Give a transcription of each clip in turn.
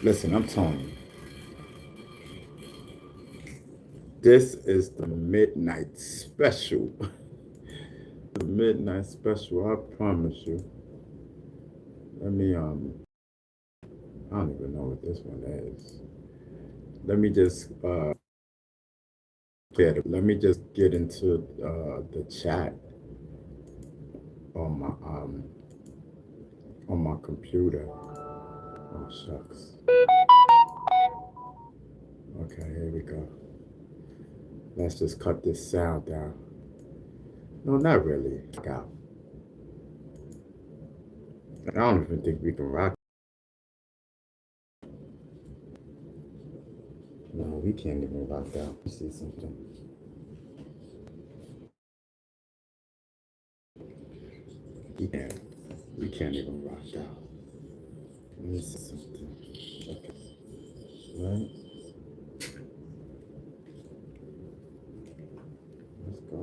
Listen, I'm telling you, this is the midnight special. The midnight special, I promise you. Let me I don't even know what this one is. Let me just get into the chat on my computer. Oh shucks. Okay, here we go. Let's just cut this sound down. No, not really. Out. I don't even think we can rock. No, we can't even rock out. Let's see something. Yeah, we can't even rock out. Let me see something. Okay. Right. Let's go.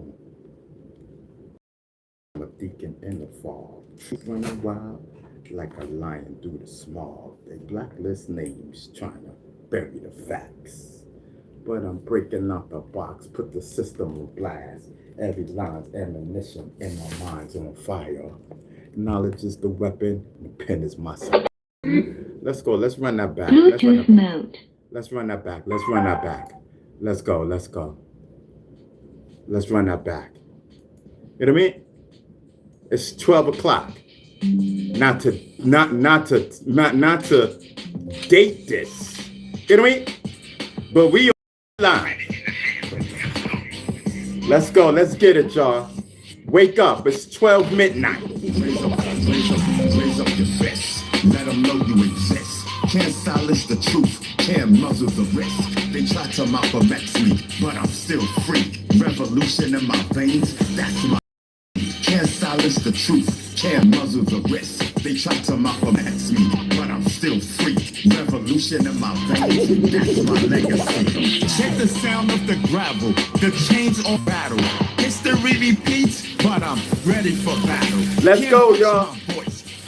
I'm a deacon in the fall. Truth running wild like a lion through the smog. They blacklist names trying to bury the facts. But I'm breaking out the box, put the system on blast. Every line's ammunition and my mind's on fire. Knowledge is the weapon, the pen is my sword. Let's go. Let's run that back. Bluetooth mode. Let's run that back. Let's run that back. Let's go. Let's go. Let's run that back. You know what I mean? It's 12 o'clock. Not to date this. You know what I mean? But we online. Let's go. Let's get it, y'all. Wake up. It's 12 midnight. Raise up your fists. Let them know you exist. Can't silence the truth. Can't muzzle the risk. They try to Malcolm X me, but I'm still free. Revolution in my veins. That's my. Can't silence the truth. Can't muzzle the risk. They try to Malcolm X me, but I'm still free. Revolution in my veins. That's my legacy. Check the sound of the gravel. The chains on battle. History repeats, but I'm ready for battle. Let's go, y'all.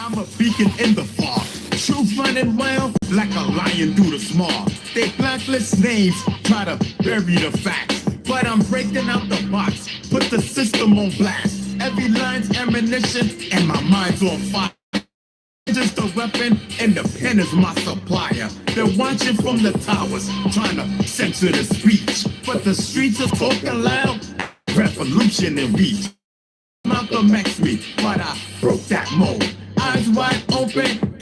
I'm a beacon in the fog. Truth running wild like a lion through the smog. They blacklist names, try to bury the facts. But I'm breaking out the box, put the system on blast. Every line's ammunition and my mind's on fire. Just a weapon and the pen is my supplier. They're watching from the towers, trying to censor the speech. But the streets are talking loud, revolution in reach. Malcolm X me, but I broke that mold. Eyes wide open.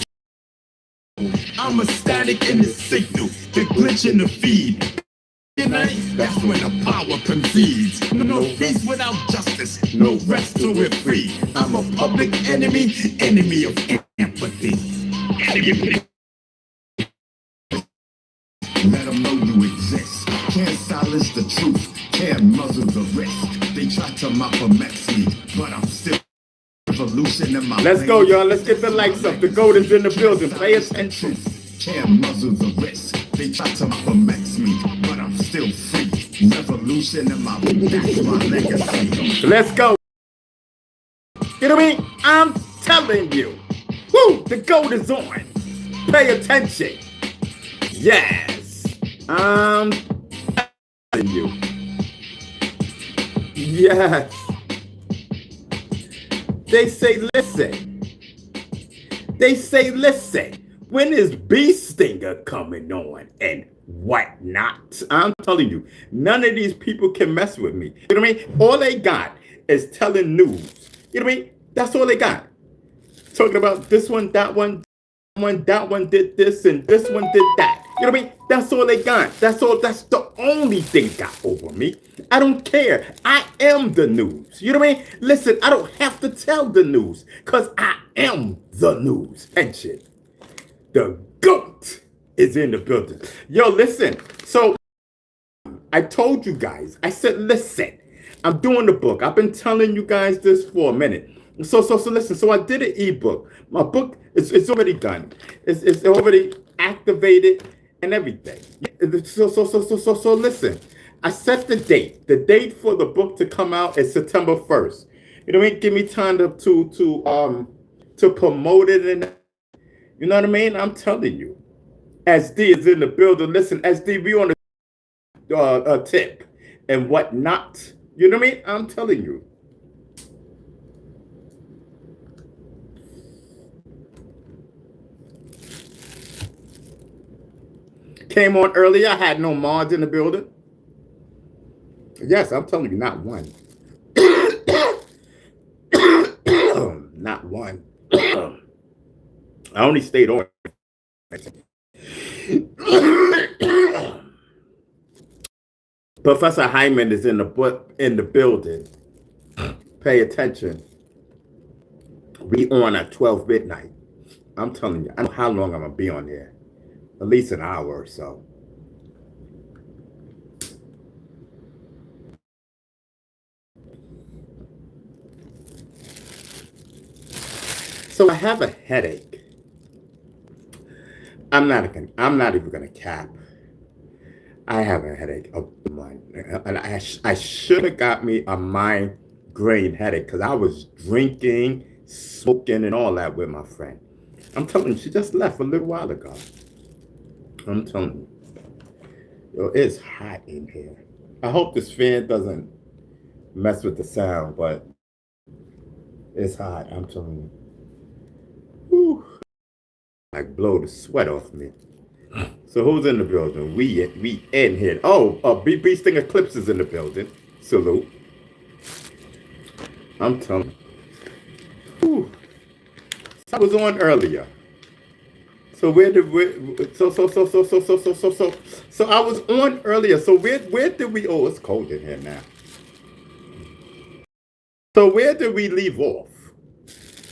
I'm a static in the signal, the glitch in the feed. That's when the power concedes. No peace without justice, no rest till we're free. I'm a public enemy, enemy of empathy. Let them know you exist. Can't silence the truth, can't muzzle the risk. They try to Malcolm X me, but I'm still. Revolution in my Let's go, y'all. Let's get the lights up. The gold is in the building. Pay attention. Can't muzzle the risk. They try to Malcolm X me, but I'm still free. Revolution in my that's my legacy. Let's go. You know what I mean? I'm telling you. Woo! The gold is on. Pay attention. Yes. I'm telling you. Yes. They say, listen. They say, listen. When is Bee Stinger coming on and whatnot? I'm telling you, none of these people can mess with me. You know what I mean? All they got is telling news. You know what I mean? That's all they got. Talking about this one, that one did this, and this one did that. You know what I mean? That's all they got. That's all. That's the only thing they got over me. I don't care. I am the news. You know what I mean? Listen, I don't have to tell the news because I am the news. And shit. The GOAT is in the building. Yo, listen. So I told you guys. I said, listen. I'm doing the book. I've been telling you guys this for a minute. So listen. So I did an ebook. My book it's already done. It's already activated and everything. So listen. I set the date. The date for the book to come out is September 1st. You know what I mean? Give me time to promote it and you know what I mean? I'm telling you. SD is in the building. Listen, SD, we on a tip and whatnot. You know what I mean? I'm telling you. Came on earlier. I had no mods in the building. Yes, I'm telling you, not one. Not one. I only stayed on. Professor Hyman is in the building. Pay attention. We on at 12 midnight. I'm telling you, I don't know how long I'm gonna be on there. At least an hour or so. So I have a headache. I'm not even gonna cap. I have a headache of mine, and I should have got me a migraine headache because I was drinking, smoking, and all that with my friend. I'm telling you, she just left a little while ago. I'm telling you, yo, it's hot in here. I hope this fan doesn't mess with the sound, but it's hot. I'm telling you. Whew. Like blow the sweat off me. So who's in the building? We in here. Oh, BB Sting Eclipse is in the building. Salute. I'm telling you. Whew. I was on earlier. So where did we? So I was on earlier. So where did we? Oh, it's cold in here now. So where did we leave off?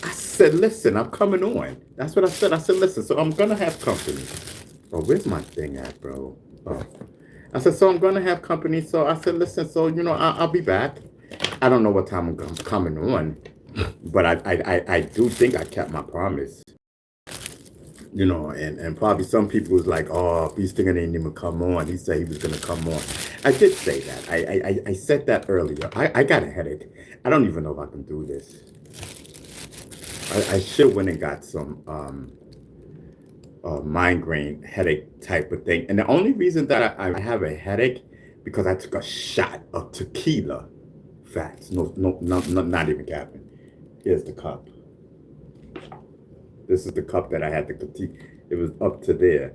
I said, listen, I'm coming on. That's what I said. I said, listen, so I'm gonna have company. Oh, where's my thing at, bro? Oh. I said, so I'm gonna have company. So I said, listen, so I'll be back. I don't know what time I'm coming on, but I do think I kept my promise. And probably some people was like, oh, he's thinking he didn't even come on. He said he was gonna come on. I did say that. I said that earlier. I got a headache. I don't even know if I can do this. I should went and got some migraine headache type of thing. And the only reason that I have a headache because I took a shot of tequila. Facts. No, not even capping. Here's the cup. This is the cup that I had to critique. It was up to there.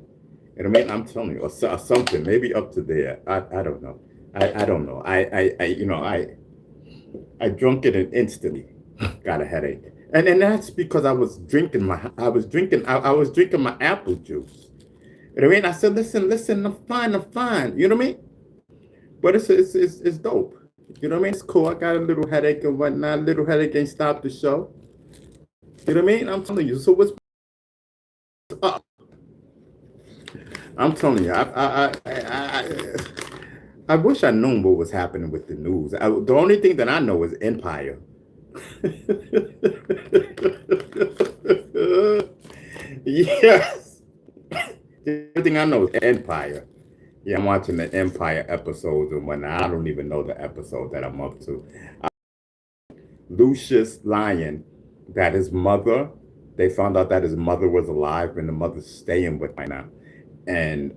And I mean, I'm telling you, or something, maybe up to there. I don't know. I don't know. I drunk it and instantly got a headache. And that's because I was drinking my apple juice. You know what I mean? I said, listen, I'm fine. You know what I mean? But it's dope. You know what I mean? It's cool. I got a little headache and whatnot. Little headache ain't stopped the show. You know what I mean? I'm telling you. So what's up? I'm telling you. I wish I known what was happening with the news. The only thing that I know is Empire. Yes. The only thing I know is Empire. Yeah, I'm watching the Empire episodes and whatnot. I don't even know the episode that I'm up to. Lucius Lyon, that his mother, they found out that his mother was alive and the mother's staying with him now. And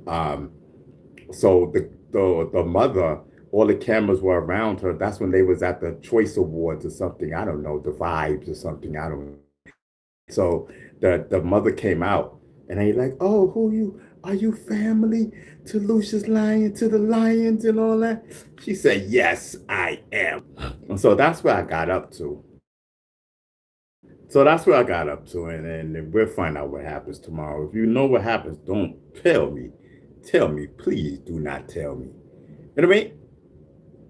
so the mother, all the cameras were around her. That's when they was at the Choice Awards or something. I don't know, the Vibes or something. I don't know. So the mother came out and they like, oh, who you? Are you family to Lucius Lyon, to the Lions and all that? She said, yes, I am. And so that's where I got up to. And we'll find out what happens tomorrow. If you know what happens, don't tell me. Tell me, please do not tell me. You know what I mean?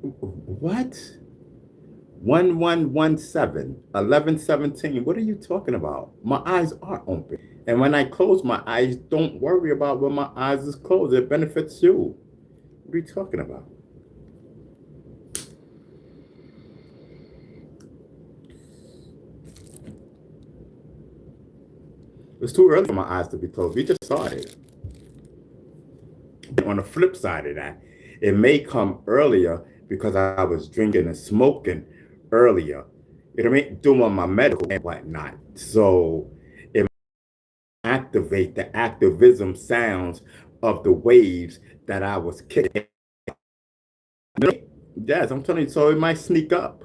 What? 1117, 1117. What are you talking about? My eyes are open. And when I close my eyes, don't worry about when my eyes is closed. It benefits you. What are you talking about? It's too early for my eyes to be closed. We just started. On the flip side of that, it may come earlier because I was drinking and smoking earlier. You know what I mean? Doing my medical and whatnot. So it activate the activism sounds of the waves that I was kicking. Yes, I'm telling you, so it might sneak up.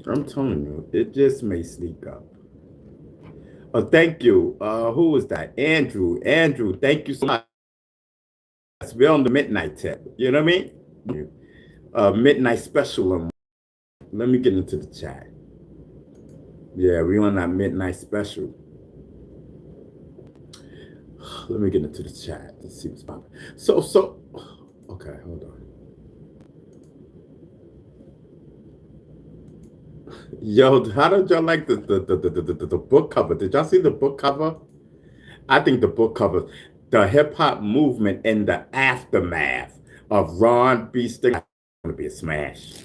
I'm telling you, it just may sneak up. Oh, thank you. Who was that? Andrew. Andrew, thank you so much. We're on the midnight tip. You know what I mean? Midnight special. Let me get into the chat. Yeah, we on that midnight special. Let me get into the chat. Let's see what's popping. So, okay, hold on. Yo, how did y'all like the book cover? Did y'all see the book cover? I think the book cover, the hip hop movement in the aftermath of Ron B. Stinger, going to be a smash.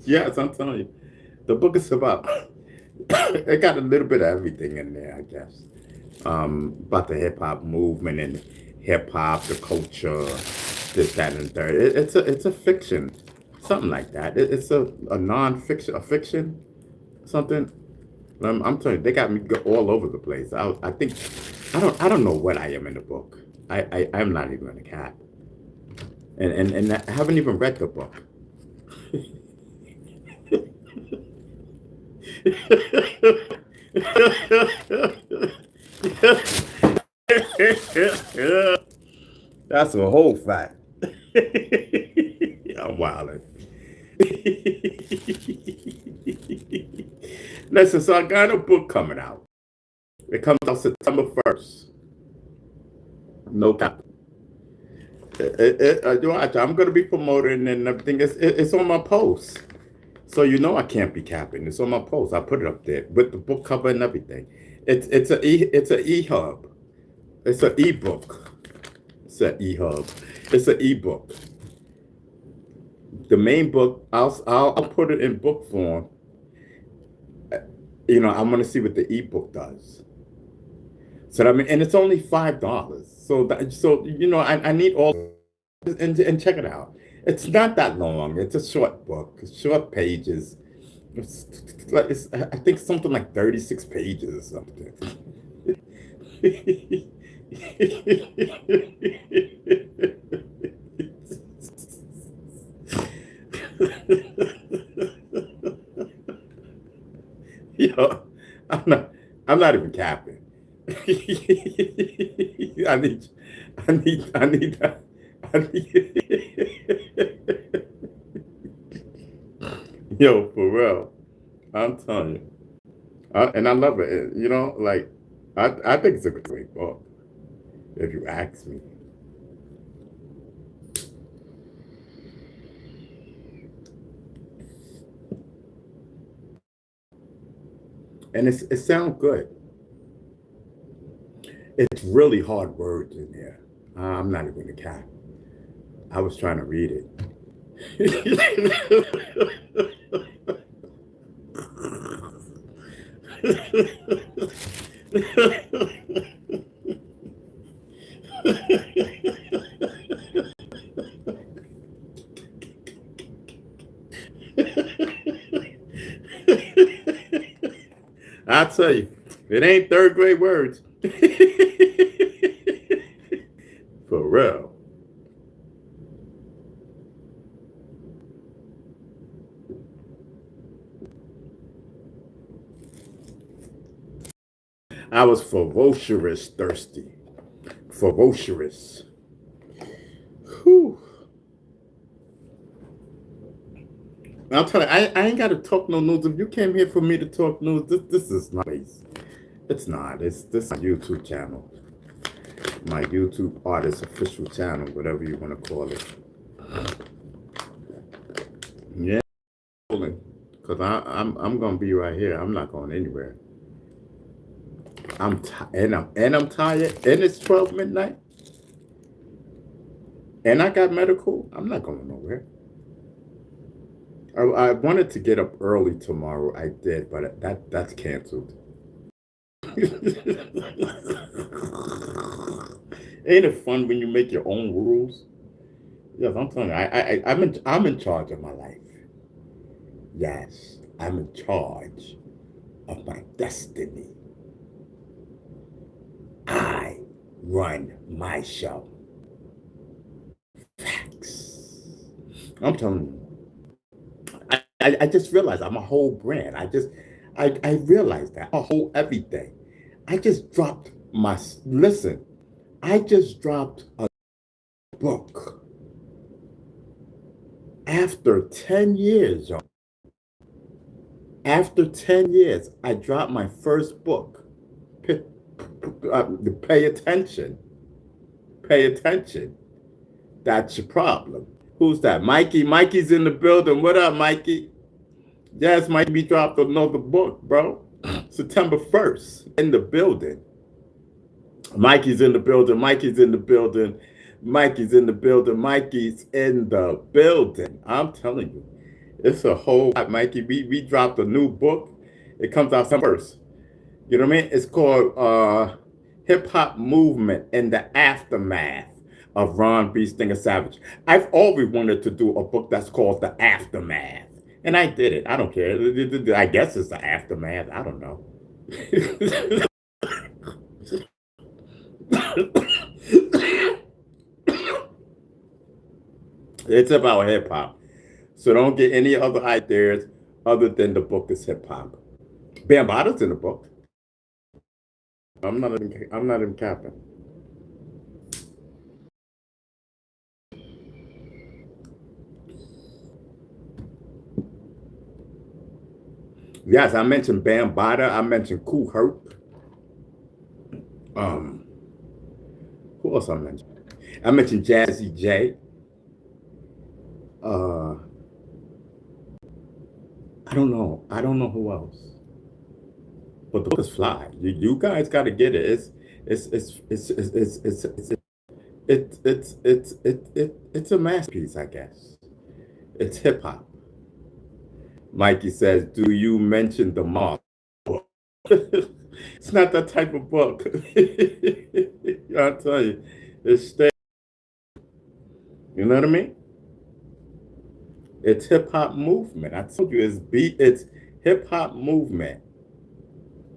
Yes, I'm telling you, the book is about. It got a little bit of everything in there, I guess. About the hip hop movement and hip hop, the culture, this, that, and the third. It's a fiction, something like that. It's a non-fiction, a fiction, something. I'm telling you, they got me all over the place. I think I don't know what I am in the book. I'm not even a cat, and I haven't even read the book. That's a whole fact. I'm wilding. Listen, so I got a book coming out. It comes out September 1st. No cap. I'm going to be promoting and everything. It's on my post. So you know I can't be capping. It's on my post. I put it up there with the book cover and everything. It's an e-hub. It's an e-book. It's an e-hub. It's an e-book. The main book, I'll put it in book form. You know, I'm gonna see what the ebook does. So I mean, and it's only $5. So you know, I need all and check it out. It's not that long. It's a short book, short pages. I think something like 36 pages or something. Yo, I'm not even capping. I need Yo, for real. I'm telling you. And I love it. You know, like, I think it's a great book, if you ask me. And it sounds good. It's really hard words in there. I'm not even a cat. I was trying to read it. I tell you, it ain't third grade words. For real. I was ferocious thirsty. Ferocious. Whew. I'll tell you, I ain't got to talk no news. If you came here for me to talk news, this is nice. It's not. This is my YouTube channel. My YouTube artist official channel, whatever you want to call it. Yeah. Because I'm going to be right here. I'm not going anywhere. I'm tired, and it's 12 midnight, and I got medical. I'm not going nowhere. I wanted to get up early tomorrow. I did, but that's canceled. Ain't it fun when you make your own rules? Yes, I'm telling you, I'm in charge of my life. Yes, I'm in charge of my destiny. I run my show. Facts. I'm telling you. I just realized I'm a whole brand. I realized that. A whole everything. I just dropped my, listen, I just dropped a book after 10 years, y'all. After 10 years, I dropped my first book. Pay, pay attention. Pay attention. That's your problem. Who's that? Mikey. Mikey's in the building. What up, Mikey? Yes, Mikey dropped another book, bro. September 1st in the building. Mikey's in the building. Mikey's in the building. Mikey's in the building. Mikey's in the building. I'm telling you, it's a whole lot, Mikey. We dropped a new book. It comes out September 1st. You know what I mean? It's called Hip Hop Movement in the Aftermath of Ron B. Stinger Savage. I've always wanted to do a book that's called The Aftermath. And I did it. I don't care. I guess it's the aftermath. I don't know. It's about hip hop. So don't get any other ideas other than the book is hip hop. Bambado's in the book. I'm not even capping. Yes, I mentioned Bambada. I mentioned Kool Herc. Um, who else I mentioned? I mentioned Jazzy J. Uh, I don't know. I don't know who else. But the book is fly. You guys got to get it. It's a masterpiece, I guess. It's hip hop. Mikey says, "Do you mention the mob book?" It's not that type of book. I'll tell you, it's stay. You know what I mean? It's hip hop movement. I told you it's hip hop movement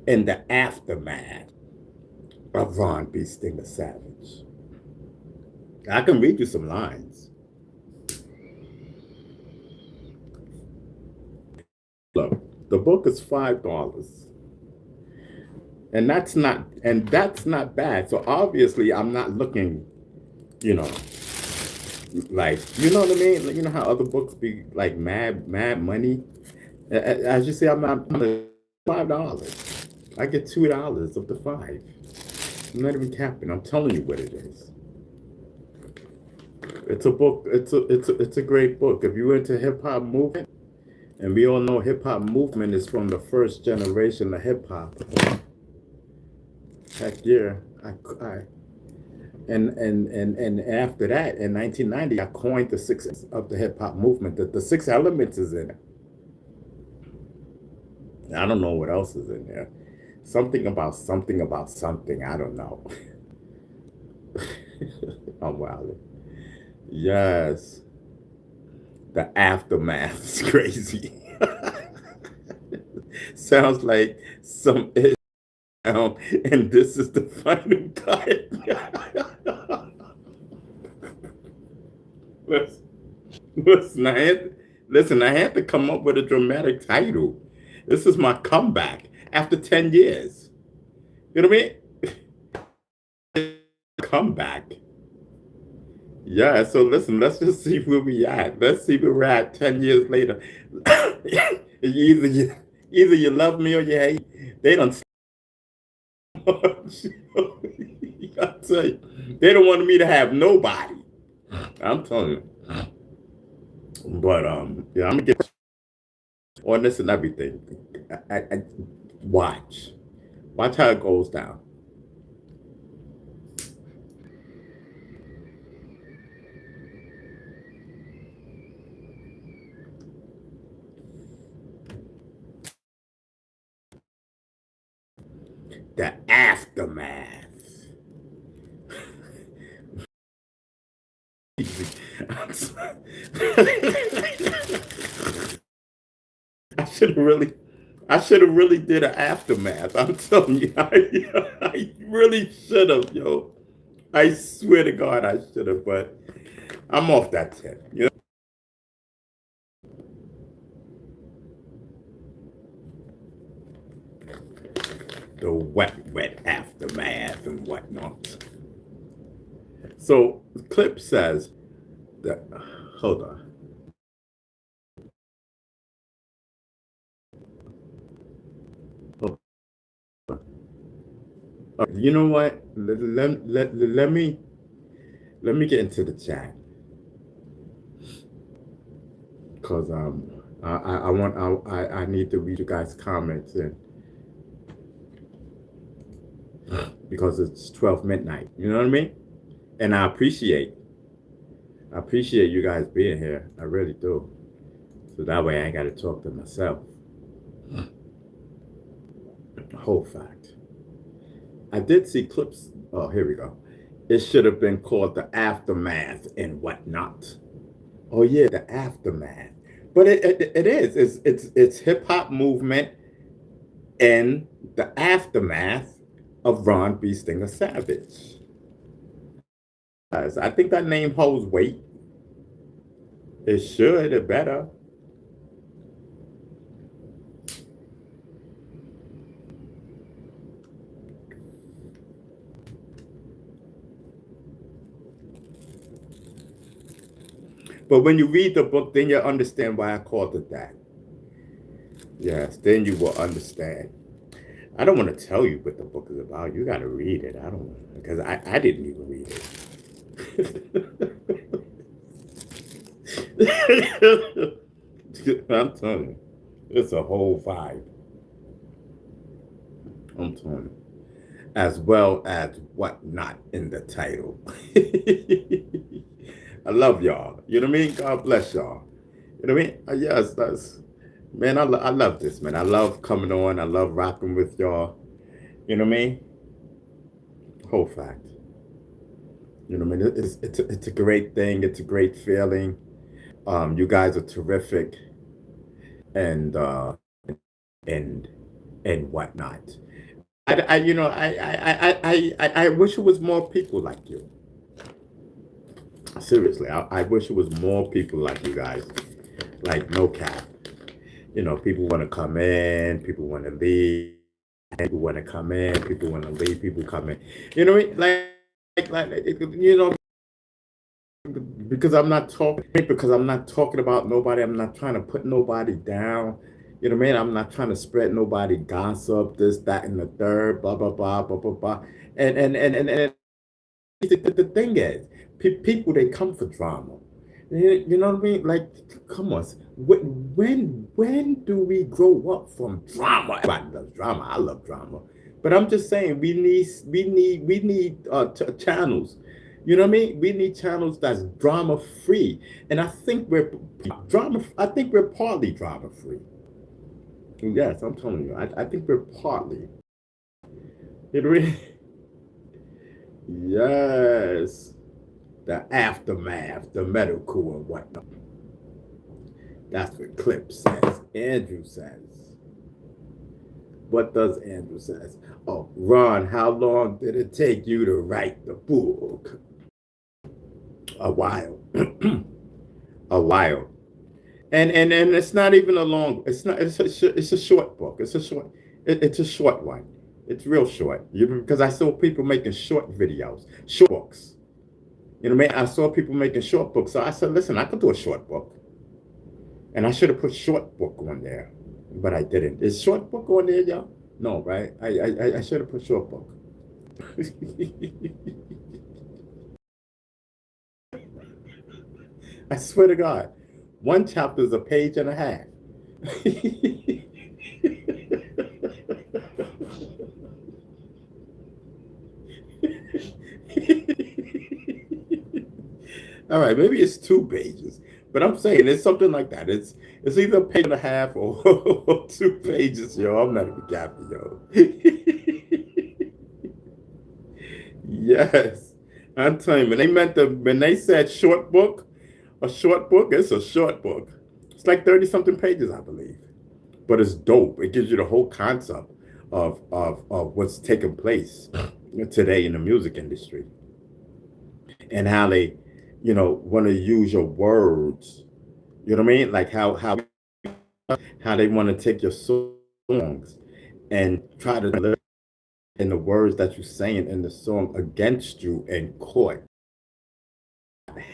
in the aftermath of Ron B. Stinger Savage. I can read you some lines. Look, the book is $5. And that's not bad. So obviously I'm not looking, you know, like, you know what I mean? Like, you know how other books be like mad money? As you say, I'm $5. I get $2 of the five. I'm not even capping. I'm telling you what it is. It's a book. It's a great book. If you're into hip hop movement, and we all know hip hop movement is from the first generation of hip hop. Heck yeah, and after that, in 1990, I coined the six of the hip hop movement. The six elements is in it. I don't know what else is in there. Something about something about something. I don't know. I'm wild. Yes. The aftermath is crazy. Sounds like some and this is the final cut. Listen, I had to come up with a dramatic title. This is my comeback after 10 years. You know what I mean? Comeback. Yeah, so listen, let's just see where we at. Let's see where we're at 10 years later. Either you love me or you hate. They don't I tell you, they don't want me to have nobody. I'm telling you. But yeah, I'm gonna get on this and everything. Watch. Watch how it goes down. The aftermath. I should have really did an aftermath. I'm telling you, I really should have, yo. I swear to God, I should have, but I'm off that tip. You know, the wet aftermath and whatnot. So the clip says that. Hold on. You know what? Let me get into the chat because I need to read you guys' comments and because it's 12 midnight. You know what I mean? And I appreciate you guys being here. I really do. So that way I ain't got to talk to myself. Whole fact. I did see clips. Oh, here we go. It should have been called the aftermath and whatnot. Oh yeah, the aftermath. But it is. It's hip hop movement and the aftermath of Ron B. Stinger Savage. I think that name holds weight. It should. It better. But when you read the book, then you understand why I called it that. Yes, then you will understand. I don't want to tell you what the book is about. You got to read it. I don't, because I didn't even read it. I'm telling you, it's a whole vibe. I'm telling you. As well as whatnot in the title. I love y'all. You know what I mean? God bless y'all. You know what I mean? Yes, that's, man, I love this, man. I love coming on. I love rocking with y'all. You know what I mean? Whole fact. You know what I mean? It's a great thing. It's a great feeling. You guys are terrific. And whatnot. I wish it was more people like you. Seriously, I wish it was more people like you guys, like no cap. You know, people want to come in, people want to leave, people want to come in, people want to leave, people come in. You know, you know, because I'm not talking about nobody. I'm not trying to put nobody down. You know what I mean? I'm not trying to spread nobody gossip, this, that, and the third, blah, blah, blah, blah, blah, blah. And the thing is, people, they come for drama. You know what I mean? Like, come on. When do we grow up from drama? Everybody loves drama. I love drama. But I'm just saying, we need channels. You know what I mean? We need channels that's drama free. And I think we're partly drama free. Yes, I'm telling you. I think we're partly. You know what I mean? Yes. The aftermath, the medical and whatnot. That's what Clip says. Andrew says. What does Andrew says? Oh, Ron, how long did it take you to write the book? A while. A while. And it's not even a long. It's a short book. It's a short one. It's real short. Because I saw people making short videos, short books. You know what I mean? I saw people making short books. So I said, listen, I could do a short book. And I should have put short book on there. But I didn't. Is short book on there, y'all? No, right? I should have put short book. I swear to God. One chapter is a page and a half. All right, maybe it's 2 pages, but I'm saying it's something like that. It's either a page and a half or 2 pages, yo. I'm not even capping, yo. Yes, I'm telling you, when they said short book, a short book, it's a short book. It's like 30 something pages, I believe. but it's dope. It gives you the whole concept of what's taking place today in the music industry and how they, want to use your words. You know what I mean? Like how they want to take your songs and try to live in the words that you're saying in the song against you in court.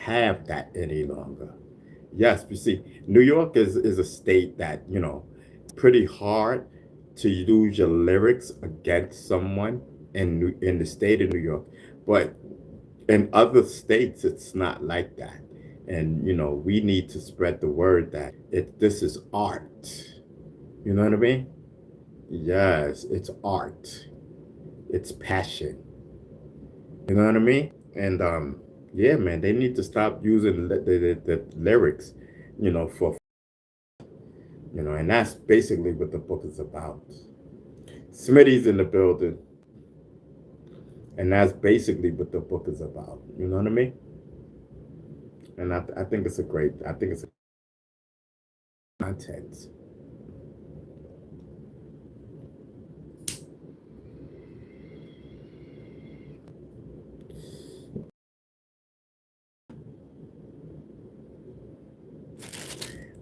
Have that any longer. Yes, you see, New York is a state that, pretty hard to use your lyrics against someone in the state of New York. But in other states it's not like that. And we need to spread the word that this is art. You know what I mean? Yes, it's art. It's passion. You know what I mean? And yeah, man, they need to stop using the lyrics, for and that's basically what the book is about. Smitty's in the building, and that's basically what the book is about. You know what I mean? And I think it's a content.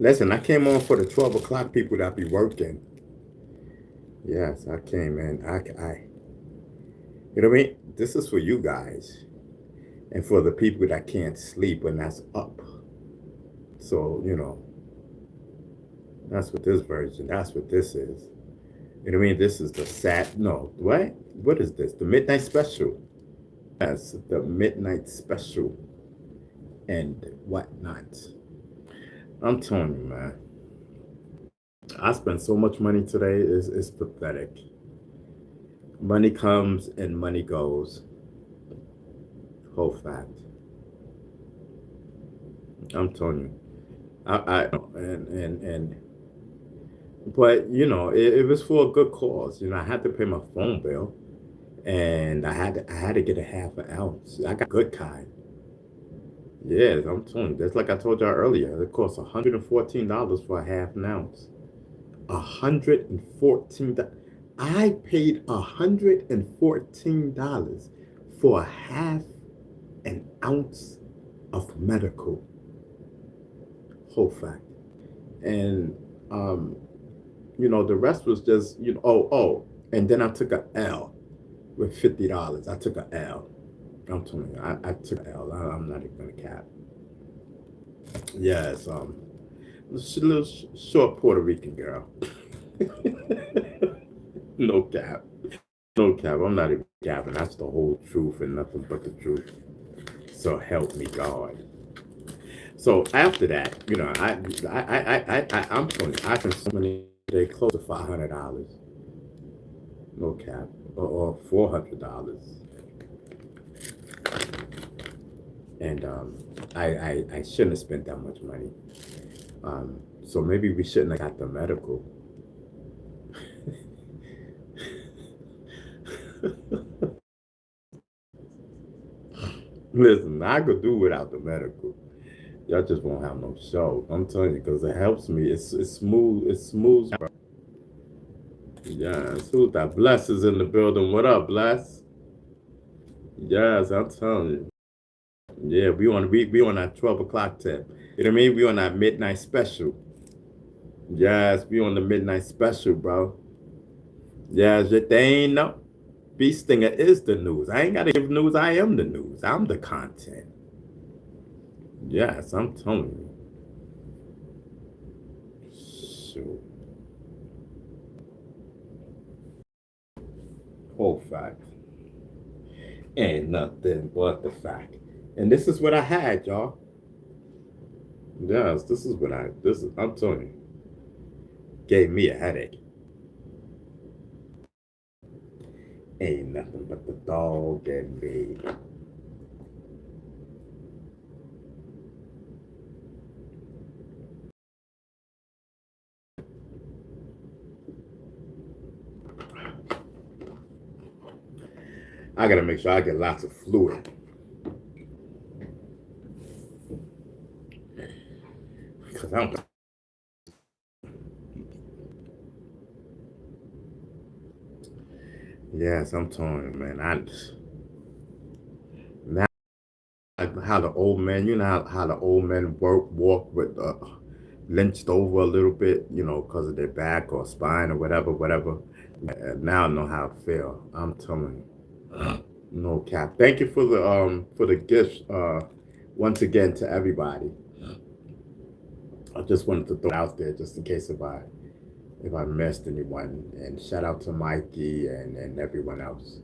Listen, I came on for the 12 o'clock people that be working. Yes, I came in. You know what I mean? This is for you guys and for the people that can't sleep and that's up. So, that's what that's what this is. You know what I mean? This is the no, what? What is this? The midnight special. Yes, the midnight special and whatnot. I'm telling you, man. I spent so much money today, it's pathetic. Money comes and money goes. Whole fact. I'm telling you. I and but it was for a good cause. I had to pay my phone bill and I had to get a half an ounce. I got good kind. Yes, I'm telling you. That's like I told y'all earlier. It costs $114 for a half an ounce. $114. I paid $114 for a half an ounce of medical. Whole fact. And the rest was just, and then I took a L with $50. I took a L. I'm telling you, I took a L. I'm not even gonna cap. Yes, little short Puerto Rican girl. No cap. No cap. I'm not even capping. That's the whole truth and nothing but the truth. So help me God. So after that, I'm telling you, I can so many they close to $500. No cap. Or $400. And I shouldn't have spent that much money. So maybe we shouldn't have got the medical. Listen, I could do without the medical. Y'all just won't have no show. I'm telling you, because it helps me. It's smooth. It's smooth. Yeah, who's that? Bless is in the building. What up, Bless? Yes, I'm telling you. Yeah, we on that 12 o'clock tip. You know what I mean? We on that midnight special. Yes, we on the midnight special, bro. Yes, they ain't no. Bee Stinger is the news. I ain't gotta give news. I am the news. I'm the content. Yes, I'm telling you. Shoot. Whole fact. Ain't nothing but the fact. And this is what I had, y'all. Yes, I'm telling you. Gave me a headache. Ain't nothing but the dog and me. I gotta make sure I get lots of fluid. Because Yes, I'm telling you, man. Now how the old men, you know how the old men walk with lynched over a little bit, because of their back or spine or whatever. Now I know how it feel. I'm telling you, no cap. Thank you for the gifts once again to everybody. I just wanted to throw it out there just in case if I missed anyone, and shout out to Mikey and everyone else.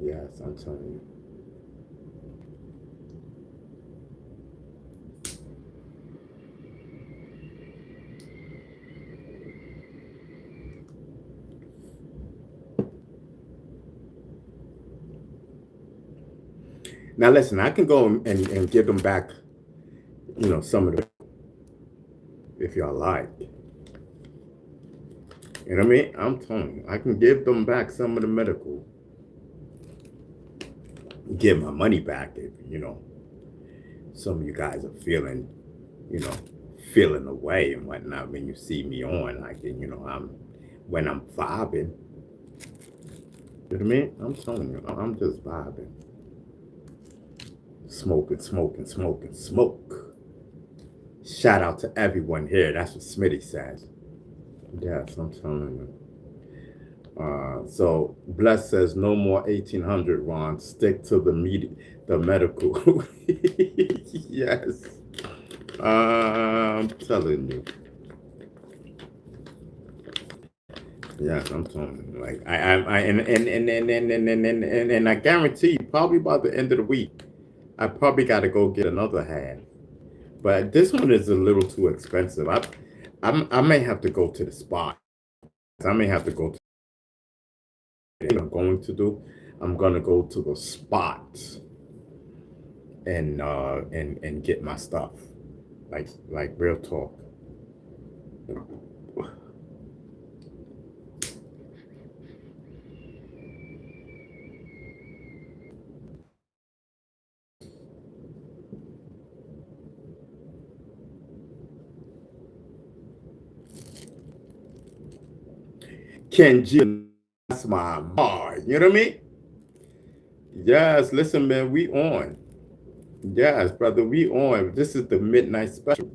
Yes, I'm telling you. Now listen, I can go and give them back, some of the if y'all like. You know what I mean? I'm telling you, I can give them back some of the medical, give my money back if some of you guys are you know, feeling away and whatnot when you see me on, like, I'm when I'm vibing. You know what I mean? I'm telling you, I'm just vibing, smoking, smoke. Shout out to everyone here. That's what Smitty says. Yes, I'm telling you. So Bless says no more 1800, Ron. Stick to the medical. Yes, I'm telling you. Yes, I'm telling you. Like I and I guarantee you, probably by the end of the week, I probably got to go get another half. But this one is a little too expensive. I may have to go to the spot. I may have to go to. I'm going to do. I'm gonna go to the spot and get my stuff. Like real talk. Kenji, that's my bar. You know what I mean? Yes, listen, man, we on. Yes, brother, we on. This is the midnight special.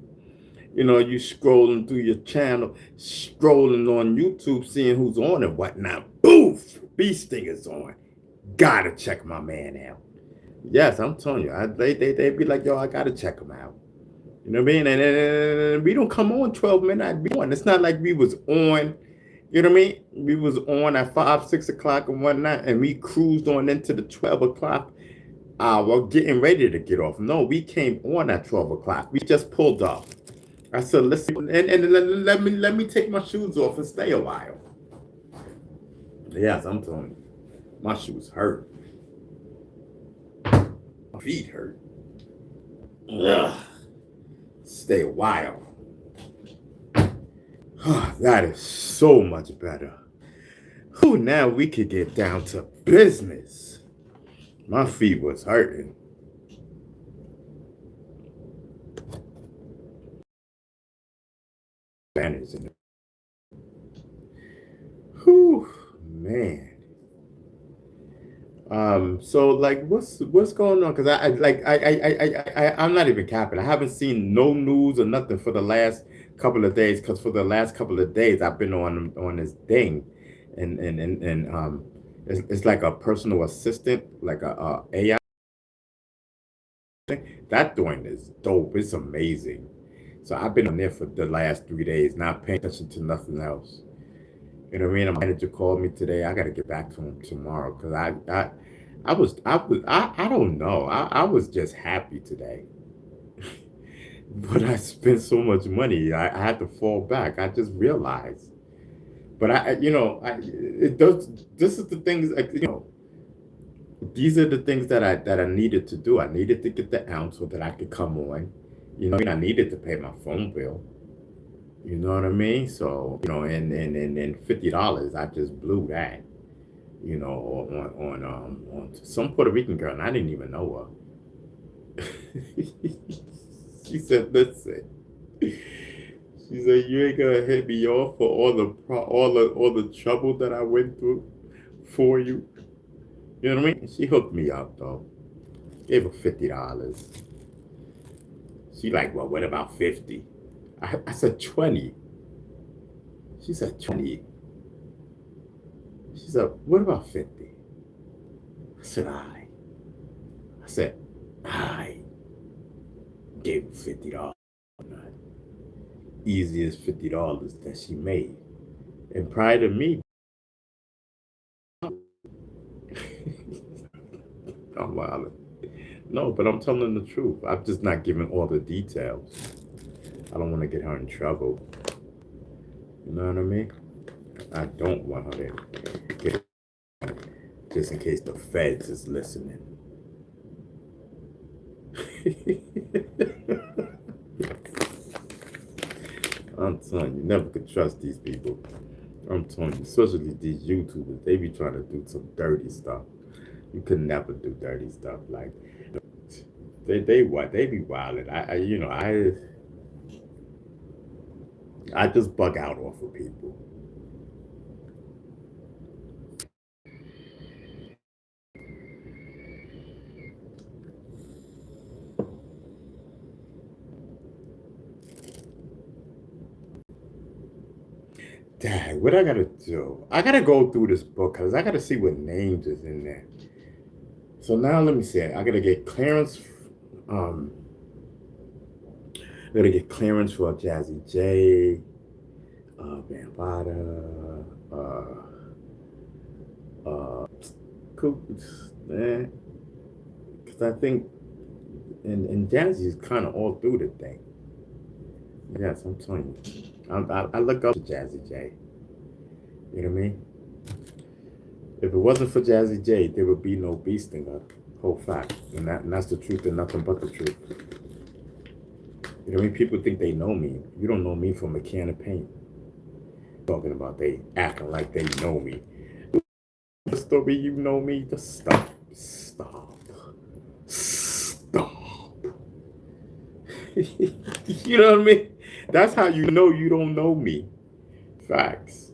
You scrolling through your channel, scrolling on YouTube, seeing who's on and whatnot. Boof! Bee Stinger's on. Gotta check my man out. Yes, I'm telling you, they be like, yo, I gotta check him out. You know what I mean? And we don't come on 12 midnight. Be on. It's not like we was on. You know what I mean? We was on at 5, 6 o'clock and whatnot, and we cruised on into the 12 o'clock hour, getting ready to get off. No, we came on at 12 o'clock. We just pulled off. I said, listen, and let me take my shoes off and stay a while. Yes, I'm telling you, my shoes hurt. My feet hurt. Ugh. Stay a while. That is so much better. Who now we could get down to business. My feet was hurting. Whew, man. So like, what's going on? Because I'm not even capping. I haven't seen no news or nothing for the last couple of days. Because for the last couple of days, I've been on this thing, and it's like a personal assistant, like a AI. That doing is dope. It's amazing. So I've been on there for the last 3 days, not paying attention to nothing else. You know what I mean? A manager called me today. I got to get back to him tomorrow because I don't know. I was just happy today, but I spent so much money. I had to fall back. I just realized. But it does. This is the things these are the things that I needed to do. I needed to get the ounce so that I could come on. I needed to pay my phone bill. You know what I mean? So, and $50, I just blew that, on some Puerto Rican girl, and I didn't even know her. She said, listen. She said, you ain't gonna hit me off for all the trouble that I went through for you. You know what I mean? She hooked me up though. Gave her $50. She like, well, what about 50? I said 20. She said 20. She said, what about 50? I said, I. I said, I gave her $50. Easiest $50 that she made. And prior to me, I'm wild. No, but I'm telling the truth. I'm just not giving all the details. I don't want to get her in trouble. You know what I mean? I don't want her to get, just in case the feds is listening. I'm telling you, never could trust these people. I'm telling you, especially these YouTubers, they be trying to do some dirty stuff. You could never do dirty stuff. Like they what? They be wilding. I just bug out off of people. Dang, what I gotta do? I gotta go through this book because I gotta see what names is in there. So now let me see. I gotta get clearance. Um, I gotta get clearance for Jazzy J, Bambada, Coops, man. Because I think, and Jazzy is kind of all through the thing. Yes, I'm telling you. I look up to Jazzy J. You know what I mean? If it wasn't for Jazzy J, there would be no Beasting a whole fact. And that's the truth and nothing but the truth. You know what I mean? People think they know me. You don't know me from a can of paint. Talking about they acting like they know me. The story you know me, just stop. Stop. Stop. You know what I mean? That's how you know you don't know me. Facts.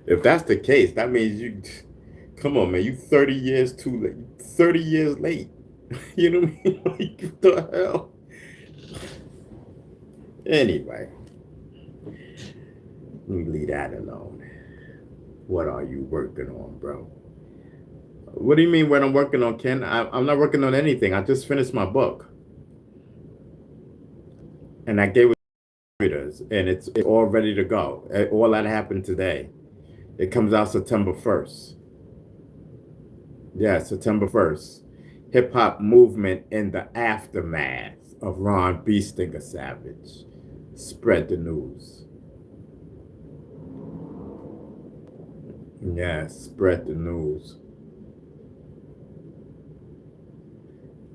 If that's the case, that means you come on, man, you 30 years too late. 30 years late. You know what I mean? Like, what the hell? Anyway, let me leave that alone. What are you working on, bro? What do you mean what I'm working on, Ken? I'm not working on anything. I just finished my book. And I gave it to readers, and it's all ready to go. All that happened today. It comes out September 1st. Yeah, September 1st. Hip hop movement in the aftermath of Ron B. Stinger Savage. Spread the news. Yes, spread the news.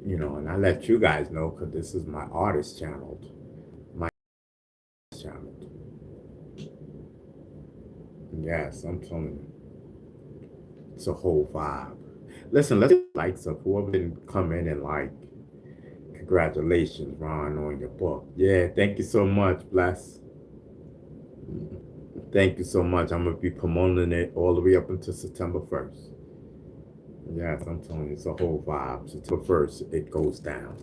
You know, and I let you guys know because this is my artist channel. My channel. Yes, I'm telling you. It's a whole vibe. Listen, let's get likes up. Whoever didn't come in and like, congratulations, Ron, on your book. Yeah, thank you so much, Bless. Thank you so much. I'm gonna be promoting it all the way up until September 1st. Yes, I'm telling you, it's a whole vibe. September 1st, it goes down.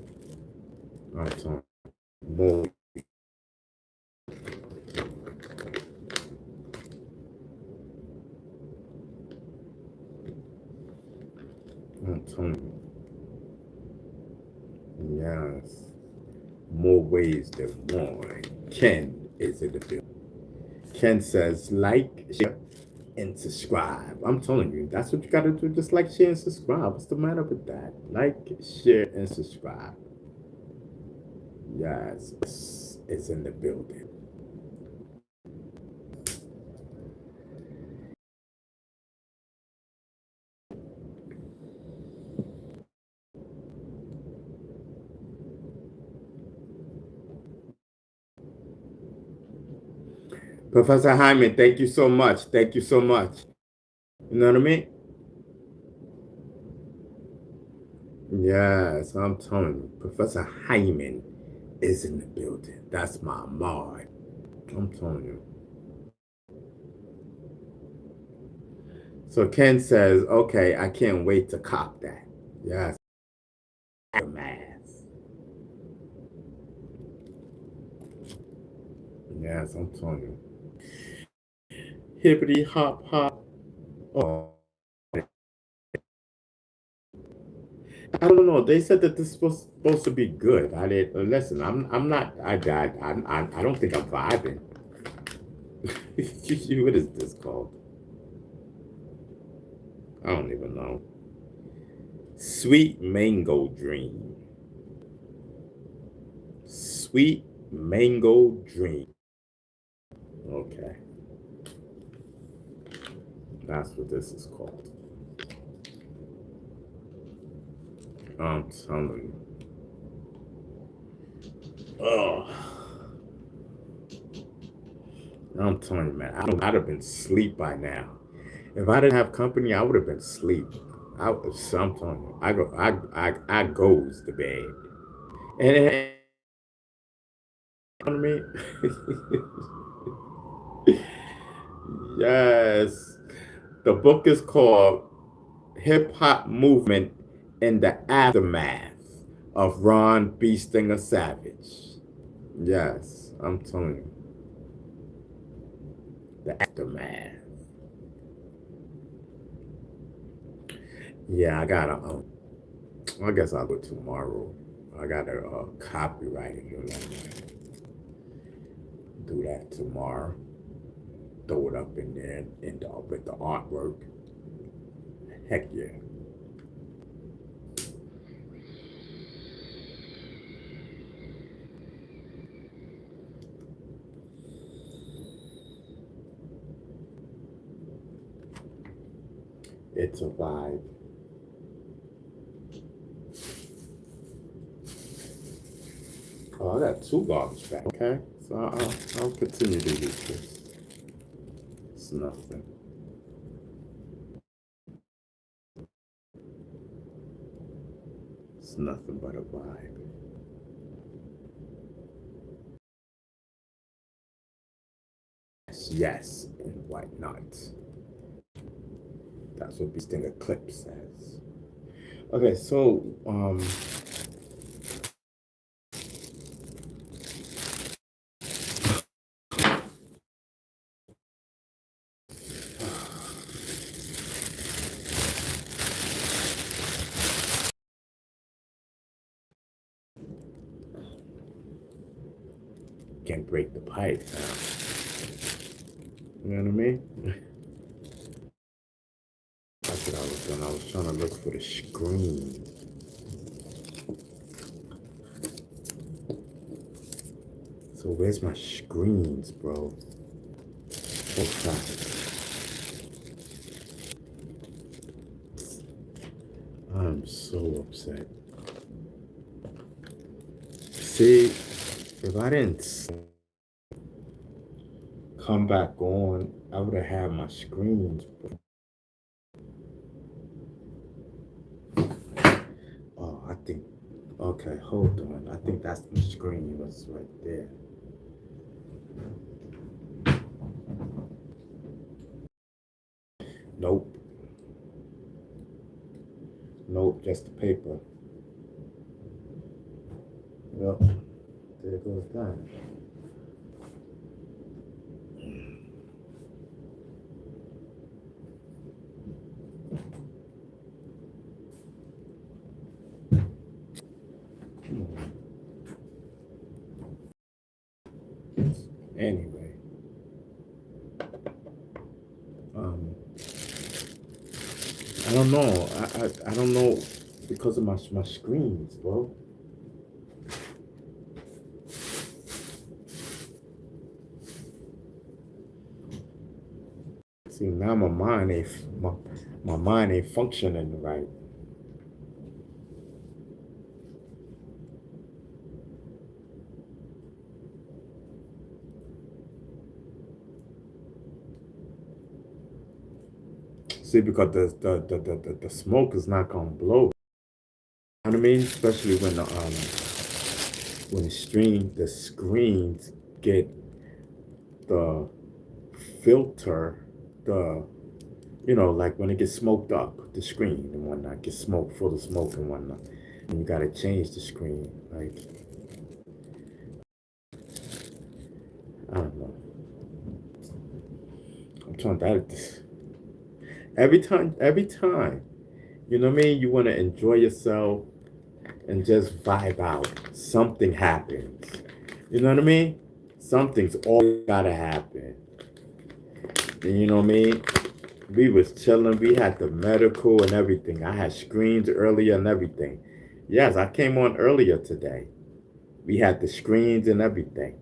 I'm telling you, more. I'm telling you, yes, more ways than one. Ken is in the field. Ken says, like, share, and subscribe. I'm telling you, that's what you gotta do. Just like, share, and subscribe. What's the matter with that? Like, share, and subscribe. Yes, it's in the building. Professor Hyman, thank you so much. Thank you so much. You know what I mean? Yes, I'm telling you, Professor Hyman is in the building. That's my mod. I'm telling you. So Ken says, okay, I can't wait to cop that. Yes. Math. Yes, I'm telling you. Hippity hop hop. Oh, I don't know. They said that this is supposed to be good. I didn't listen. I'm not. I don't think I'm vibing. What is this called? I don't even know. Sweet Mango Dream. Sweet Mango Dream. Okay, that's what this is called. I'm telling you. Oh, I'm telling you, man. I'd have been asleep by now. If I didn't have company, I would have been asleep. So I'm telling you, I goes to bed, and you know what I mean. Yes, the book is called Hip Hop Movement in the Aftermath of Ron B. Stinger Savage. Yes, I'm telling you, the aftermath. Yeah, I gotta. I guess I'll go tomorrow. I gotta copyright it. Do that tomorrow. Throw it up in there with the artwork. Heck yeah. It's a vibe. Oh, I got two garbage bags. Okay, so I'll continue to use this. It's nothing. It's nothing but a vibe. Yes, and whatnot. That's what Beasting Eclipse says. Okay, so can't break the pipe now. You know what I mean? That's what I was doing. I was trying to look for the screen. So where's my screens, bro? What's that? I'm so upset. See, if I didn't come back on, I would have had my screens. Oh, I think, okay, hold on. I think that's the screen was right there. Nope. Nope, just the paper. Yep, there goes that. Anyway, um, I don't know. I don't know because of my screens, bro. See, now my mind ain't functioning right. See, because the smoke is not gonna blow. what I mean? Especially when the screens get the filter, the like when it gets smoked up, the screen and whatnot gets smoked, full of smoke and whatnot, and you gotta change the screen. Like, I don't know. I'm trying that. Every time, you know what I mean? You want to enjoy yourself and just vibe out. Something happens. You know what I mean? Something's always gotta happen. And you know what I mean? We was chilling. We had the medical and everything. I had screens earlier and everything. Yes, I came on earlier today. We had the screens and everything.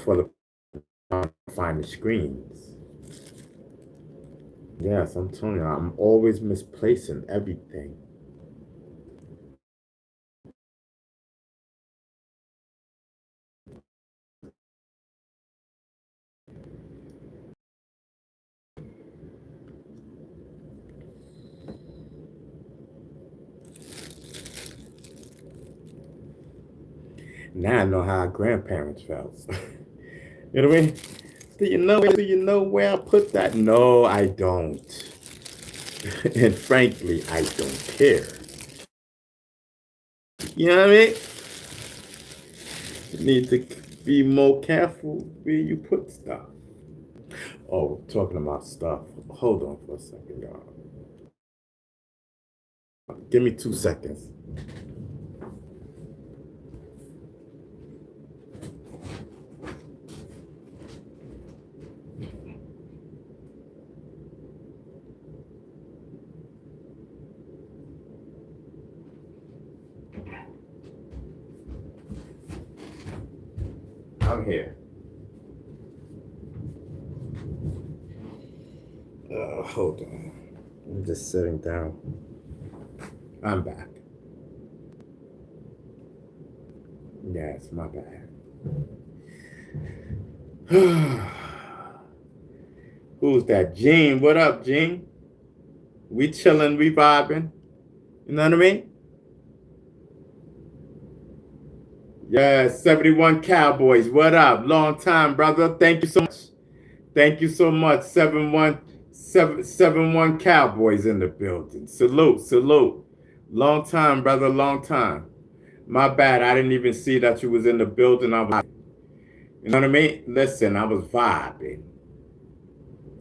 For the find the screens. Yes, I'm telling you, I'm always misplacing everything. Now I know how our grandparents felt. You know what I mean? Do you know where I put that? No, I don't. And frankly, I don't care. You know what I mean? You need to be more careful where you put stuff. Oh, talking about stuff. Hold on for a second, y'all. Give me 2 seconds. I'm here. Hold on. I'm just sitting down. I'm back. Yes, my bad. Who's that? Gene. What up, Gene? We chilling, we vibing. You know what I mean? Yeah, 71 Cowboys. What up? Long time, brother. Thank you so much. Thank you so much. 71 Cowboys in the building. Salute, salute. Long time, brother. Long time. My bad. I didn't even see that you was in the building. You know what I mean? Listen, I was vibing.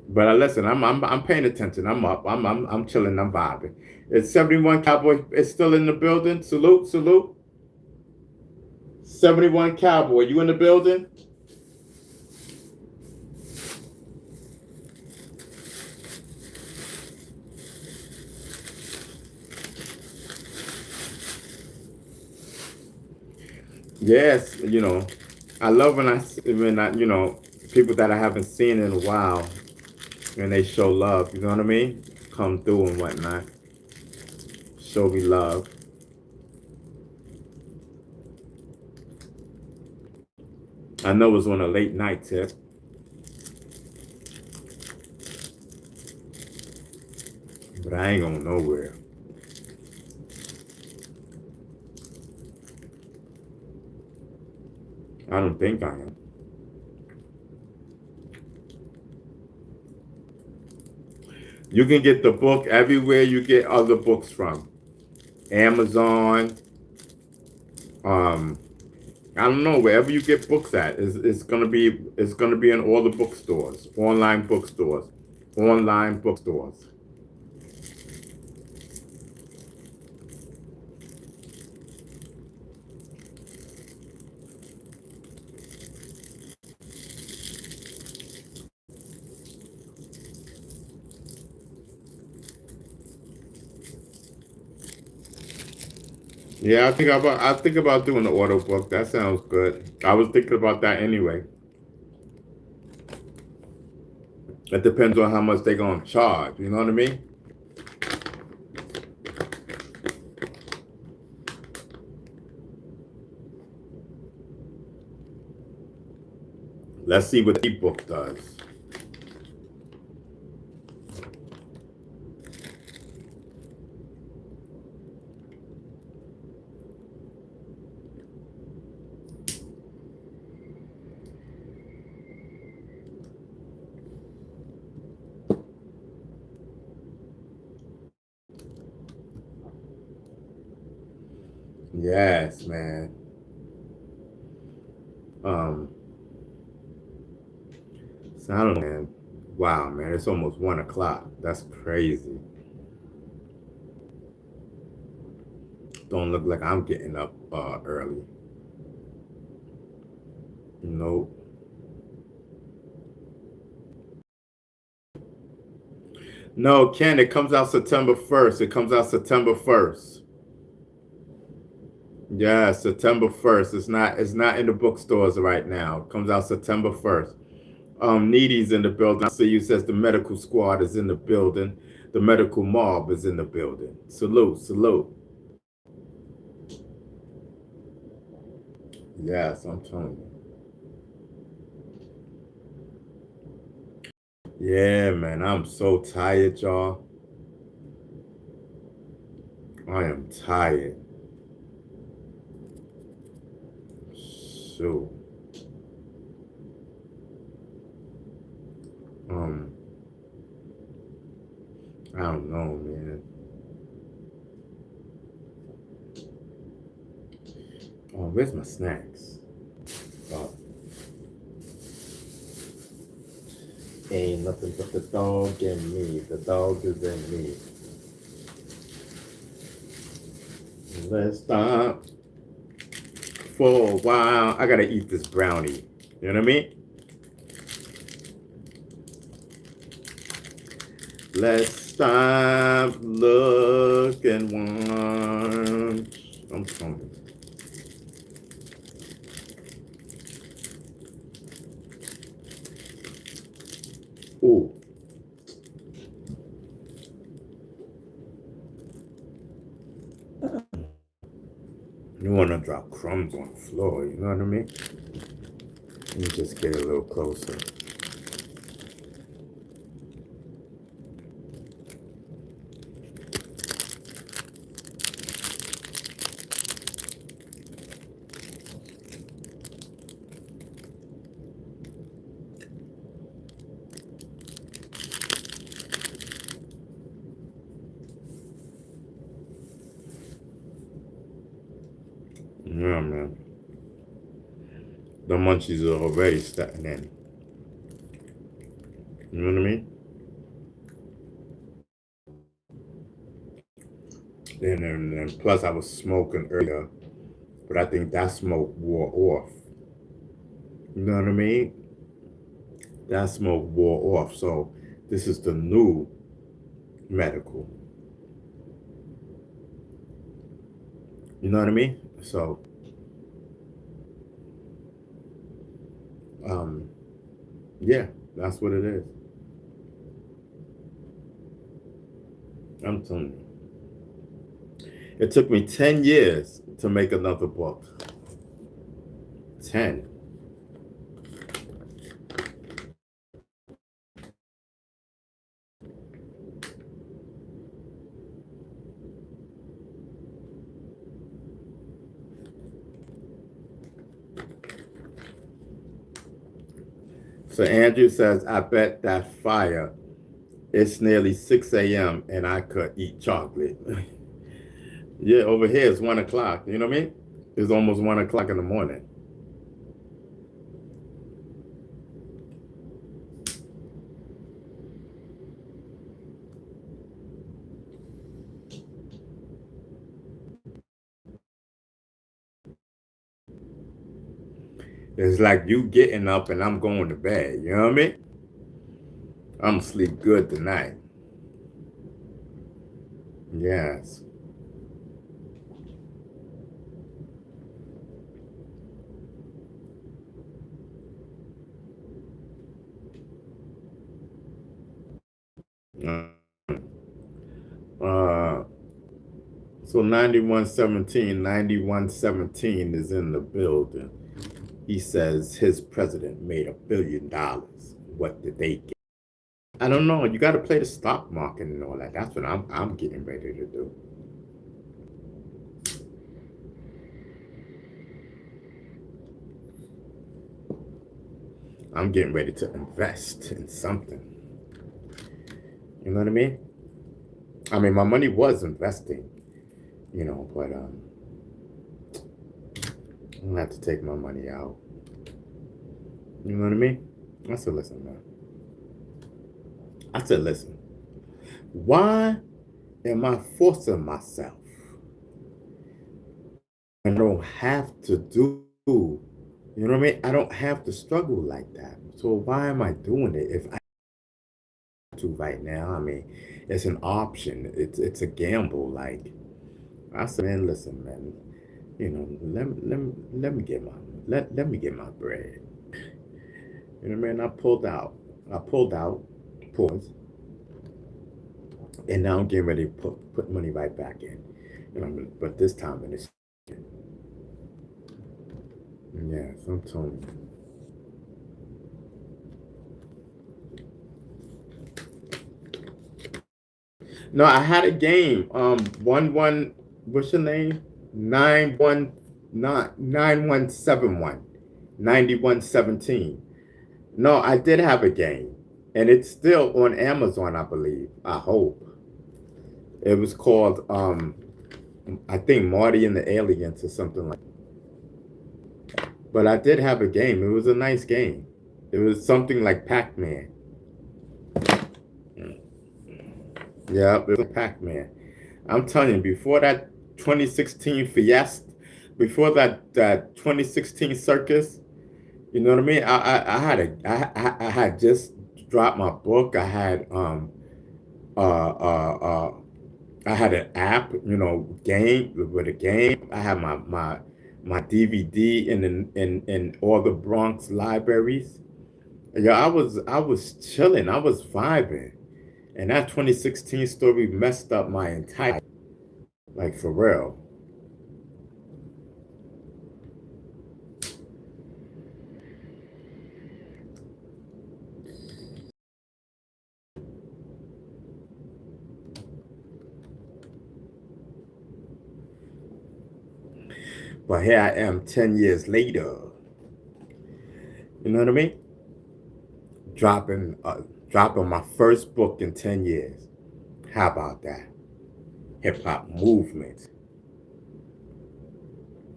But listen, I'm paying attention. I'm up. I'm chilling. I'm vibing. It's 71 Cowboys. It's still in the building. Salute, salute. 71 Cowboy. You in the building? Yes. I love when people that I haven't seen in a while, and they show love. You know what I mean? Come through and whatnot. Show me love. I know it was on a late night tip, but I ain't going nowhere. I don't think I am. You can get the book everywhere you get other books from. Amazon. I don't know, wherever you get books at, it's gonna be in all the bookstores, online bookstores. Online bookstores. Yeah, I think about doing the auto book. That sounds good. I was thinking about that anyway. It depends on how much they're gonna charge. You know what I mean? Let's see what the ebook does. Yes, man. So I don't know, man. Wow, man. It's almost 1 o'clock. That's crazy. Don't look like I'm getting up early. Nope. No, Ken, it comes out September 1st. It comes out September 1st. Yeah, September 1st. It's not in the bookstores right now. It comes out September 1st. Needy's in the building. I see you says the medical squad is in the building. The medical mob is in the building. Salute, salute. Yes, I'm telling you. Yeah, man, I'm so tired, y'all. I am tired. So, um, I don't know, man. Oh, where's my snacks? Oh, ain't nothing but the dog in me. The dog is in me. Let's stop for a while. I gotta eat this brownie. You know what I mean? Let's stop looking once. I'm coming. Ooh. You want to drop crumbs on the floor, you know what I mean? Let me just get a little closer. Yeah, man. The munchies are already starting in. You know what I mean? And plus, I was smoking earlier, but I think that smoke wore off. You know what I mean? That smoke wore off. So this is the new medical. You know what I mean? So, um, yeah, that's what it is. I'm telling you. It took me 10 years to make another book. 10. So Andrew says, I bet that fire. It's nearly 6 a.m. and I could eat chocolate. Yeah, over here it's 1 o'clock. You know what I mean? It's almost 1 o'clock in the morning. It's like you getting up and I'm going to bed. You know what I mean? I'm gonna sleep good tonight. Yes. Uh, so 9117 is in the building. He says his president made $1 billion. What did they get? I don't know. You got to play the stock market and all that. That's what I'm getting ready to do. I'm getting ready to invest in something. You know what I mean? My money was investing, but I'm gonna have to take my money out. You know what I mean? I said, listen, man. I said, listen. Why am I forcing myself? I don't have to do, you know what I mean? I don't have to struggle like that. So why am I doing it if I have to right now? I mean, it's an option. It's a gamble. Like I said, man, listen, man. You know, let me get my let me get my bread. You know what I mean? I pulled out. I pulled out. Pause. And now I'm getting ready to put money right back in. You know, but this time in it's yeah, so I'm telling you. No, I had a game. One. What's your name? 9171 9117. No, I did have a game, and it's still on Amazon, I believe. I hope it was called. I think Marty and the Aliens or something like. But I did have a game. It was a nice game. It was something like Pac-Man. Yeah, it was Pac-Man. I'm telling you, before that 2016 Fiesta, before that 2016 Circus, you know what I mean? I had just dropped my book. Uh I had an app, you know, game with a game. I had my DVD in all the Bronx libraries. Yeah, I was chilling. I was vibing. And that 2016 story messed up my entire, like, for real. But here I am 10 years later. You know what I mean? Dropping dropping my first book in 10 years. How about that? Hip hop movement.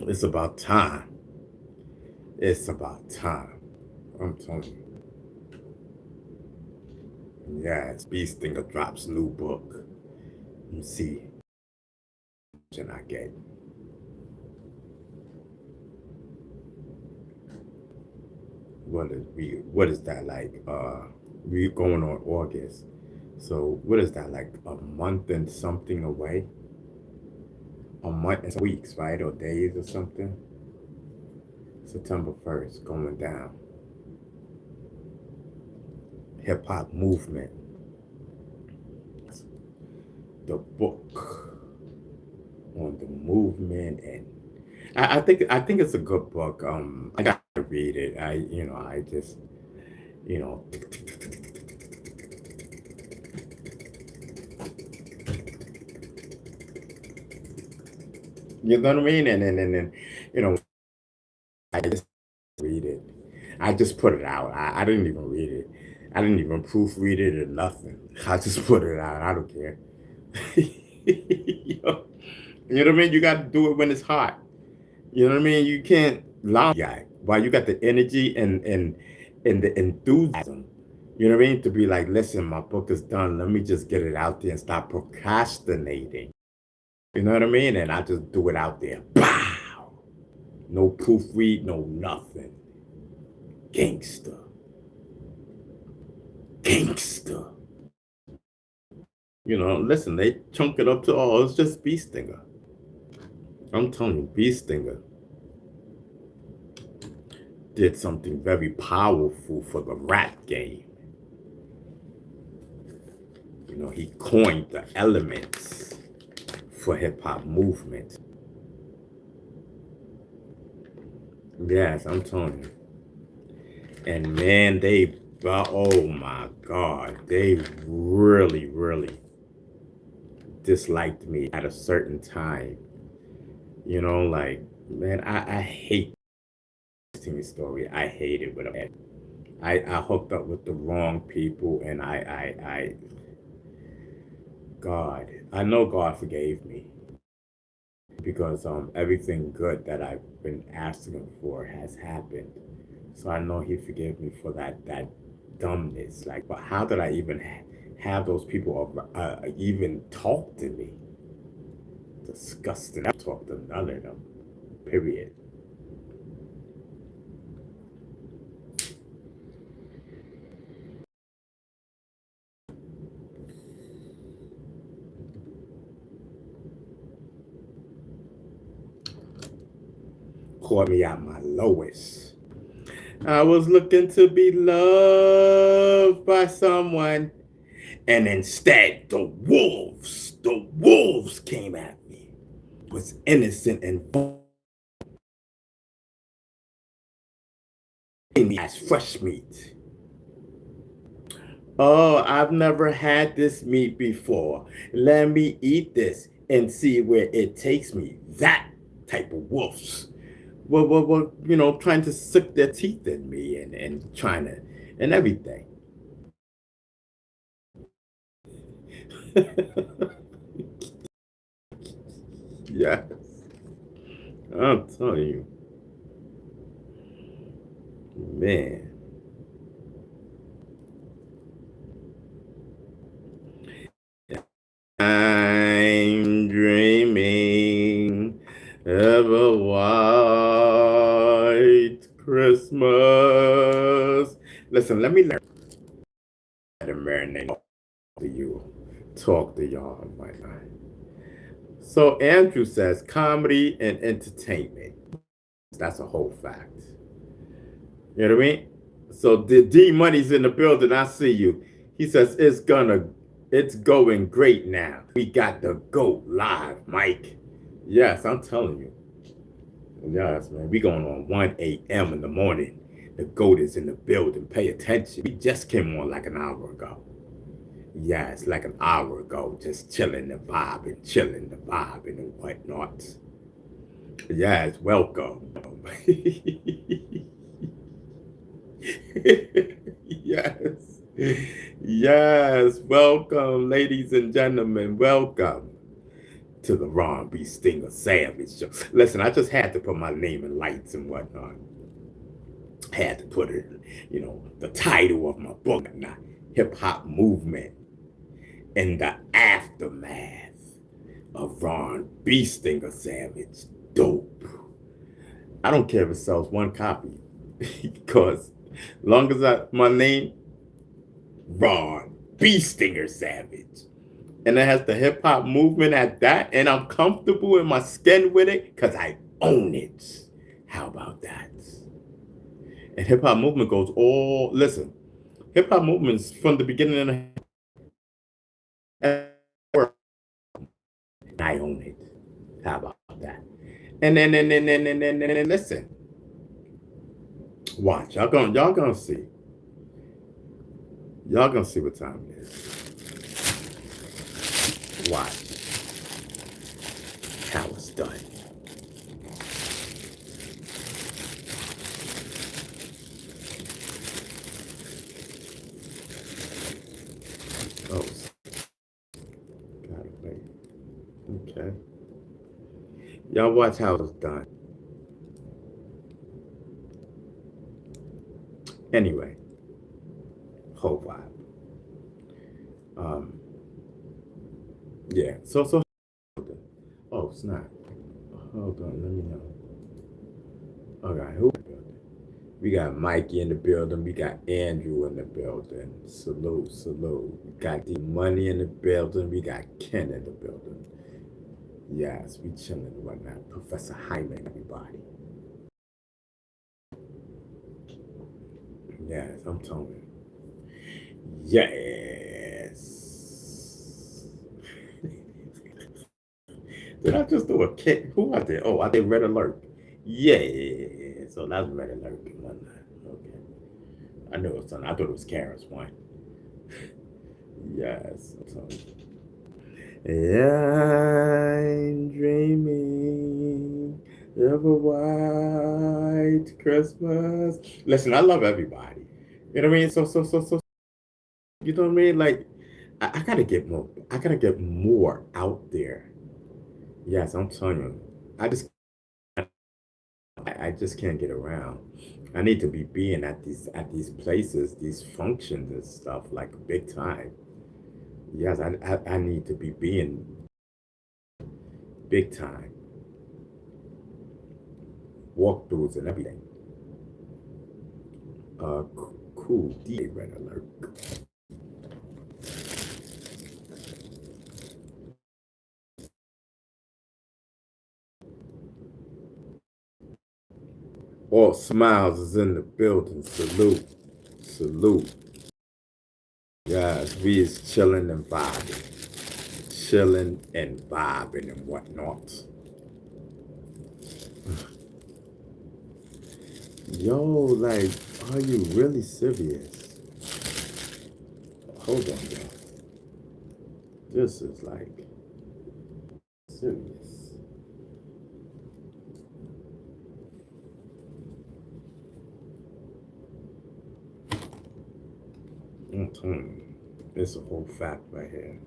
It's about time. It's about time. I'm telling you. Yes, Beast Stinger drops new book. You see, and I get. What is that like? We going on August. So what is that like a month and something away? A month and weeks, right? Or days or something? September 1st, going down. Hip hop movement. The book on the movement and I think it's a good book. I gotta read it. I just you know you know what I mean? And you know, I just read it. I just put it out. I didn't even read it. I didn't even proofread it or nothing. I just put it out. I don't care. you know what I mean? You got to do it when it's hot. You know what I mean? You can't lie, guy. While you got the energy and the enthusiasm. You know what I mean? To be like, listen, my book is done. Let me just get it out there and stop procrastinating. You know what I mean? And I just do it out there. Pow! No proofread, no nothing. Gangster. Gangster. You know, listen, they chunk it up to, oh, it's just Beast Stinger. I'm telling you, Beast Stinger did something very powerful for the rap game. You know, he coined the elements for hip hop movement. Yes, I'm telling you. And man, oh my God, they really, really disliked me at a certain time. You know, like, man, I hate this team story. I hate it with a I hooked up with the wrong people and God, I know God forgave me. because everything good that I've been asking for has happened. So I know He forgave me for that dumbness. Like, but how did I even have those people even talk to me? Disgusting. I talk to none of them. Period. Caught me at my lowest. I was looking to be loved by someone, and instead the wolves came at me. Was innocent and as fresh meat. Oh, I've never had this meat before. Let me eat this and see where it takes me. That type of wolves. Well, trying to suck their teeth in me and trying to, and everything. Yes, I'm telling you, man. I'm dreaming of a white Christmas. Listen, let me learn how to marinate to you, talk to y'all on my mind. So Andrew says comedy and entertainment. That's a whole fact. You know what I mean? So the D Money's in the building. I see you. He says it's going great now. We got the GOAT live, Mike. Yes, I'm telling you. Yes, man. We going on 1 a.m. in the morning. The GOAT is in the building. Pay attention. We just came on like an hour ago. Yes, like an hour ago. Just chilling the vibe and whatnot. Yes, welcome. Yes. Yes. Welcome, ladies and gentlemen. Welcome to the Ron B. Stinger Savage Show. Listen, I just had to put my name in lights and whatnot. Had to put it, the title of my book, Hip Hop Movement in the Aftermath of Ron B. Stinger Savage. Dope. I don't care if it sells one copy because long as my name, Ron B. Stinger Savage, and it has the hip hop movement at that, and I'm comfortable in my skin with it because I own it. How about that? And hip hop movement goes listen, hip hop movements from the beginning of I own it. How about that? And then listen. Watch. Y'all gonna see. Y'all gonna see what time it is. Watch how it's done. Oh, gotta wait. Okay. Y'all watch how it's done. Anyway, whole vibe. Yeah. So. Oh snap. Hold on. Let me know. All right. Who? We got Mikey in the building. We got Andrew in the building. Salute. We got the Money in the building. We got Ken in the building. Yes, we chilling and whatnot. Professor Hyman, everybody. Yes, I'm telling you. Yes. Did I just do a kick? Who I did? Oh, I did Red Alert. Yeah. So that's Red Alert and whatnot. Okay. I knew it was something. I thought it was Karen's one. Yes. I'm telling you. I'm dreaming of a white Christmas. Listen, I love everybody. You know what I mean? So. You know what I mean? Like, I gotta get more. I gotta get more out there. Yes, I'm telling you. I just can't get around. I need to be being at these places, these functions and stuff like big time. Yes, I need to be being big time. Walkthroughs and everything. Cool. DJ Red Alert. All Smiles is in the building. Salute. Salute. Yes, we is chilling and vibing. Chilling and vibing and whatnot. Yo, like, are you really serious? Hold on, y'all. This is like serious. I'm telling you, it's a whole fact right here.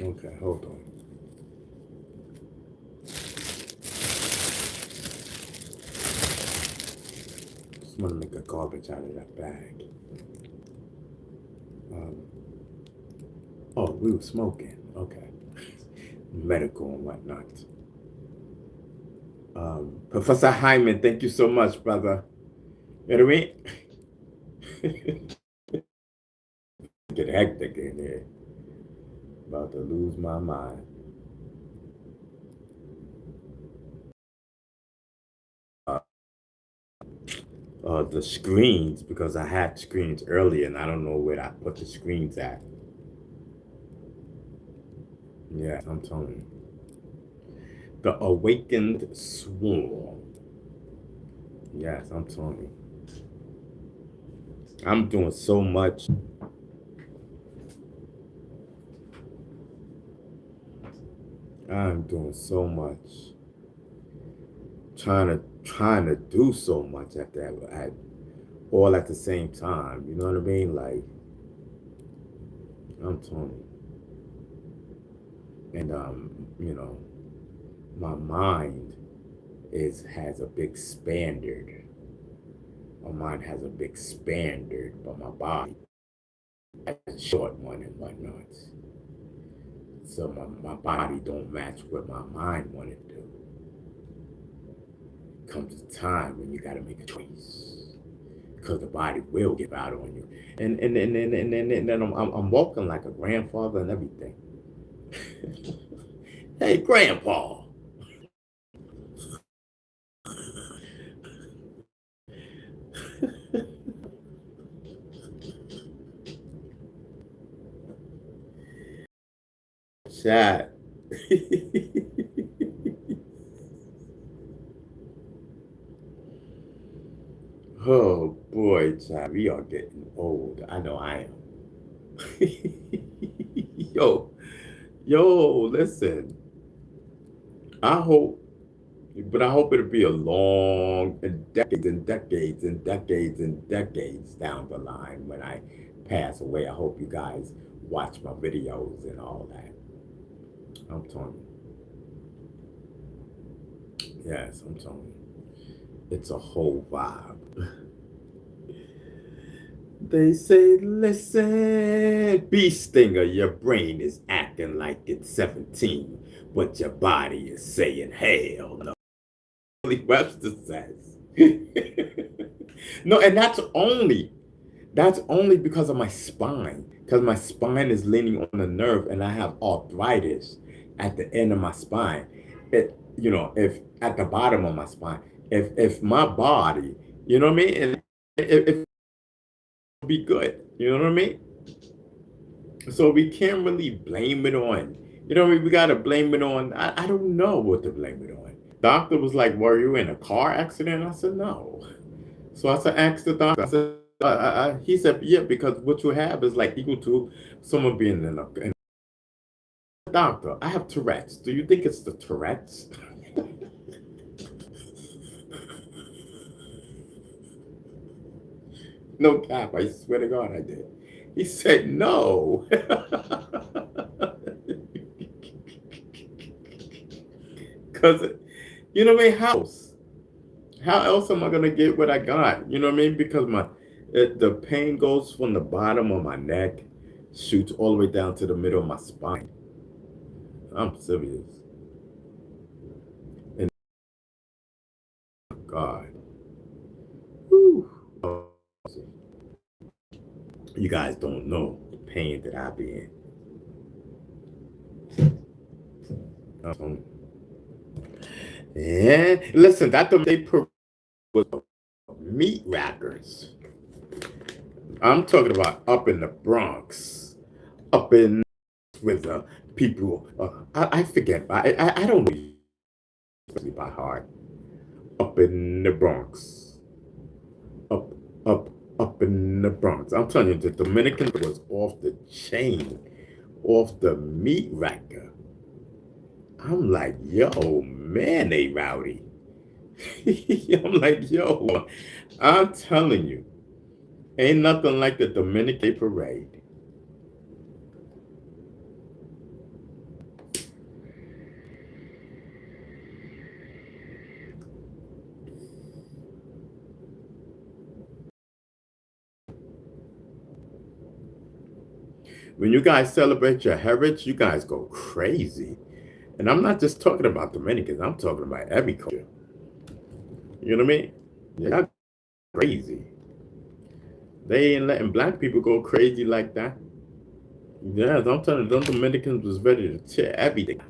Okay, hold on. Just want to make a garbage out of that bag. Oh, we were smoking. Okay. Medical and whatnot. Professor Hyman, thank you so much, brother. You know what I mean? Get hectic in here. About to lose my mind. The screens, because I had screens earlier and I don't know where I put the screens at. Yeah, I'm telling you. The Awakened Swarm. Yes, I'm telling you. I'm doing so much. I'm doing so much. Trying to do so much all at the same time. You know what I mean? Like, I'm telling you. And you know, my mind has a big standard. My mind has a big standard, but my body has a short one and whatnot. So my body don't match what my mind wanted to do. Comes a time when you got to make a choice because the body will give out on you. And then I'm walking like a grandfather and everything. Hey, grandpa. Chat. Oh boy, chat. We are getting old. I know I am. yo, listen. I hope, but I hope it'll be a long decades and decades and decades and decades down the line when I pass away. I hope you guys watch my videos and all that. I'm telling you. Yes, I'm telling you. It's a whole vibe. They say, listen, bee stinger, your brain is acting like it's 17, but your body is saying, hell no. Webster says. No, and that's only because of my spine, because my spine is leaning on the nerve and I have arthritis at the end of my spine. If at the bottom of my spine, if my body, you know what I mean, and if be good, you know what I mean. So we can't really blame it on, you know what I mean. We gotta blame it on. I don't know what to blame it on. Doctor was like, "Were you in a car accident?" I said, "No." So I said, asked the doctor. I said, he said, yeah, because what you have is like equal to someone being in a doctor. I have Tourette's. Do you think it's the Tourette's? No cap, I swear to God I did. He said no. Because, you know what I mean? How else am I going to get what I got? You know what I mean? Because the pain goes from the bottom of my neck, shoots all the way down to the middle of my spine. I'm serious. And God. Whew. You guys don't know the pain that I be in. Yeah, listen, that they put was meat wrappers. I'm talking about up in the Bronx, up in with people. I forget. I don't know by heart. Up in the Bronx, up up up in the Bronx. I'm telling you, the Dominican was off the chain, off the meat racker. I'm like, yo, man, they rowdy. I'm like, yo, I'm telling you, ain't nothing like the Dominican parade. When you guys celebrate your heritage, you guys go crazy. And I'm not just talking about Dominicans, I'm talking about every culture. You know what I mean? Yeah, crazy. They ain't letting black people go crazy like that. Yeah, I'm telling you, them Dominicans was ready to tear everything.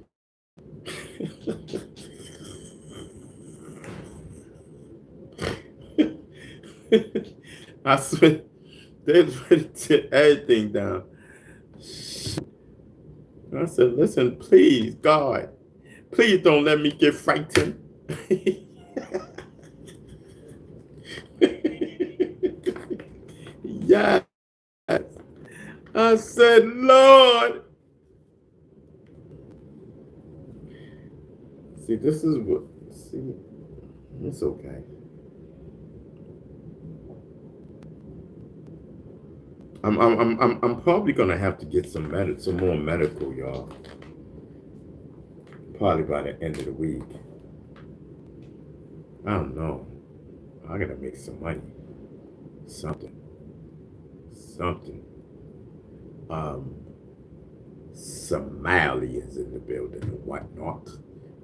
I swear, they was ready to tear everything down. I said, listen, please, God, please don't let me get frightened. Yes. I said, Lord. See, this is what, see, it's okay. I'm probably gonna have to get some more medical, y'all. Probably by the end of the week. I don't know. I gotta make some money. Something. Something. Um, Somalians in the building and whatnot.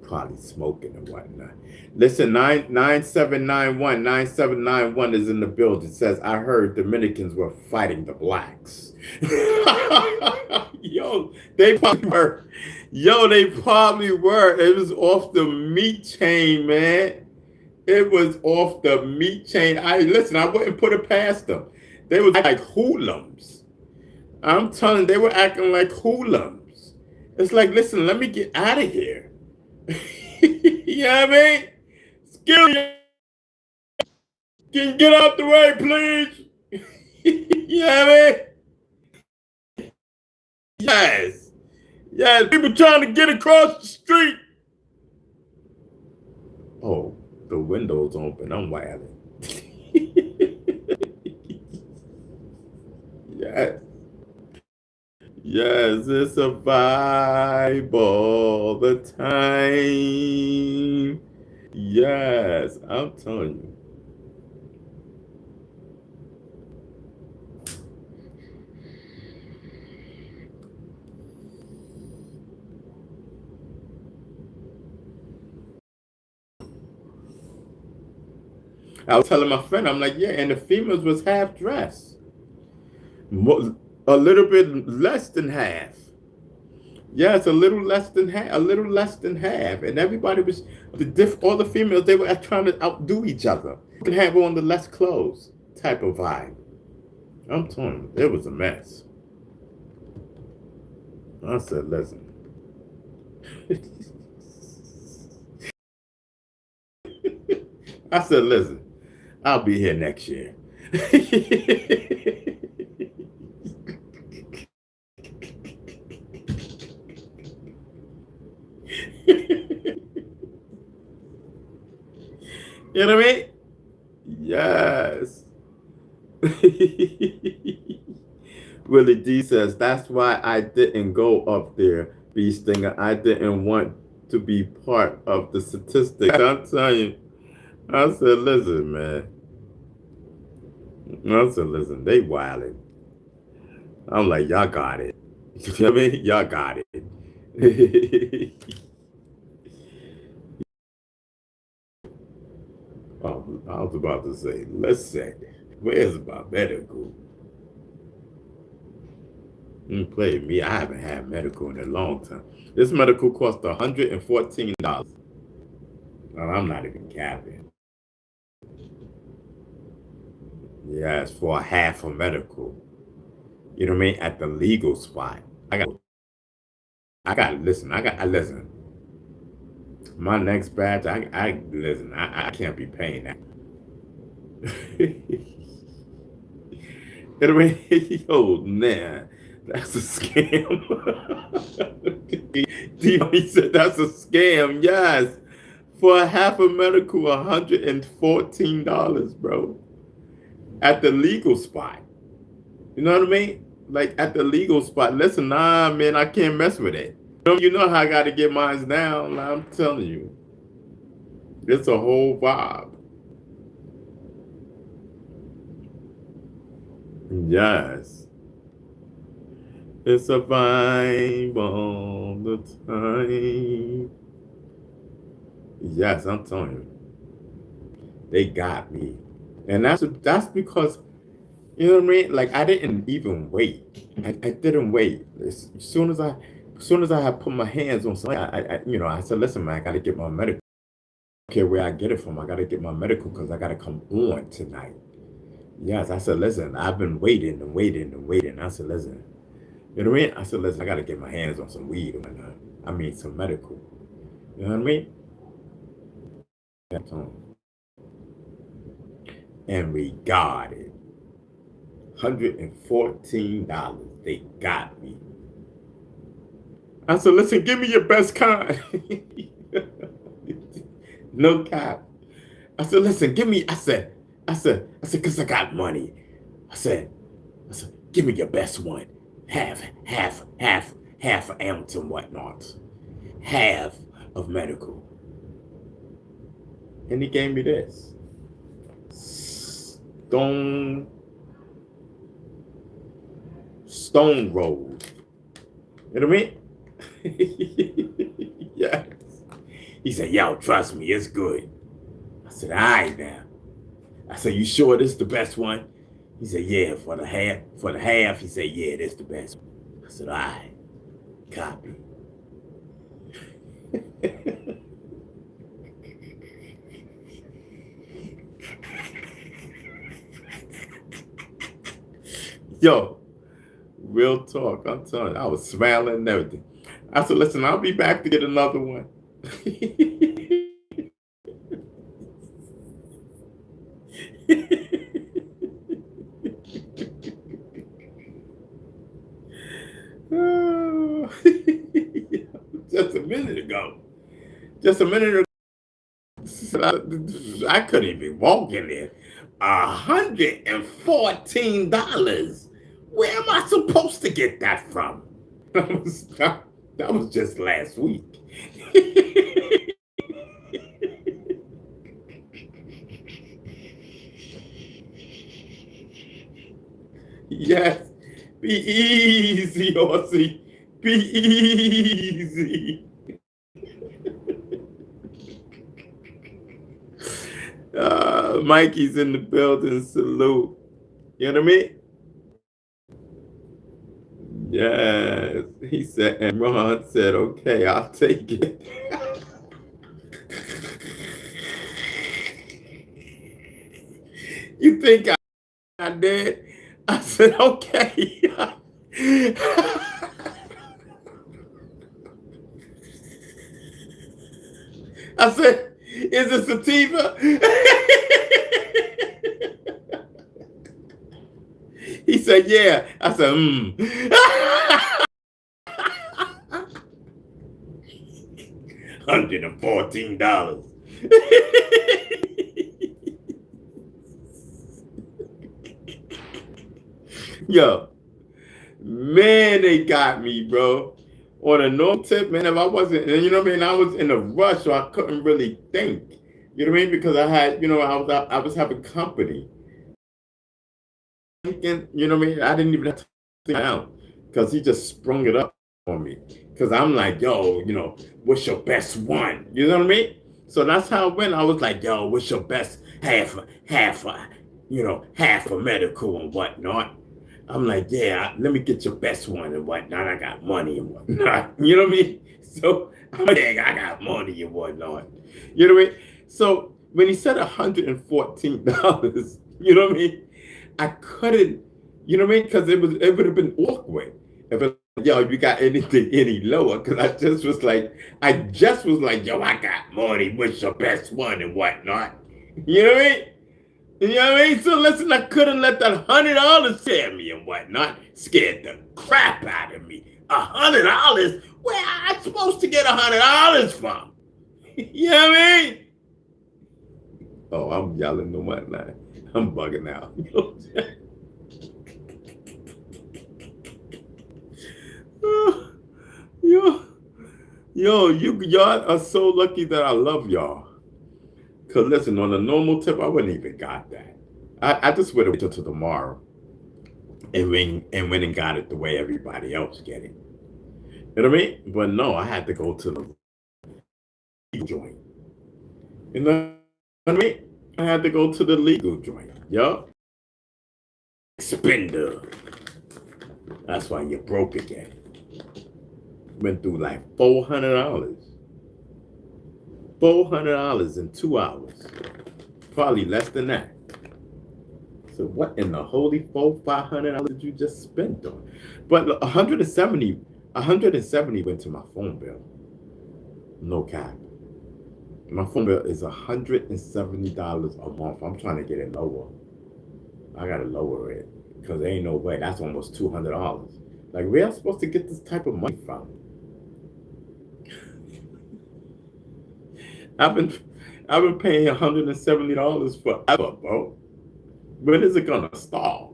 Probably smoking and whatnot. Listen, 9791 is in the building. It says, I heard Dominicans were fighting the blacks. Yo, they probably were. Yo, they probably were. It was off the meat chain, man. It was off the meat chain. I wouldn't put it past them. They was like hoodlums. I'm telling you, they were acting like hoodlums. It's like, listen, let me get out of here. You know what I mean? Skill, can get out the way, please. You know what I mean? Yes. Yes, people trying to get across the street. Oh, the window's open. I'm wilding. Yes. Yes, it's a vibe all the time. Yes, I'm telling you. I was telling my friend, I'm like, yeah, and the females was half dressed. A little bit less than half. Yeah, it's a little less than half, a little less than half. And everybody was, all the females, they were trying to outdo each other. You can have on the less clothes type of vibe. I'm telling you, it was a mess. I said, listen. I said, listen, I'll be here next year. You know what I mean? Yes. Willie D says, that's why I didn't go up there, B Stinger. I didn't want to be part of the statistics. I'm telling you. I said, listen, man. I said, listen, they wildin'. I'm like, y'all got it. You know what I mean? Y'all got it. I was about to say, listen, where's my medical? You play me. I haven't had medical in a long time. This medical cost $114. And I'm not even capping. Yes, for a half a medical. You know what I mean? At the legal spot. Listen. My next batch, listen, I can't be paying that. You know what I mean? Oh, man. That's a scam. He said that's a scam. Yes. For a half a medical, $114, bro. At the legal spot. You know what I mean? Like at the legal spot. Listen, nah, man, I can't mess with it. You know how I got to get mine down. I'm telling you. It's a whole vibe. Yes. It's a vibe all the time. Yes, I'm telling you. They got me. And that's because, you know what I mean? Like I didn't even wait. I didn't wait. As soon as I had put my hands on something, I said, listen, man, I gotta get my medical. I don't care where I get it from. I gotta get my medical because I gotta come on tonight. Yes, I said, listen, I've been waiting and waiting and waiting. I said, listen. You know what I mean? I said, listen, I got to get my hands on some weed or whatnot. I mean, some medical. You know what I mean? And we got it. $114. They got me. I said, listen, give me your best kind. No cap. I said, listen, give me, I said, because I got money. I said, give me your best one. Half an ounce and whatnot. Half of medical. And he gave me this. Stone Road. You know what I mean? Yes. He said, yo, trust me, it's good. I said, all right now. I said, you sure this is the best one? He said, yeah, for the half, he said, yeah, this is the best one. I said, all right, copy. Yo, real talk, I'm telling you, I was smiling and everything. I said, listen, I'll be back to get another one. Just a minute ago. I couldn't even walk in there. $114. Where am I supposed to get that from? That was just last week. Yes. Be easy, Aussie. Be easy. Mikey's in the building. Salute. You know what I mean? Yes. He said, and Ron said, okay, I'll take it. You think I did? I said, okay. I said, is it sativa? He said, yeah. I said, $114. Yo, man, they got me, bro. On a normal tip, man, if I wasn't, and you know what I mean, I was in a rush, so I couldn't really think. You know what I mean? Because I had, I was having company. Thinking, you know what I mean? I didn't even have to think it out because he just sprung it up on me. Because I'm like, yo, what's your best one? You know what I mean? So that's how it went. I was like, yo, what's your best half a medical and whatnot? I'm like, yeah, let me get your best one and whatnot. I got money and whatnot. You know what I mean? So I'm like, I got money and whatnot. You know what I mean? So when he said $114, you know what I mean? I couldn't, you know what I mean? Because it would have been awkward if it, yo, you got anything any lower? Because I just was like, yo, I got money. What's your best one and whatnot? You know what I mean? You know what I mean? So listen, I couldn't let that $100 scare me and whatnot. Scared the crap out of me. $100? Where I supposed to get $100 from? You know what I mean? Oh, I'm yelling and whatnot. I'm bugging out. Y'all are so lucky that I love y'all. Cause listen, on a normal tip, I wouldn't even got that. I just would have waited till tomorrow and went and got it the way everybody else get it. You know what I mean? But no, I had to go to the legal joint. You know what I mean? I had to go to the legal joint. Yup. Spender. That's why you're broke again. Went through like $400. $400 in 2 hours. Probably less than that. So what in the holy $500 did you just spend on? But 170 went to my phone bill. No cap. My phone bill is $170 a month. I'm trying to get it lower. I gotta lower it because there ain't no way. That's almost $200. Like, where am I supposed to get this type of money from? I've been paying $170 forever, bro. When is it gonna stop?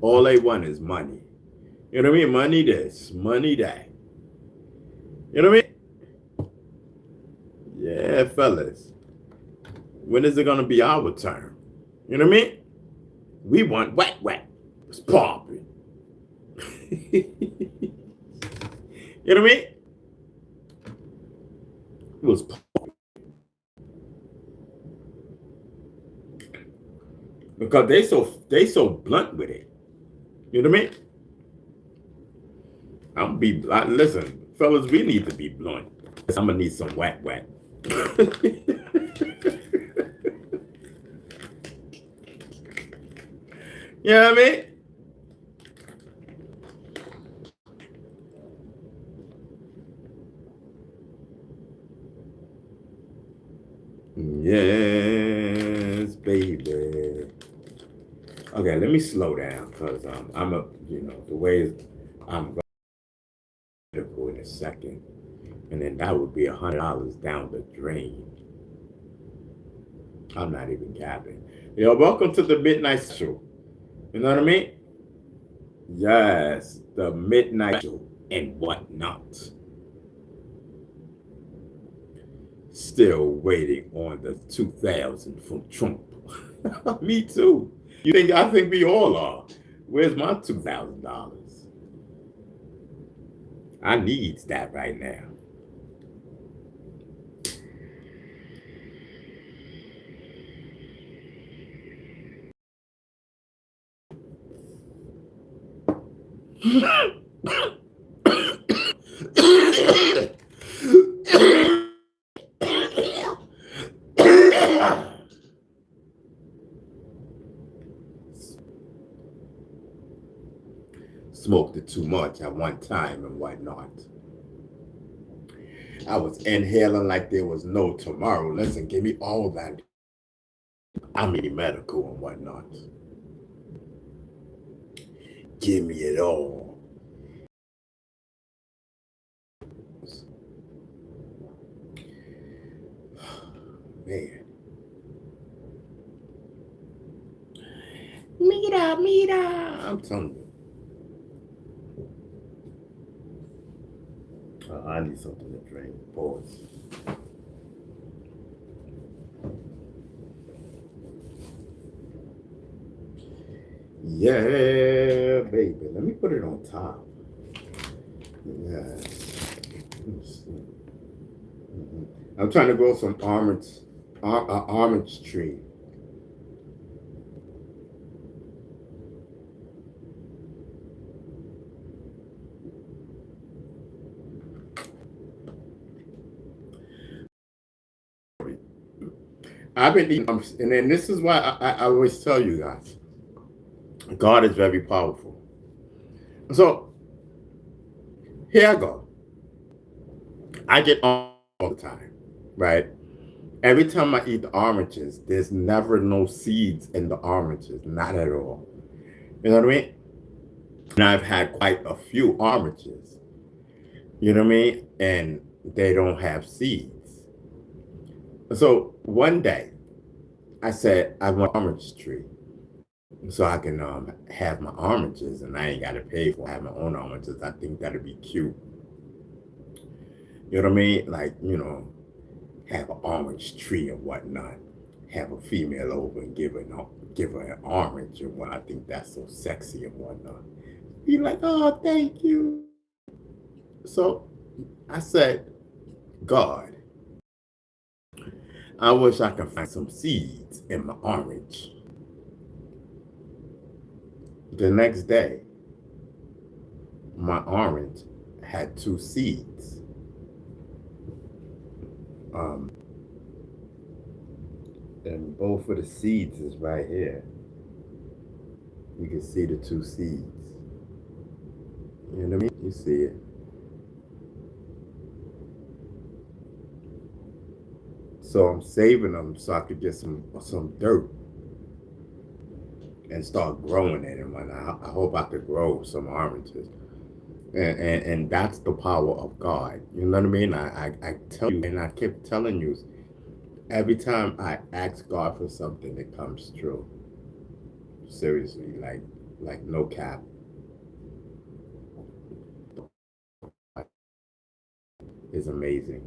All they want is money. You know what I mean? Money this, money that. You know what I mean? Yeah, fellas. When is it gonna be our turn? You know what I mean? We want wet. It's popping. You know what I mean? It was popping. Because they so blunt with it. You know what I mean? Listen, fellas, we need to be blunt. I'm gonna need some wet. You know what I mean? Yes, baby. Okay, let me slow down because the way I'm going to go in a second, and then that would be $100 down the drain. I'm not even gabbing. Welcome to the midnight show. You know what I mean? Yes, the midnight show and whatnot. Still waiting on the 2000 from Trump. Me too. I think we all are. Where's my $2,000? I need that right now. Smoked it too much at one time and whatnot. I was inhaling like there was no tomorrow. Listen, give me all that. I mean medical and whatnot. Give me it all. Man. Mira. I'm telling you. I need something to drink. Pause. Yeah, baby. Let me put it on top. Yeah. I'm trying to grow some almonds tree. I've been eating, and then this is why I always tell you guys, God is very powerful. So here I go. I get all the time, right? Every time I eat the oranges, there's never no seeds in the oranges, not at all. You know what I mean? And I've had quite a few oranges, you know what I mean? And they don't have seeds. So one day I said, I want an orange tree so I can have my oranges and I ain't got to pay for have my own oranges. I think that'd be cute. You know what I mean? Like, have an orange tree and whatnot. Have a female over and give her an orange and what I think that's so sexy and whatnot. Be like, oh, thank you. So I said, God, I wish I could find some seeds in my orange. The next day, my orange had 2 seeds. And both of the seeds is right here. You can see the 2 seeds. You know what I mean? You see it. So I'm saving them so I could get some dirt and start growing it. And when I hope I could grow some oranges. And that's the power of God. You know what I mean? I tell you, and I keep telling you, every time I ask God for something, it comes true. Seriously, like no cap. It's amazing.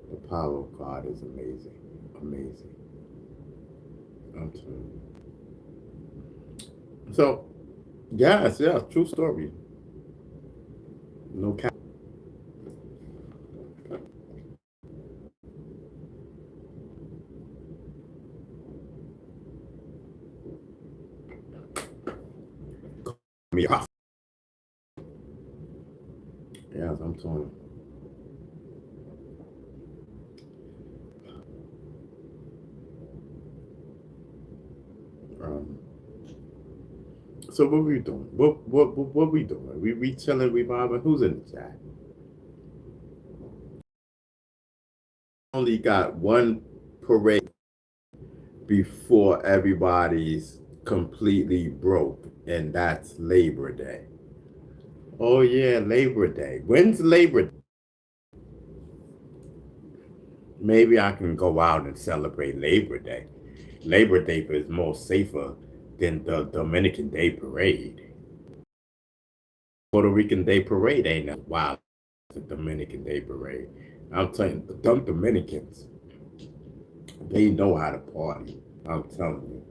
The power of God is amazing. Amazing. I'm telling you. So, yes, yeah, true story. No cap. Me off. Yes, I'm telling you. So what we doing? What we doing? We chilling, we vibing. Who's in the chat? Only got one parade before everybody's completely broke, and that's Labor Day. Oh yeah, Labor Day. When's Labor Day? Maybe I can go out and celebrate Labor Day. Labor Day is more safer than the Dominican Day Parade. Puerto Rican Day Parade ain't as wild as the Dominican Day Parade. I'm telling you, the Dominicans, they know how to party. I'm telling you.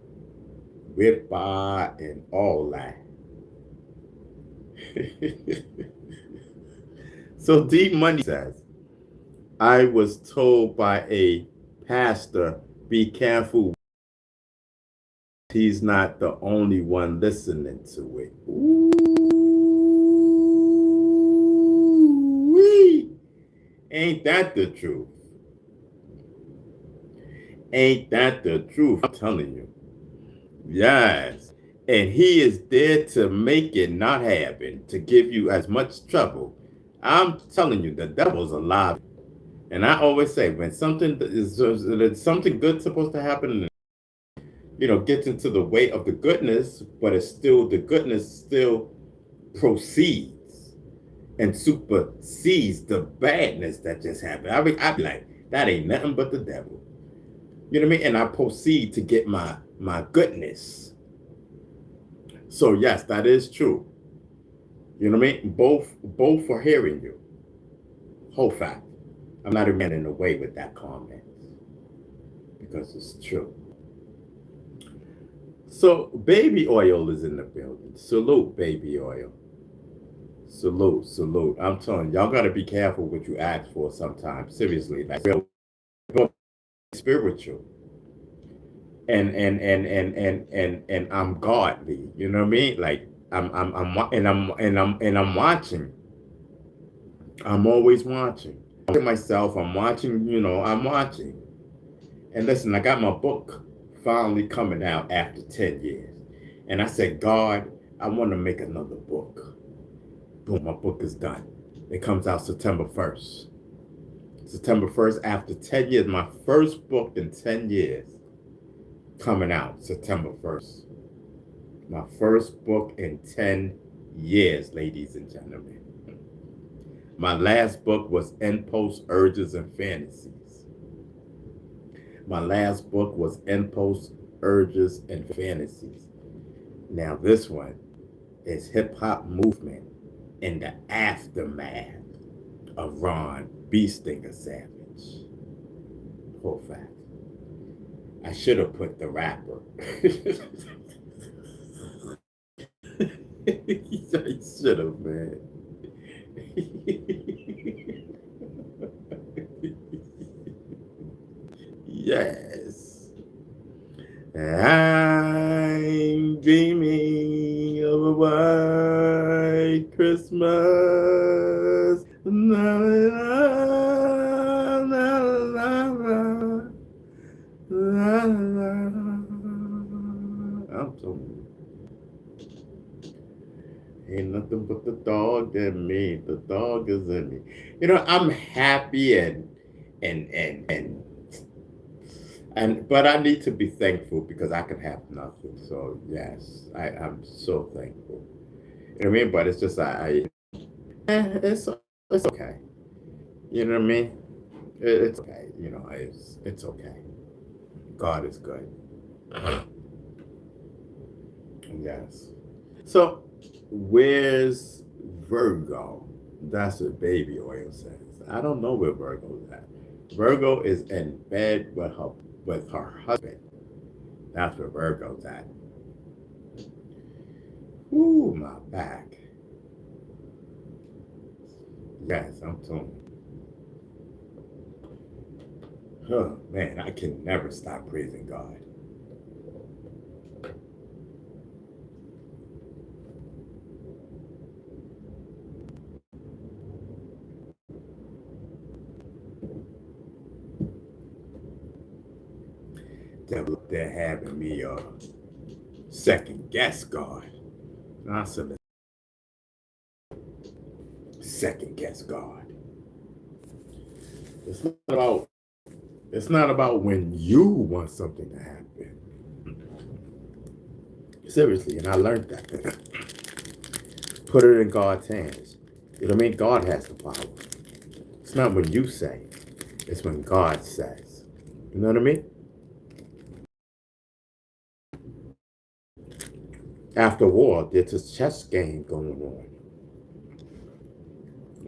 With bar and all that. So D Money says, I was told by a pastor, be careful. He's not the only one listening to it. Ooh-wee. Ain't that the truth? Ain't that the truth? I'm telling you. Yes. And he is there to make it not happen, to give you as much trouble. I'm telling you, the devil's alive. And I always say, when something is something good supposed to happen, gets into the way of the goodness, but it's still the goodness still proceeds and supersedes the badness that just happened. I be like, that ain't nothing but the devil. You know what I mean? And I proceed to get my goodness. So yes, that is true. You know what I mean? Both are hearing you. Whole fact. I'm not even getting away with that comment because it's true. So baby oil is in the building. Salute, baby oil. Salute, salute. I'm telling you, y'all gotta be careful what you ask for sometimes. Seriously, that's real spiritual. And I'm godly. You know what I mean? Like I'm watching. I'm always watching. I'm watching myself. I'm watching. I'm watching. And listen, I got my book finally coming out after 10 years, and I said, God, I want to make another book. Boom, my book is done. It comes out September 1st. September 1st, after 10 years, my first book in 10 years coming out September 1st. My first book in 10 years, ladies and gentlemen. My last book was Impulse, Urges, and Fantasies. My last book was Impulse, Urges, and Fantasies. Now this one is Hip Hop Movement in the Aftermath of Ron B. Stinger Savage. Whole fact. I should have put the rapper. I should have, man. Yes. I'm dreaming of a white Christmas. Na, na, na, na, na, na. I'm telling you. Ain't nothing but the dog in me. The dog is in me. I'm happy but I need to be thankful because I can have nothing. So yes, I'm so thankful. You know what I mean? But it's just it's okay. You know what I mean? It's okay. It's okay. God is good. Yes. So where's Virgo? That's what baby oil says. I don't know where Virgo's at. Virgo is in bed with her husband. That's where Virgo's at. Ooh, my back. Yes, I'm telling you. Oh man, I can never stop praising God. Devil up there having me second guess God. I said, second guess God. It's not about when you want something to happen. Seriously, and I learned that. Put it in God's hands. You know what I mean? God has the power. It's not when you say, it's when God says. You know what I mean? After war, there's a chess game going on.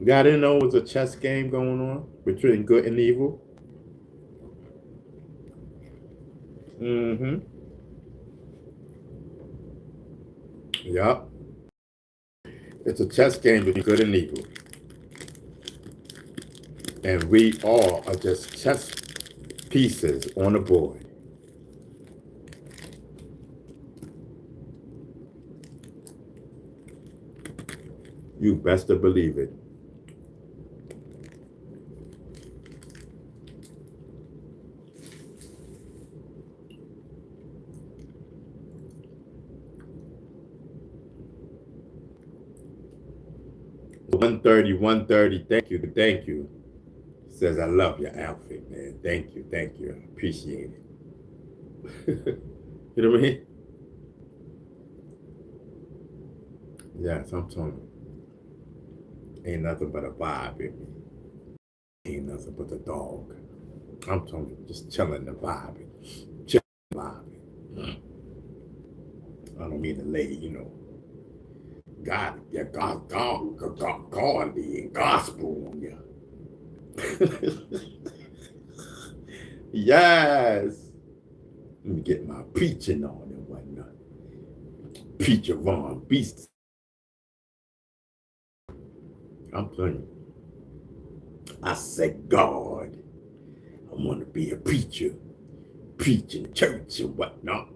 Y'all didn't know it was a chess game going on between good and evil? Mm-hmm. Yup. It's a chess game between good and evil. And we all are just chess pieces on the board. You best to believe it. One thirty. Thank you. Says I love your outfit, man. Thank you. Appreciate it. You know what I mean? Yes, I'm telling you. Ain't nothing but a vibe in me. Ain't nothing but the dog. I'm telling you, just chilling the vibe. Chilling the vibe. I don't mean to lay, God, yeah, godly and gospel on you. Yes. Let me get my preaching on and whatnot. Preacher Von Beast. I'm telling you. I said, God, I want to be a preacher, preaching church and whatnot.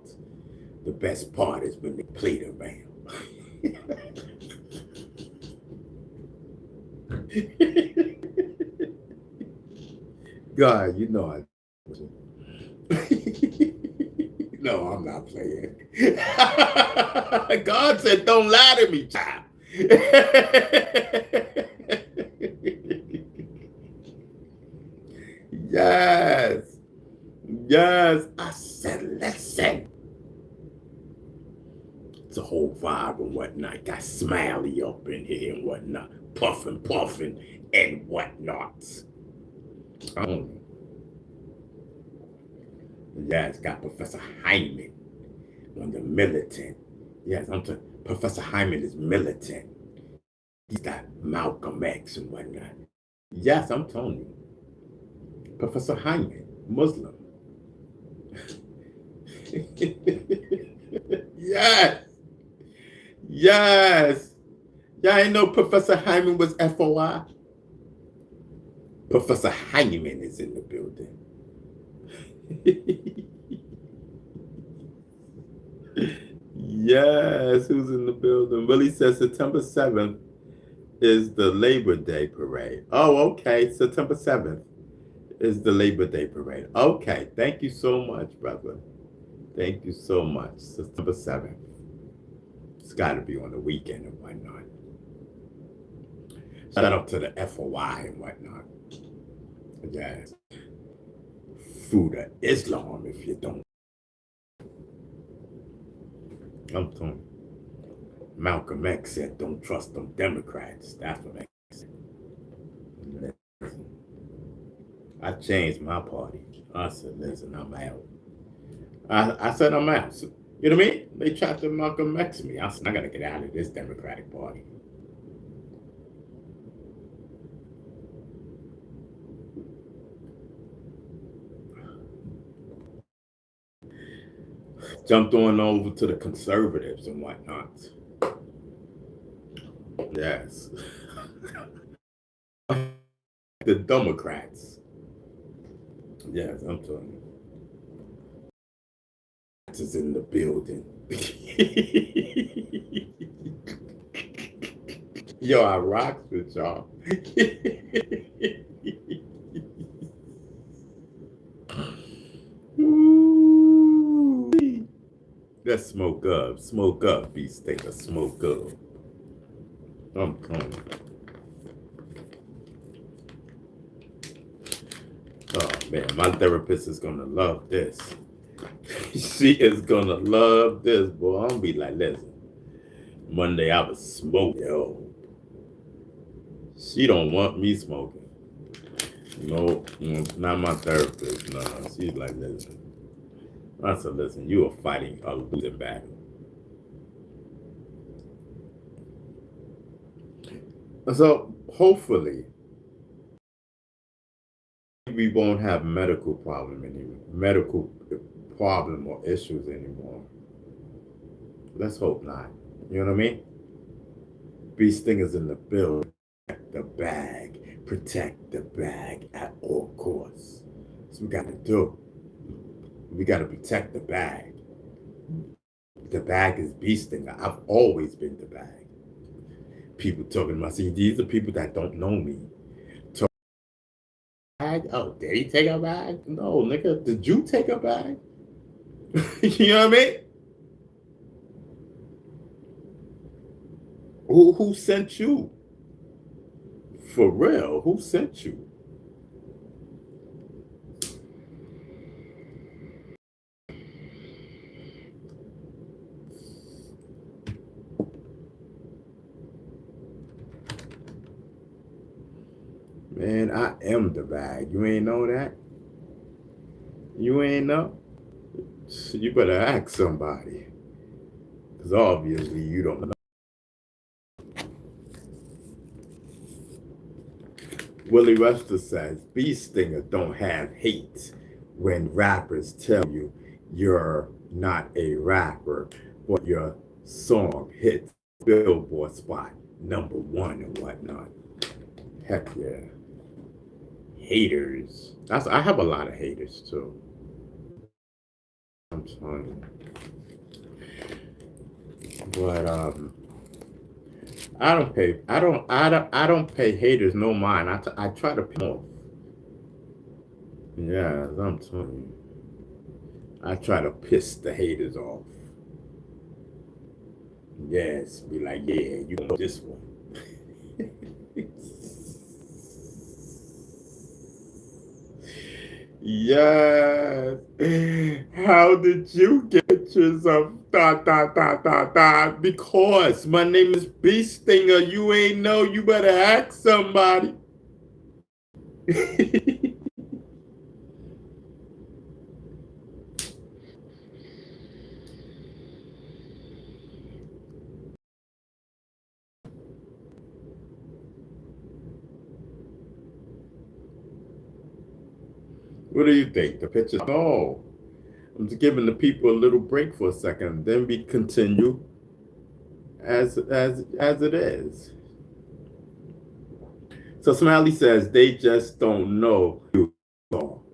The best part is when they played around. God, I no, I'm not playing. God said, don't lie to me, child. Yes. Yes. I said, listen. It's a whole vibe and whatnot. Got Smiley up in here and whatnot. Puffing, and whatnot. Yes, got Professor Hyman on the militant. Yes, I'm talking. Professor Hyman is militant. He's got Malcolm X and whatnot. Yes, I'm telling you. Professor Hyman, Muslim. Yes. Yes. Y'all ain't know Professor Hyman was FOI? Professor Hyman is in the building. Yes, who's in the building? Willie says September 7th is the Labor Day parade. Oh, okay. September 7th is the Labor Day parade. Okay. Thank you so much, brother. Thank you so much. September 7th. It's got to be on the weekend and whatnot. Shout out to the FOI and whatnot. Yes. Food of Islam, if you don't. I'm telling you. Malcolm X said, don't trust them Democrats. That's what X said. I changed my party. I said, listen, I'm out. I said, I'm out. So, you know what I mean? They tried to Malcolm X me. I said, I got to get out of this Democratic Party. Jumped on over to the conservatives and whatnot. Yes. The Democrats. Yes, I'm telling you. Is in the building. Yo, I rocks with y'all. Let's smoke up, beast stinker, smoke up. I'm coming. Oh man, my therapist is gonna love this. She is gonna love this, boy. I'm gonna be like, listen. Monday I was smoking, yo. She don't want me smoking. No, not my therapist. No, she's like, listen. I said, listen, you are fighting a losing battle. So hopefully we won't have medical problem or issues anymore. Let's hope not. You know what I mean? Bee Stingers in the building. Protect the bag at all costs. That's what we got to do. We got to protect the bag. The bag is Bee Stinger. I've always been the bag. People talking about, see, these are people that don't know me. Bag? Oh, did he take a bag? No, nigga, did you take a bag? You know what I mean? Who sent you? For real, who sent you? Man, I am the bag. You ain't know that? You ain't know? So you better ask somebody. Because obviously you don't know. Willie Webster says, Bee Stinger don't have hate when rappers tell you you're not a rapper, but your song hits Billboard spot #1 and whatnot. Heck yeah. Haters. I have a lot of haters too. I'm telling you. But I don't pay haters no mind. I try to pay them off. Yeah, I'm telling you. I try to piss the haters off. Yes, be like, yeah, you know this one. Yes. How did you get pictures of dot dot dot dot dot? Because my name is Bee Stinger. You ain't know. You better ask somebody. What do you think? The pictures? No. I'm just giving the people a little break for a second. Then we continue as it is. So Smiley says they just don't know.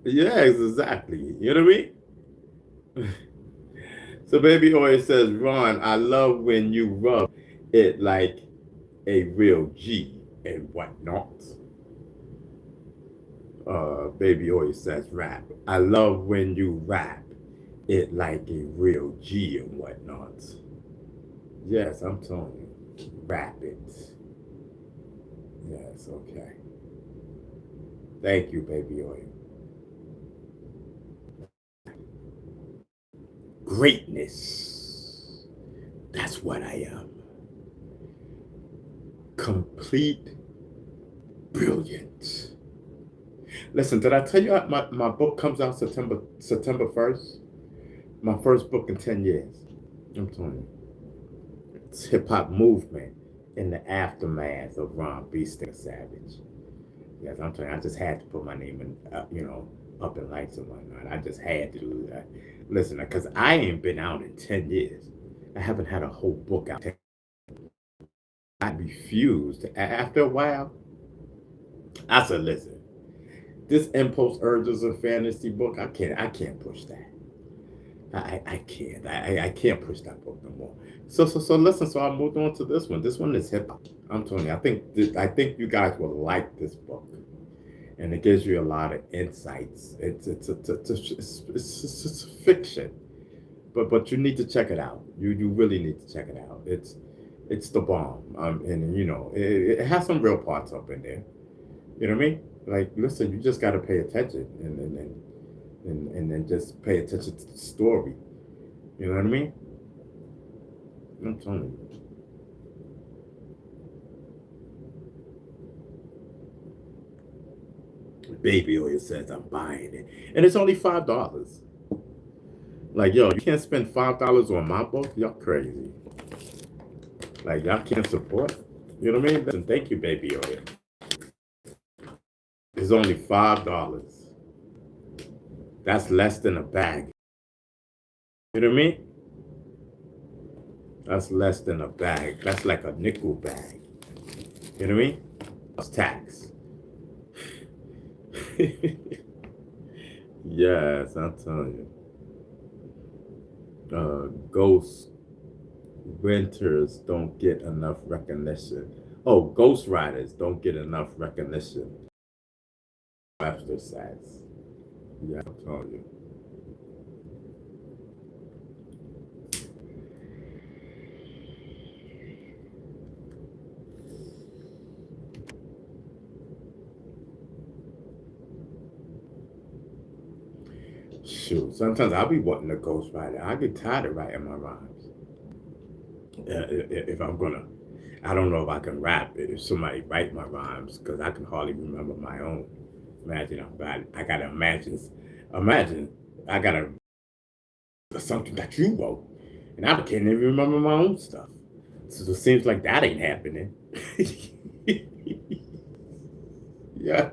Yeah, exactly. You know what I mean? So Baby Oil says, Ron, I love when you rub it like a real G and whatnot. Baby Oil says, rap. I love when you rap it like a real G and whatnot. Yes, I'm telling you. Rap it. Yes, okay. Thank you, Baby Oil. Greatness. That's what I am. Complete brilliance. Listen, did I tell you my book comes out September 1st? My first book in 10 years. I'm telling you. It's hip hop movement in the aftermath of Ron B. Stinger Savage. Yes, I'm telling you, I just had to put my name in, up in lights and whatnot. I just had to do that. Listen, because I ain't been out in 10 years. I haven't had a whole book out. I refused. After a while, I said, listen, this Impulse Urges of Fantasy book, I can't push that. I can't. I can't push that book no more. So listen. So I moved on to this one. This one is hip hop. I'm telling you. I think you guys will like this book, and it gives you a lot of insights. It's fiction, but you need to check it out. You really need to check it out. It's the bomb. And it has some real parts up in there. You know what I mean? Like, listen, you just got to pay attention and then just pay attention to the story. You know what I mean? I'm telling you. Baby Oil says I'm buying it. And it's only $5. Like, yo, you can't spend $5 on my book? Y'all crazy. Like, y'all can't support. You know what I mean? Listen, thank you, Baby Oil. It's only $5. That's less than a bag. You know what I mean? That's less than a bag. That's like a nickel bag. You know what I mean? That's tax. Yes, I'm telling you. Ghost Winters don't get enough recognition. Oh, Ghost Riders don't get enough recognition. Webster says. Yeah, I'm telling you. Shoot, sometimes I'll be wanting to ghost write. I get tired of writing my rhymes. If I'm gonna, I don't know if I can rap it if somebody write my rhymes because I can hardly remember my own. Imagine I gotta imagine I gotta something that you wrote, and I can't even remember my own stuff. So it seems like that ain't happening. Yeah.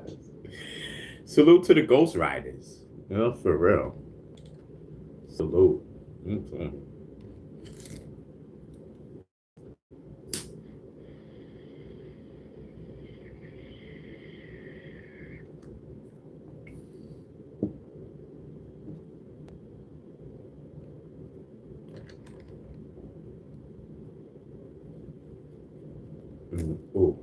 Salute to the Ghost Riders. You know, for real. Salute. Mhm. Oh,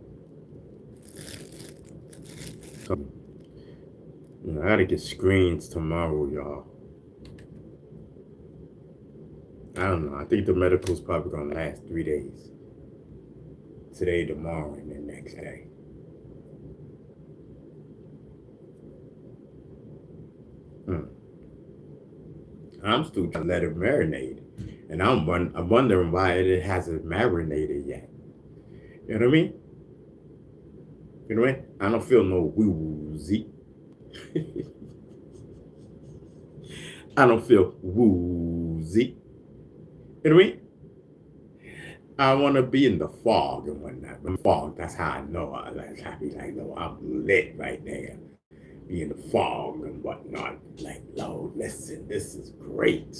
I gotta get screens tomorrow, y'all. I don't know. I think the medical's probably gonna last 3 days. Today, tomorrow, and then next day. Hmm. I'm still trying to let it marinate, and I'm wondering why it hasn't marinated yet. You know what I mean? You know what I mean? I don't feel no woozy. I don't feel woozy. You know what I mean? I want to be in the fog and whatnot. The fog, that's how I know. I be like, no, I'm lit right there. Be in the fog and whatnot. Like, no, listen, this is great.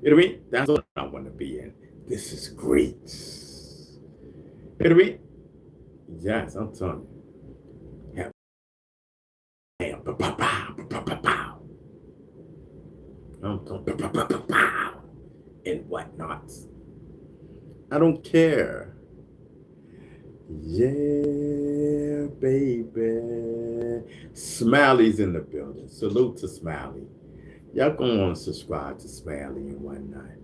You know what I mean? That's what I want to be in. This is great. You know what I mean? Yes, I'm telling you. Yeah. Bam, ba, ba, ba, ba, ba, ba. I'm talking ba, ba, ba, ba, ba, and whatnot. I don't care. Yeah, baby. Smiley's in the building. Salute to Smiley. Y'all go on and subscribe to Smiley and whatnot.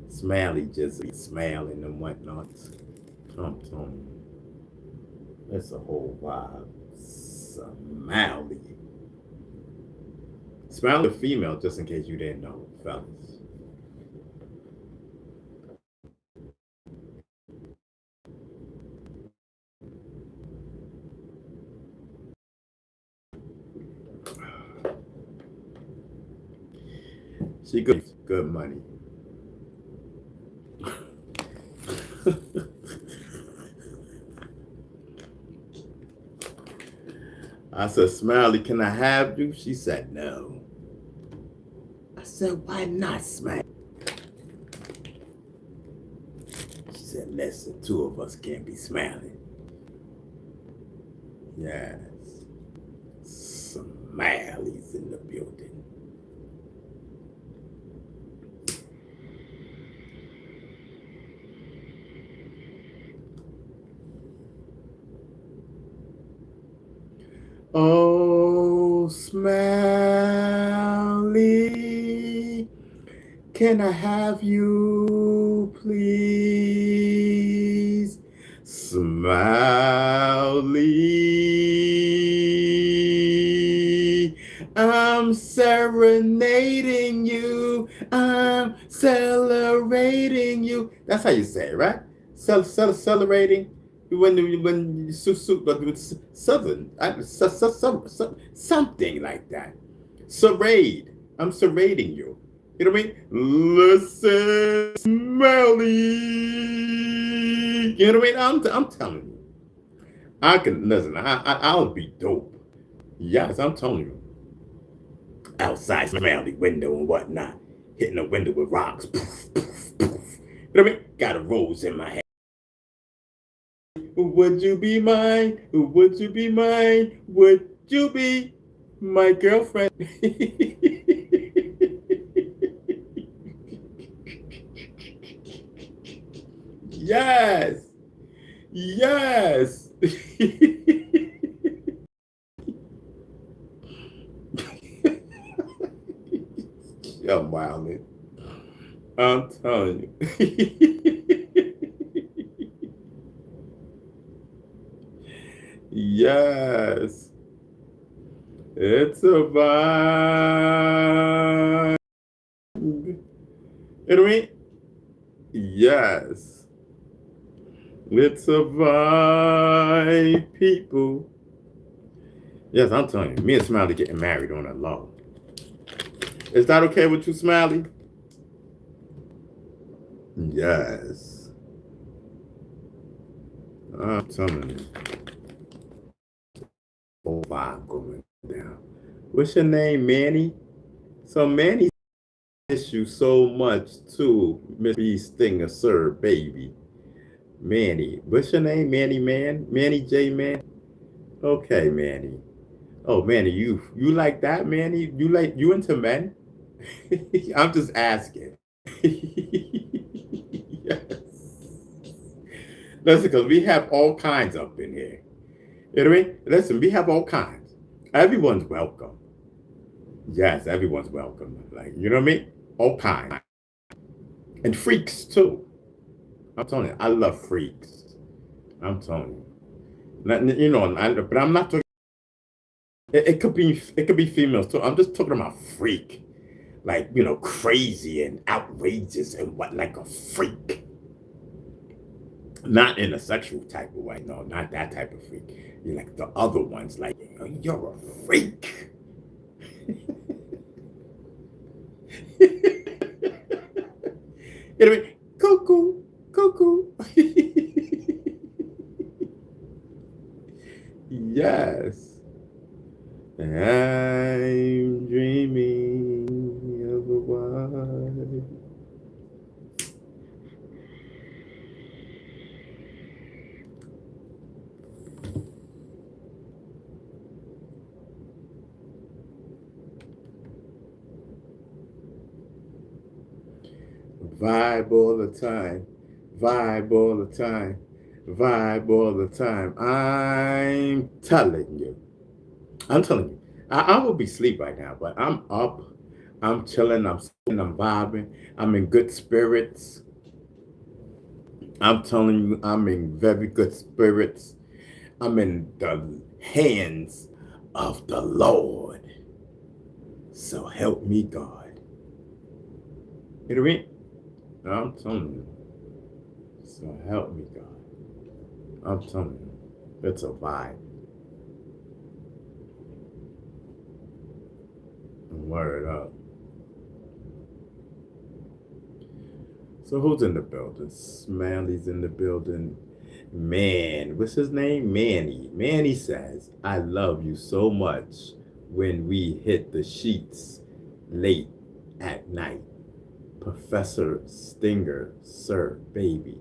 Smiley just be smiling and whatnot. I'm telling you. That's a whole vibe. Smiley. Smiley female, just in case you didn't know, fellas. She good money. I said, Smiley, can I have you? She said, no. I said, why not, Smiley? She said, listen, two of us can't be smiling. Yes. Smiley's in the building. Oh, Smiley, can I have you, please? Smiley, I'm serenading you. I'm celebrating you. That's how you say it, right? Celebrating when southern something like that. Serrade. I'm serrading you. You know what I mean? Listen, Smelly. You know what I mean? I'm telling you. I can listen. I'll be dope. Yes, I'm telling you. Outside Smelly window and whatnot, hitting the window with rocks. Poof, poof, poof. You know what I mean? Got a rose in my head. Would you be mine? Would you be mine? Would you be my girlfriend? Yes. Yes. I'm wilding. I'm telling you. Yes. It's a vibe. You know what I mean? Yes. It's a vibe, people. Yes, I'm telling you, me and Smiley getting married on a low. Is that okay with you, Smiley? Yes. I'm telling you. Oh, vibe going down. What's your name, Manny? So Manny miss you so much too, Miss B Stinger, sir, baby. Manny. What's your name, Manny Man? Manny J Man? Okay, Manny. Oh, Manny, you like that, Manny? You into men? I'm just asking. Yes. Listen, because we have all kinds up in here. You know what I mean? Listen, we have all kinds. Everyone's welcome. Yes, everyone's welcome. Like, you know what I mean? All kinds. And freaks too. I'm telling you, I love freaks. I'm telling you. You know, but I'm not talking. It could be females too. I'm just talking about freak, like crazy and outrageous and what, like a freak. Not in a sexual type of way. No, not that type of freak. You're like the other ones, like you're a freak. You know what I mean? Cuckoo, cuckoo. Yes. I'm dreaming of a wife. Vibe all the time. Vibe all the time. Vibe all the time. I'm telling you. I'm telling you. I will be asleep right now, but I'm up. I'm chilling. I'm sitting. I'm vibing. I'm in good spirits. I'm telling you, I'm in very good spirits. I'm in the hands of the Lord. So help me, God. You know what I mean? I'm telling you. So help me, God. I'm telling you. It's a vibe. Word up. So who's in the building? Smiley's in the building. Man, what's his name? Manny. Manny says, I love you so much when we hit the sheets late at night. Professor Stinger, sir, baby.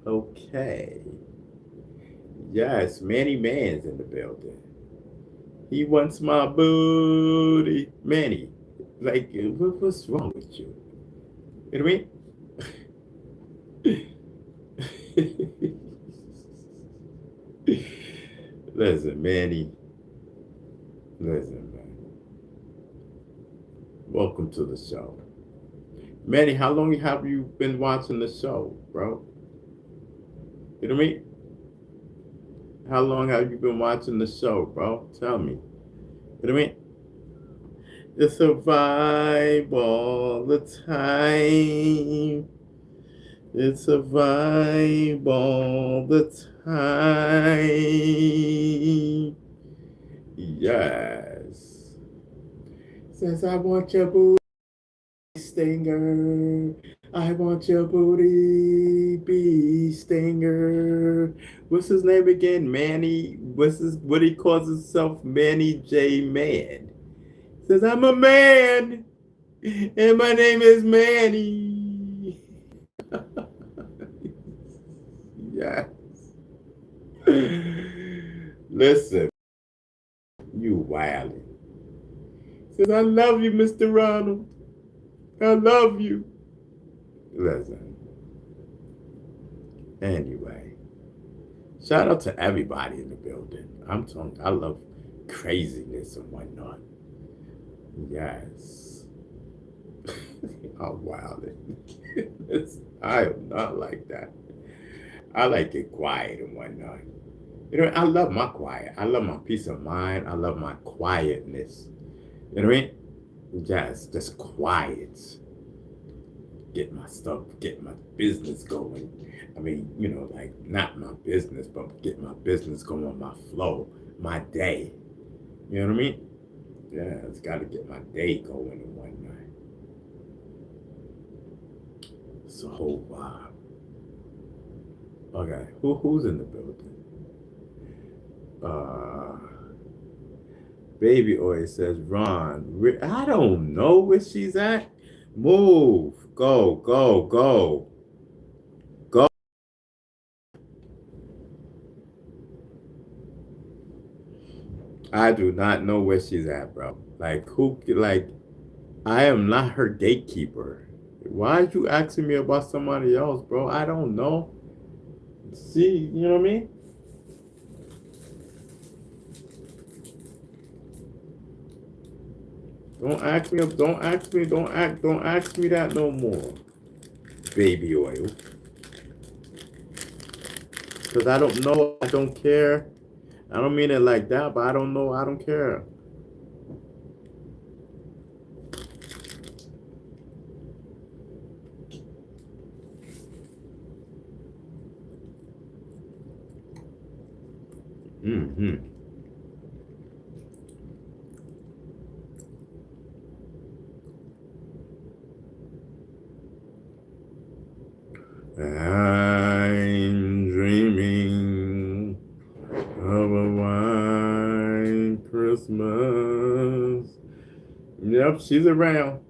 Okay. Yes, Manny Man's in the building. He wants my booty. Manny, like, what's wrong with you? You know what I mean? Listen, Manny. Listen, man. Welcome to the show. Manny, how long have you been watching the show, bro? You know what I mean? How long have you been watching the show, bro? Tell me. You know what I mean? It's a vibe all the time. It's a vibe all the time. Yes. Says I want your booty, Stinger. I want your booty, bee stinger. What's his name again? Manny. What he calls himself? Manny J Man. Says I'm a man, and my name is Manny. Yes. Listen, you wildin'. Says I love you, Mr. Ronald. I love you. Listen. Anyway, shout out to everybody in the building. I'm telling you, I love craziness and whatnot. Yes. I'm wild. I am not like that. I like it quiet and whatnot. You know, I love my quiet. I love my peace of mind. I love my quietness. You know what I mean? Just quiet. get my stuff, get my business going. I mean, you know, like not my business, but get my business going, my flow, my day. You know what I mean? Yeah, it's got to get my day going and whatnot. So, okay, who's in the building? Uh, Baby always says, Ron, I don't know where she's at. Move, go, go, go, go. I do not know where she's at, bro. Like, I am not her gatekeeper. Why are you asking me about somebody else, bro? I don't know. See, you know what I mean? Don't ask me that no more. Baby oil. Because I don't know, I don't care. I don't mean it like that, but I don't know, I don't care. Mm-hmm. I'm dreaming of a white Christmas. Yep, she's around.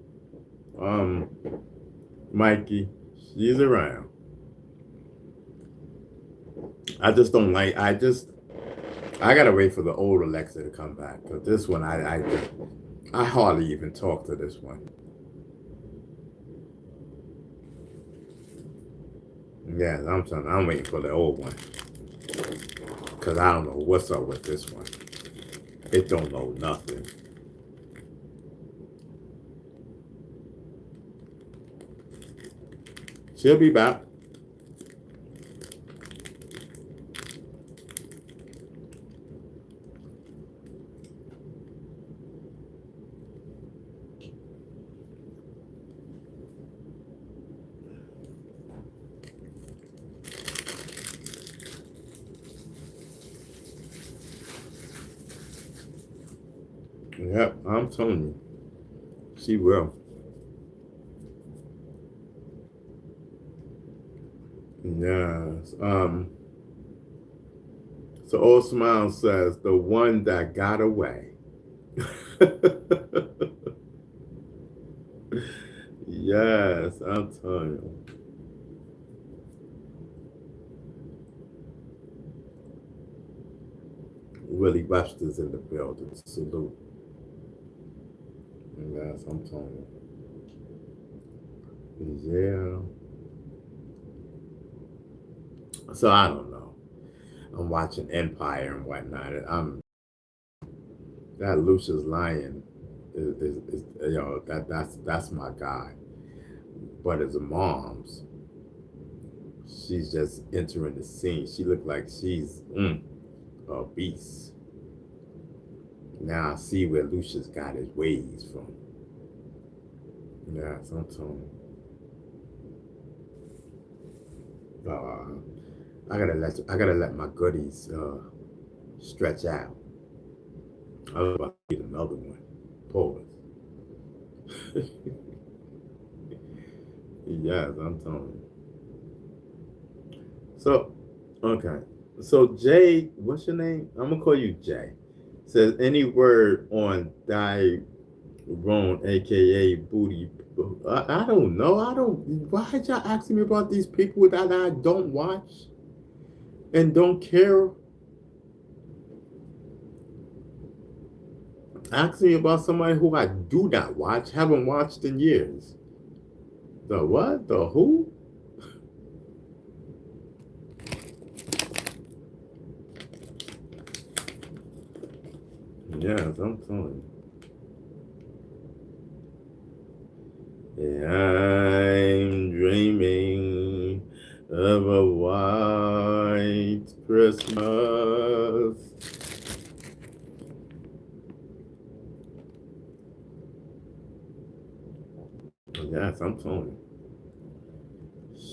Mikey, she's around. I just don't like. I gotta wait for the old Alexa to come back because this one, I hardly even talk to this one. Yeah, I'm waiting for the old one because I don't know what's up with this one. It don't know nothing. She'll be back. Yep, I'm telling you, she will. Yes. So Old Smile says the one that got away. Yes, I'm telling you. Willie Webster's in the building. Salute. Yes, I'm telling you. Yeah. So I don't know. I'm watching Empire and whatnot. And that Lucius Lyon is you know that's my guy. But as a mom's, she's just entering the scene. She looked like she's a beast. Now I see where Lucius got his ways from. Yeah, I'm telling you. I gotta let my goodies stretch out. I was about to get another one. Pause. Yes, I'm telling you. So, okay. So Jay, what's your name? I'm gonna call you Jay. Says any word on Tyrone, aka Booty. I don't know. I don't. Why y'all asking me about these people that I don't watch and don't care? Asking me about somebody who I do not watch, haven't watched in years. The what? The who? Yes, I'm telling you. I'm dreaming of a white Christmas. Yes, I'm telling you.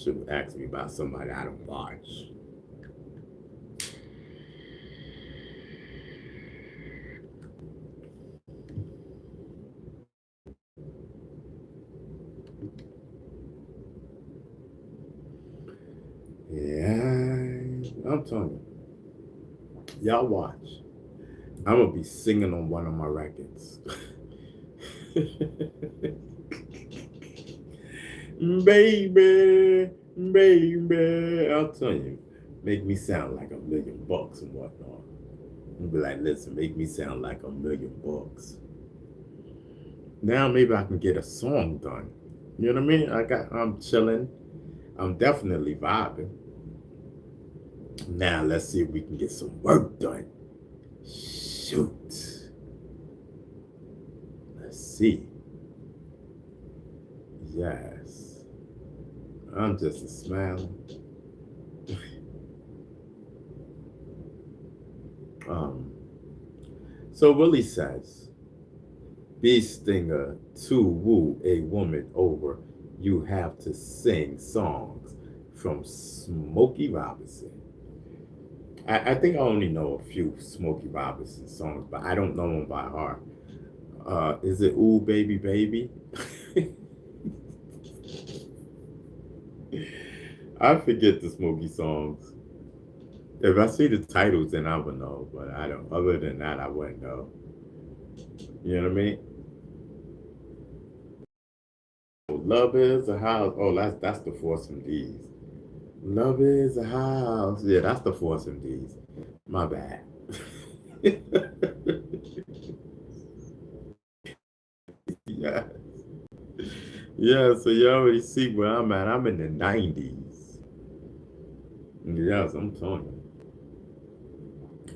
should ask me about somebody I don't watch. Yeah, I'm telling you. Y'all watch. I'm gonna be singing on one of my records. Baby, baby, I'll tell you, make me sound like $1,000,000 and whatnot. And be like, listen, make me sound like $1,000,000. Now maybe I can get a song done. You know what I mean? I'm chilling. I'm definitely vibing. Now let's see if we can get some work done. Shoot. Let's see. Yes. I'm just a smiling. So Willie says, Bee Stinger to woo a woman over, you have to sing songs from Smokey Robinson. I think I only know a few Smokey Robinson songs, but I don't know them by heart. Is it Ooh Baby Baby? I forget the Smokey songs. If I see the titles, then I would know, but I don't. Other than that, I wouldn't know. You know what I mean? Love is a house. Oh, that's the Force MDs. Love is a house. Yeah, that's the Force MDs. My bad. Yeah. Yeah, so you already see where I'm at. I'm in the 90s. Yes, I'm telling you.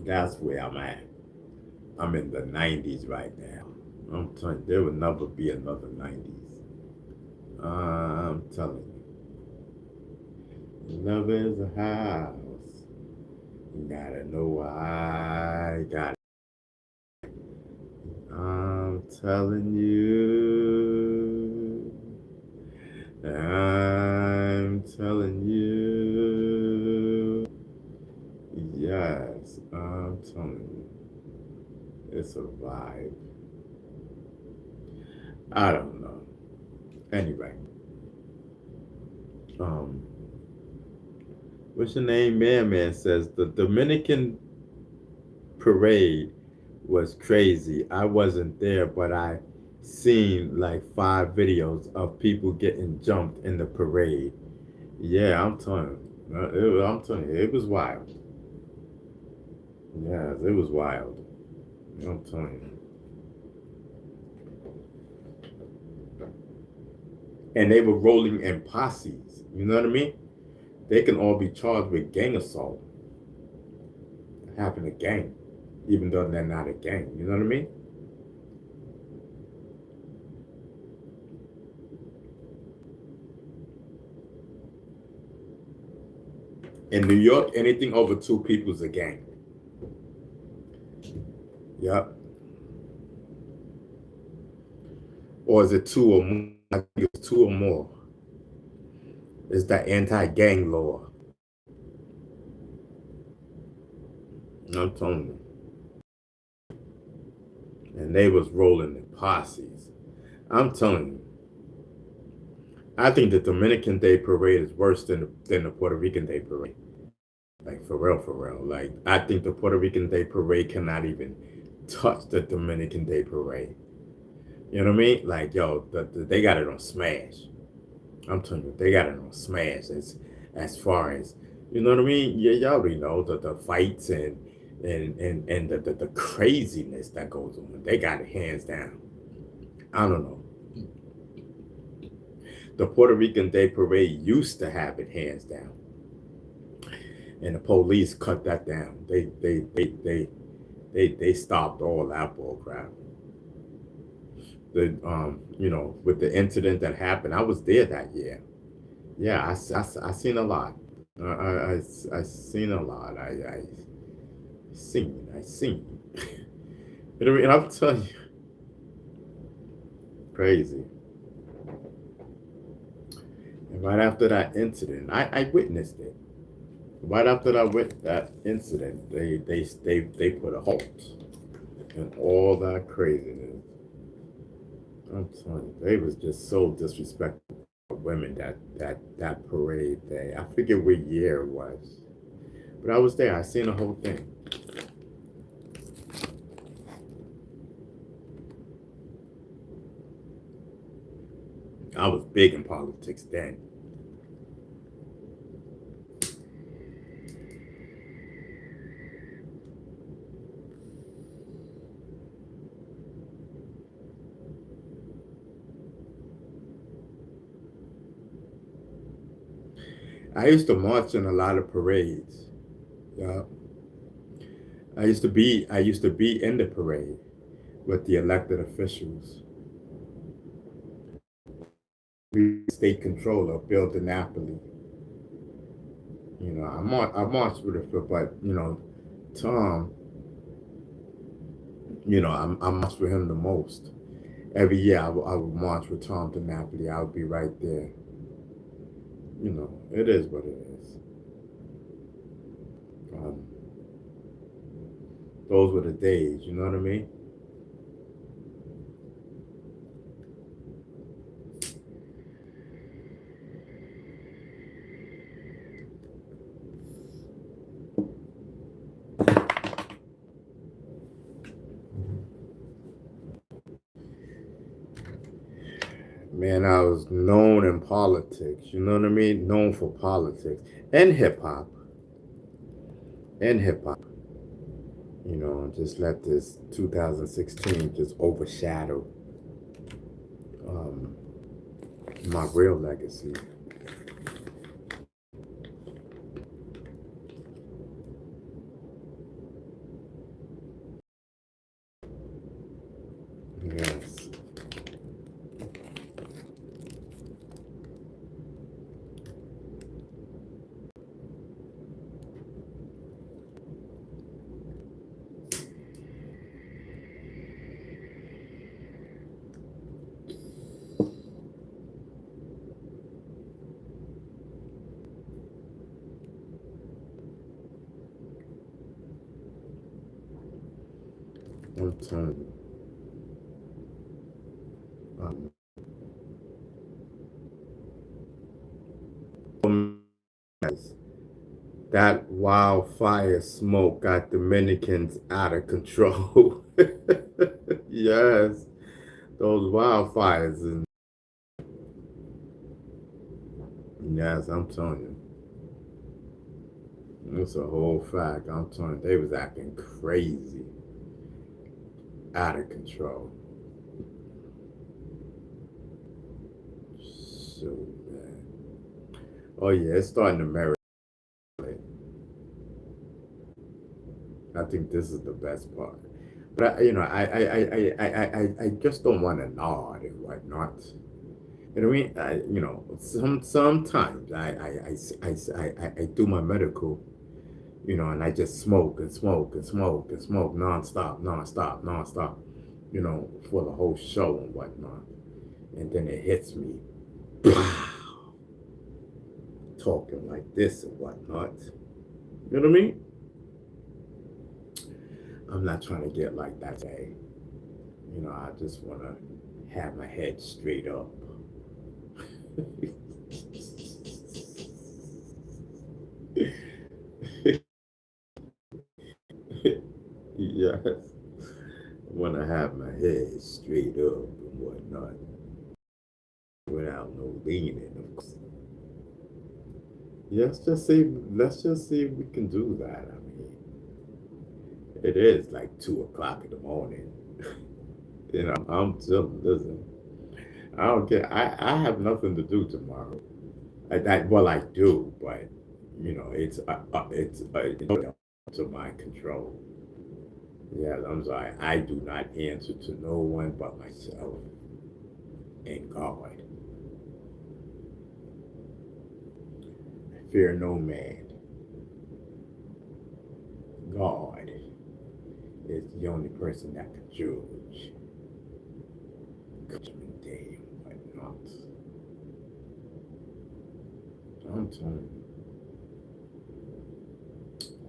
That's where I'm at. I'm in the 90s right now. I'm telling you, there will never be another 90s. I'm telling you. Love is a house. You gotta know why I got it. I'm telling you. I'm telling you. Yes, I'm telling you. It's a vibe. I don't know. Anyway. What's your name? Man says the Dominican parade was crazy. I wasn't there, but I seen like 5 videos of people getting jumped in the parade. Yeah, I'm telling you. I'm telling you, it was wild. Yes, it was wild. I'm telling you. And they were rolling in posses. You know what I mean? They can all be charged with gang assault, having a gang, even though they're not a gang. You know what I mean? In New York, anything over 2 people is a gang. Yep. Or is it 2 or more? I think it's 2 or more. It's that anti-gang law. I'm telling you. And they was rolling in posses. I'm telling you. I think the Dominican Day Parade is worse than the Puerto Rican Day Parade. Like, for real, for real. Like, I think the Puerto Rican Day Parade cannot even touch the Dominican Day Parade. You know what I mean? Like, yo, they got it on smash. I'm telling you, they got it on smash as far as, you know what I mean? Yeah, y'all already know the fights and the craziness that goes on. They got it hands down. I don't know. The Puerto Rican Day Parade used to have it hands down, and the police cut that down. They stopped all that bull crap. With the incident that happened, I was there that year. Yeah, I seen a lot. I seen a lot. I seen. You know what I mean? I'm telling you, crazy. right after that incident, I witnessed it. Right after that incident, they put a halt and all that craziness. I'm telling you, they was just so disrespectful of women that parade day. I forget what year it was, but I was there. I seen the whole thing. I was big in politics then. I used to march in a lot of parades. Yeah, I used to be in the parade with the elected officials. We state controller Bill DiNapoli. I marched with her, but Tom, I marched with him the most. Every year I would march with Tom DiNapoli. I would be right there. It is what it is. Um, those were the days. You know what I mean? Man, I was known in politics. You know what I mean? Known for politics and hip hop. And hip hop. Just let this 2016 just overshadow um, my real legacy. Yes. I'm telling you. Yes. That wildfire smoke got Dominicans out of control. Yes, those wildfires. And yes, I'm telling you. It's a whole fact. I'm telling you, they was acting crazy, out of control. So bad. Oh yeah, it's starting to merit. I think this is the best part. But I just don't want to nod and whatnot. You know what I mean? Sometimes I do my medical, and I just smoke and smoke and smoke and smoke nonstop, nonstop, nonstop, for the whole show and whatnot. And then it hits me, talking like this and whatnot. You know what I mean? I'm not trying to get like that today. I just want to have my head straight up. Yes. I want to have my head straight up and whatnot without no leaning, of course. Let's just see if we can do that. I mean, it is like 2 o'clock in the morning. I'm still listen. I don't care. I have nothing to do tomorrow. Well, I do, but it's to my control. Yeah, I'm sorry. I do not answer to no one but myself and God. I fear no man. God is the only person that can judge. Judgment day and whatnot. telling you,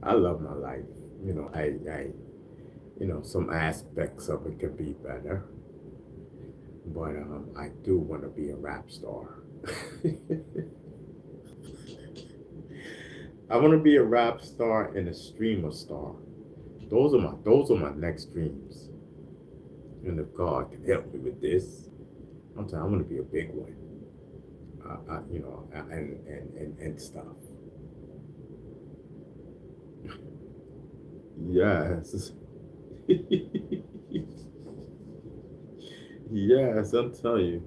I love my life. Some aspects of it could be better, but I do want to be a rap star. I want to be a rap star and a streamer star. Those are my next dreams. And if God can help me with this, I'm telling you, I want to be a big one. And stuff. Yes. Yes, I'm telling you,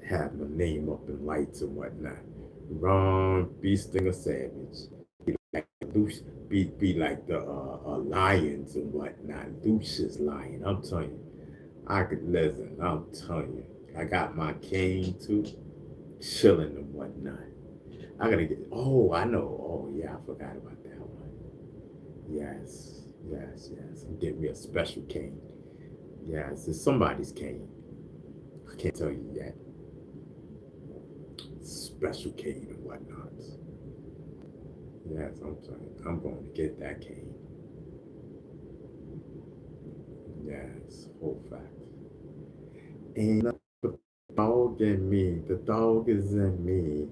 have my name up in lights and whatnot. Ron B. Stinger Savage. Like Lucius, be like the lions and whatnot. Lucius Lion. I'm telling you, I could listen. I'm telling you, I got my cane too, chilling and whatnot. I gotta get. Oh, I know. Oh yeah, I forgot about that one. Yes, yes, yes. I'm getting me a special cane. Yes, it's somebody's cane. I can't tell you yet. Special cane and whatnot. Yes, I'm telling you, I'm going to get that cane. Yes, whole fact. Ain't the dog in me. The dog is in me.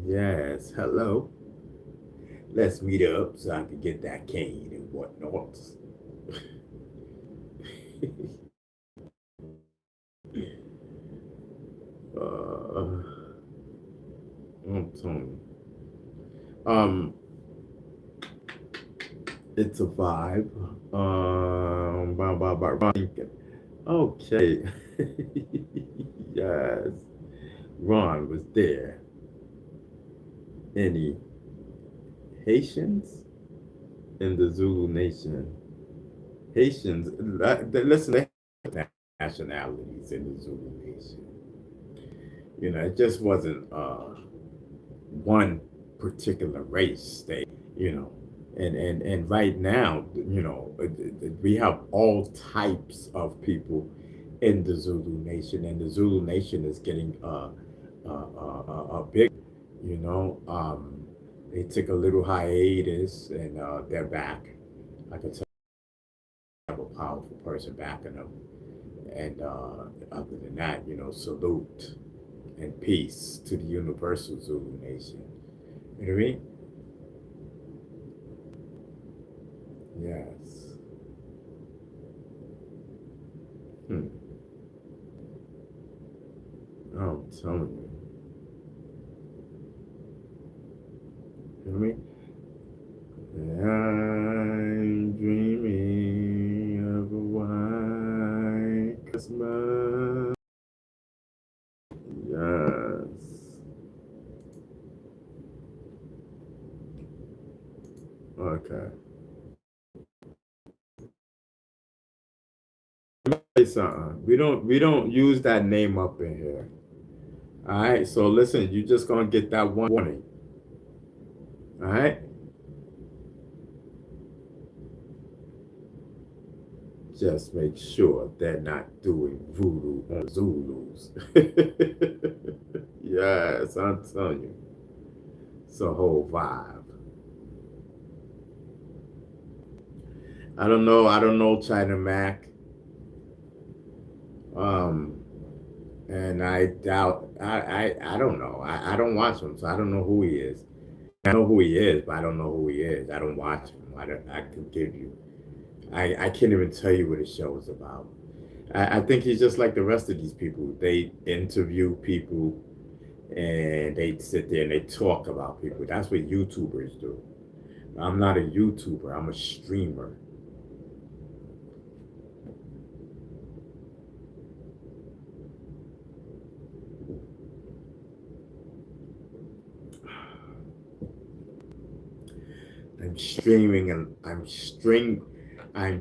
Yes, hello. Let's meet up so I can get that cane and whatnot. uh, I'm telling you. It's a vibe. Okay. Yes. Ron was there. Any Haitians in the Zulu Nation? Haitians, listen, they have nationalities in the Zulu Nation. It just wasn't one particular race. You know, and right now, we have all types of people in the Zulu Nation, and the Zulu Nation is getting big. You know, they took a little hiatus, and they're back. I can tell you have a powerful person backing them, and other than that, salute and peace to the universal Zulu Nation. You know what I mean? Yes. Hmm. I'm telling you. You know what I mean? I'm dreaming of a white Christmas. Yes. Okay. Let me say something. We don't use that name up in here. All right. So listen, you just gonna get that one warning. All right. Just make sure they're not doing voodoo on Zulus. Yes, I'm telling you, it's a whole vibe. I don't know. I don't know China Mac. Um, and I doubt. I don't know. I don't watch him, so I don't know who he is. I know who he is, but I don't know who he is. I don't watch him. I can give you. I can't even tell you what his show is about. I think he's just like the rest of these people. They interview people and they sit there and they talk about people. That's what YouTubers do. I'm not a YouTuber. I'm a streamer. I'm streaming and I'm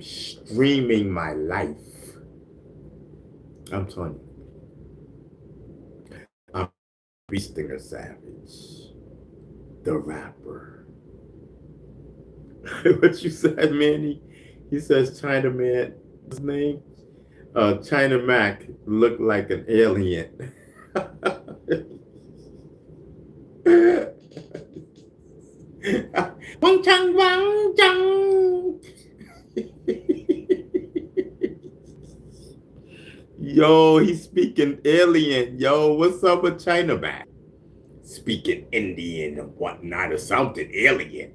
streaming my life. I'm telling you. I'm Beastinger Savage, the rapper. What you said, Manny? He says China Man. His name? China Mac looked like an alien. Wang Chang Wang Chang. Yo, he's speaking alien. Yo, what's up with China back? Speaking Indian and whatnot or something alien.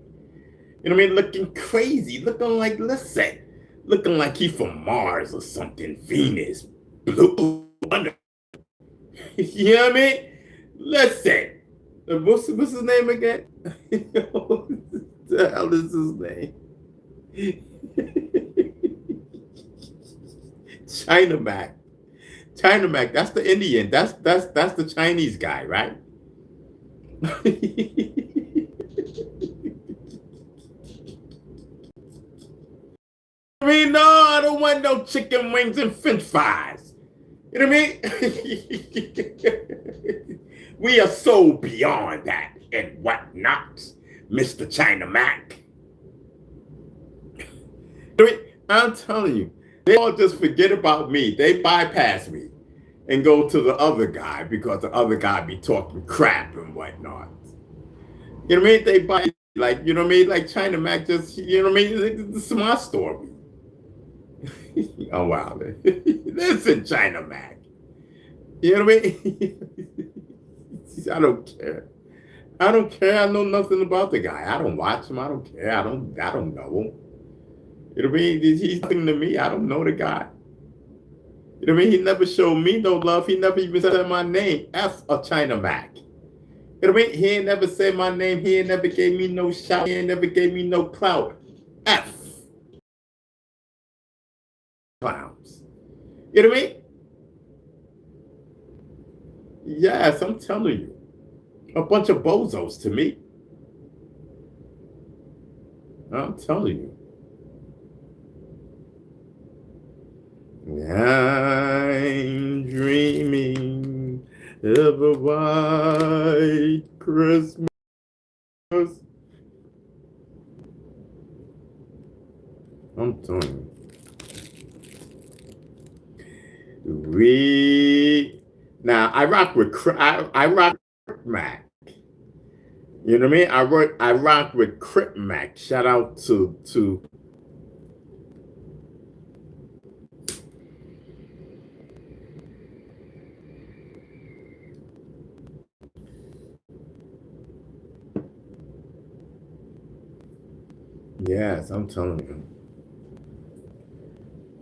You know what I mean? Looking crazy, looking like, listen, looking like he from Mars or something, Venus, blue wonder. You know what I mean? Listen, what's his name again? What the hell is his name? China Mac. China Mac. That's the Indian. That's the Chinese guy, right? I mean, no, I don't want no chicken wings and French fries. You know what I mean? We are so beyond that and whatnot, Mr. China Mac. I mean, I'm telling you, they all just forget about me. They bypass me and go to the other guy because the other guy be talking crap and whatnot. You know what I mean? They buy, like, you know what I mean? Like China Mac just, you know what I mean? This is my story. Oh, wow. Listen, China Mac. You know what I mean? I don't care. I don't care. I know nothing about the guy. I don't watch him. I don't care. I don't know him. You know what I mean? He's nothing to me. I don't know the guy. You know what I mean? He never showed me no love. He never even said my name. F a China Mac. You know what I mean? He ain't never said my name. He ain't never gave me no shout. He ain't never gave me no clout. F. Clowns. You know what I mean? Yes, I'm telling you. A bunch of bozos to me. I'm telling you. I'm dreaming of a white Christmas. I'm telling you. I rock with Mac. You know what I mean? I rock with Crip Mac. Shout out to yes, I'm telling you.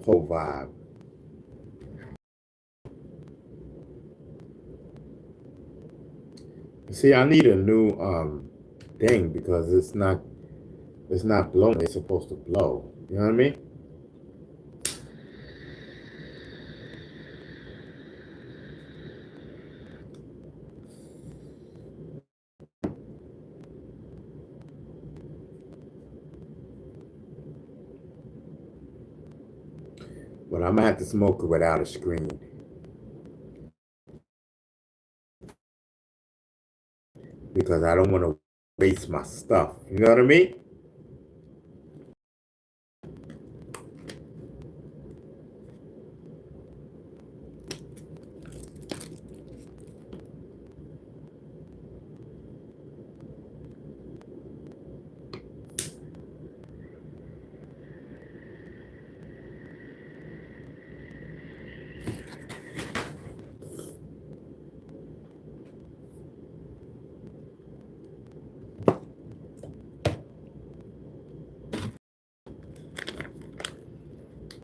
Whole vibe. See, I need a new thing because it's not blowing. It's supposed to blow. You know what I mean? But I'm gonna have to smoke it without a screen. Because I don't want to waste my stuff. You know what I mean?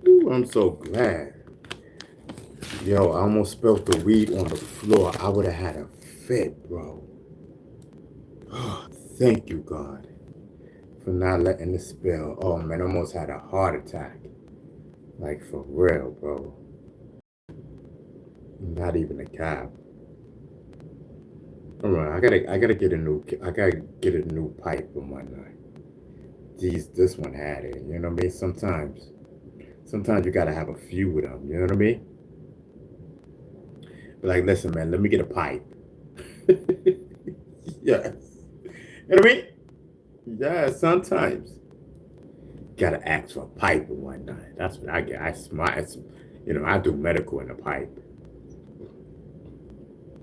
Ooh, I'm so glad. Yo, I almost spilled the weed on the floor. I would have had a fit, bro. Thank you, God, for not letting it spill. Oh, man, I almost had a heart attack. Like, for real, bro. Not even a cap. All right, I gotta get a new pipe and whatnot. This one had it. You know what I mean? Sometimes you gotta have a few with them. You know what I mean? But like, listen, man, let me get a pipe. Yes. You know what I mean? Yeah, sometimes. Gotta ask for a pipe and whatnot. That's what I get. I do medical in a pipe.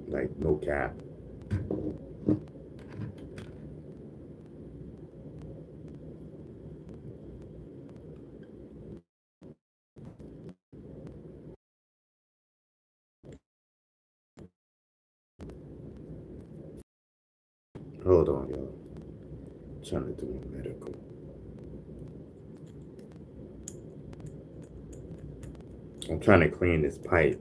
Like, no cap. Hold on, y'all. Trying to do medical. I'm trying to clean this pipe.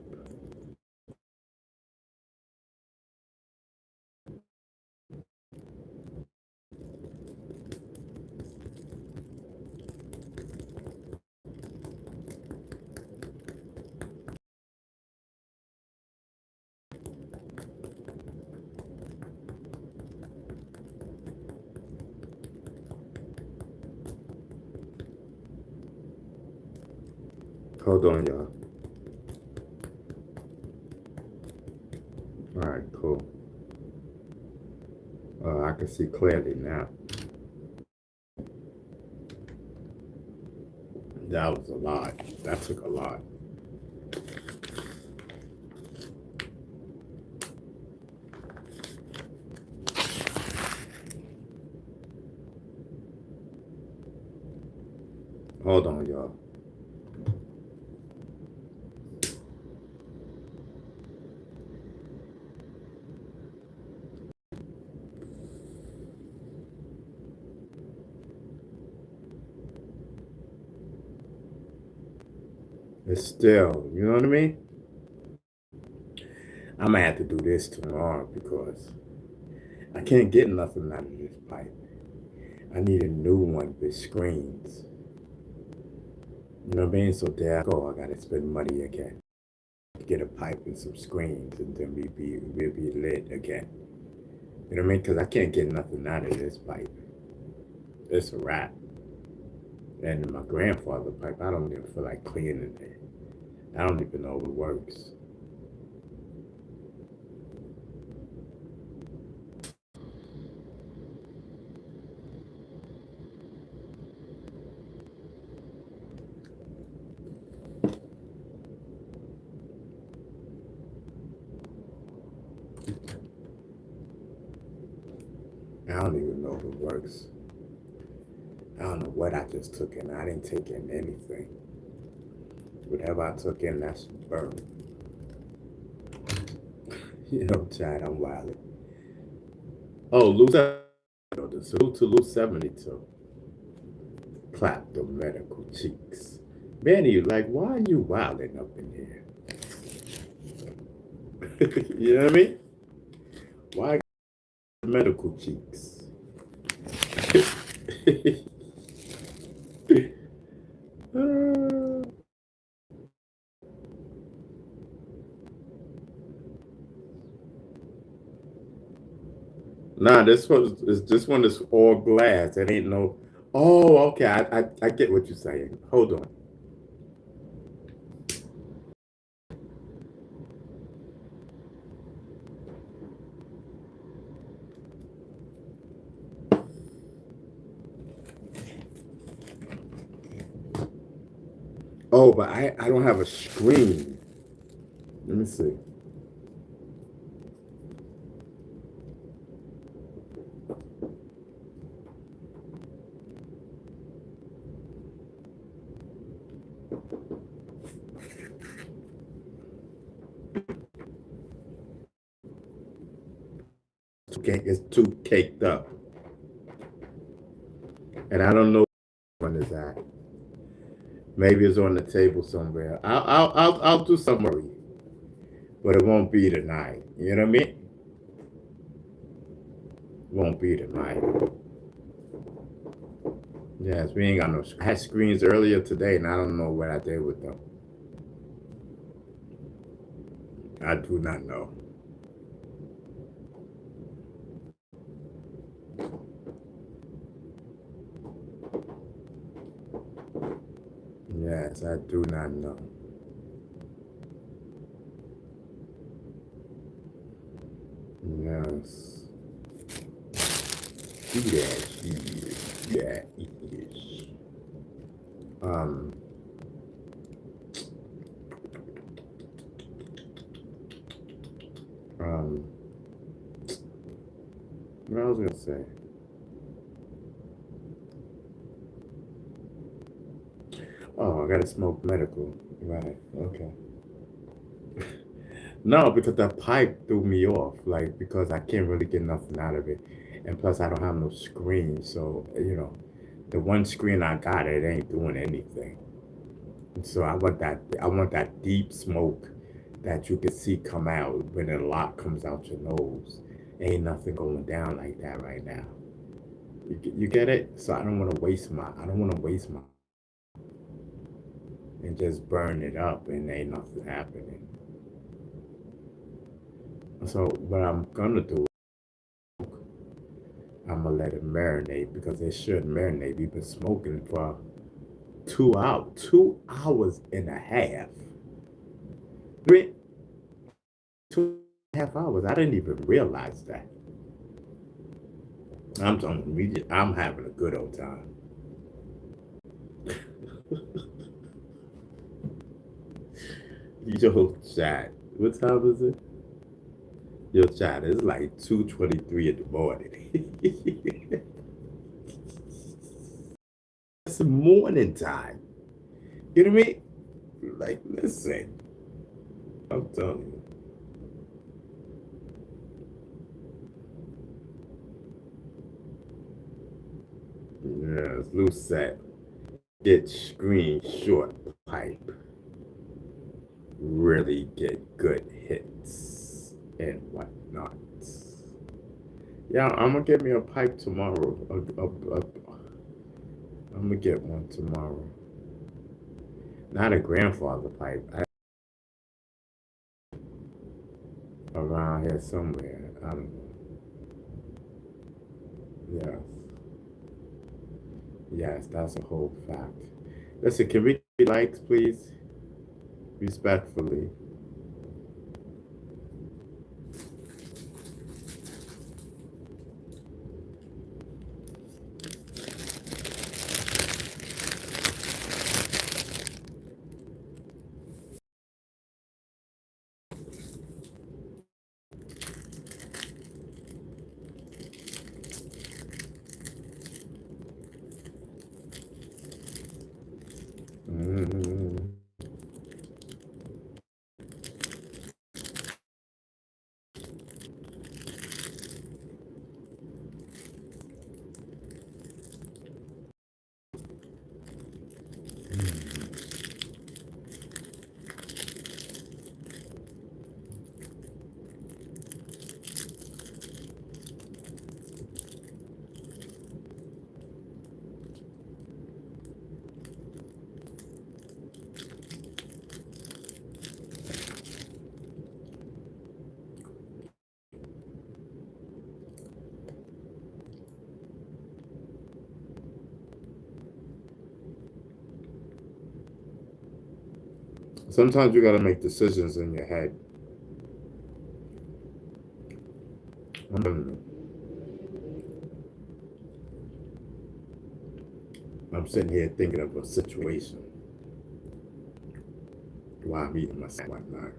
Hold on, y'all. All right, cool. I can see clearly now. That was a lot. That took a lot. Hold on, y'all. It's still, you know what I mean? I'm gonna have to do this tomorrow because I can't get nothing out of this pipe. I need a new one with screens. You know what I mean? So there I go. I gotta spend money again to get a pipe and some screens, and then we'll be lit again. You know what I mean? Because I can't get nothing out of this pipe. It's a wrap. And my grandfather pipe, I don't even feel like cleaning it. I don't even know if it works. I don't even know if it works. I don't know what I just took in. I didn't take in anything. Whatever I took in, that's burned. You know, Chad, I'm wild. Oh, Lou, salute to Lou 72. Clap the medical cheeks. Manny, like, why are you wilding up in here? You know what I mean? Why the medical cheeks? Nah, this one is all glass. It ain't no. Oh, okay. I get what you're saying. Hold on. Oh, but I don't have a screen. Let me see. It's too caked up, and I don't know when is that. Maybe it's on the table somewhere. I'll do summary, but it won't be tonight. You know what I mean? Won't be tonight. Yes, we ain't got no. I had screens earlier today, and I don't know what I did with them. I do not know. Yes, I do not know. Yes. Yes, he is. Yeah, he is. Um, um, what I was gonna say? Oh, I gotta smoke medical. Right. Okay. No, because the pipe threw me off. Like because I can't really get nothing out of it, And plus, I don't have no screen, so the one screen I got, it ain't doing anything. So I want that deep smoke that you can see come out when a lot comes out your nose. Ain't nothing going down like that right now. You get it? So I don't want to waste my and just burn it up and ain't nothing happening. So what I'm gonna do, I'm gonna let it marinate because it should marinate. We've been smoking for 2 hours, 2 hours and a half. Three, 2.5 hours. I didn't even realize that. I'm telling you, I'm having a good old time. Yo, chat. What time is it? Yo, chat. It's like 2:23 in the morning. It's morning time. You know what I mean? Like, listen. I'm telling you. Yes, loose set. Get screen short pipe. Really get good hits and whatnot. Yeah, I'm gonna get me a pipe tomorrow. I'm gonna get one tomorrow. Not a grandfather pipe. Around here somewhere. I don't know. Yes. Yes, that's a whole fact. Listen, can we get likes, please? Respectfully. Mm. Sometimes you gotta make decisions in your head. I'm, I'm sitting here thinking of a situation while I'm eating my whatnot.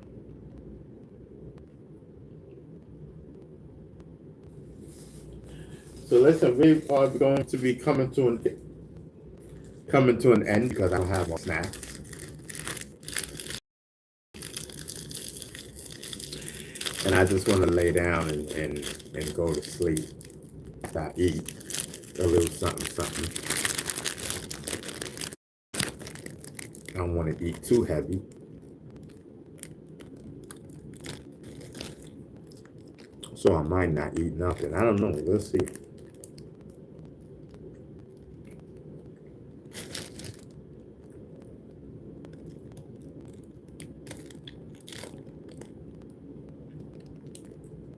So listen, we are going to be coming to an end because I don't have more snacks. And I just want to lay down and go to sleep after I eat a little something, something. I don't want to eat too heavy. So I might not eat nothing. I don't know. Let's see.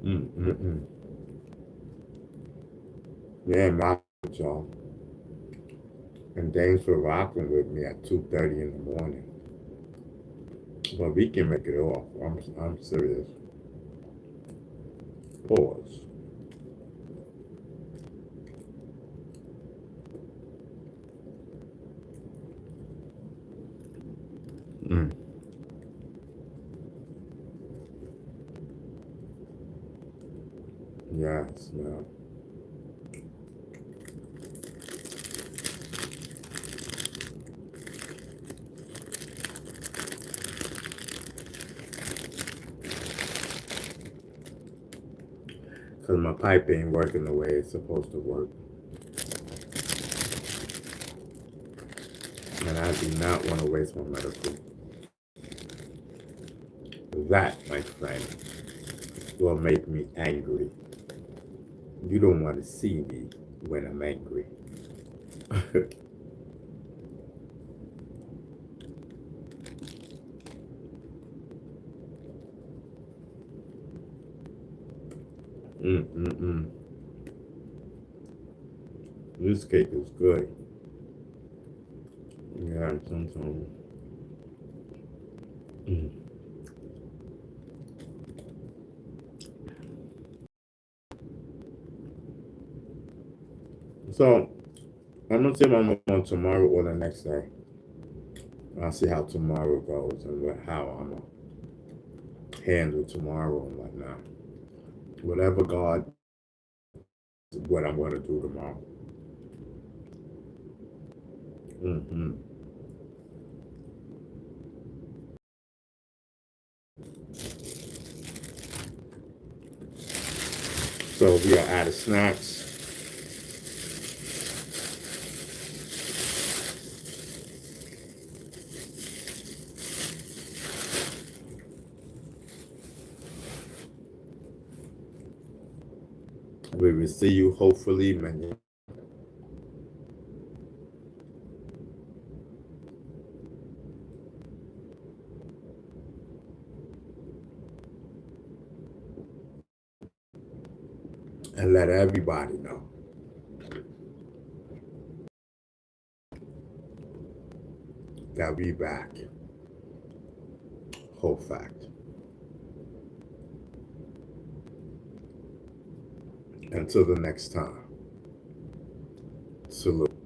Mm-mm-mm. Yeah, my y'all. And thanks for rocking with me at 2:30 in the morning. But we can make it off. I'm serious. Pause. Mm. Yes, no. because my pipe ain't working the way it's supposed to work. And I do not want to waste my medical. That, my friend, will make me angry. You don't want to see me when I'm angry. This cake is good. Yeah, sometimes. So, I'm going to see if I'm on tomorrow or the next day. I'll see how tomorrow goes and how I'm going to handle tomorrow and whatnot. Whatever God, what I'm going to do tomorrow. So we are out of snacks. We will see you hopefully, man. And let everybody know that we back. Whole fact. Until the next time. Salute.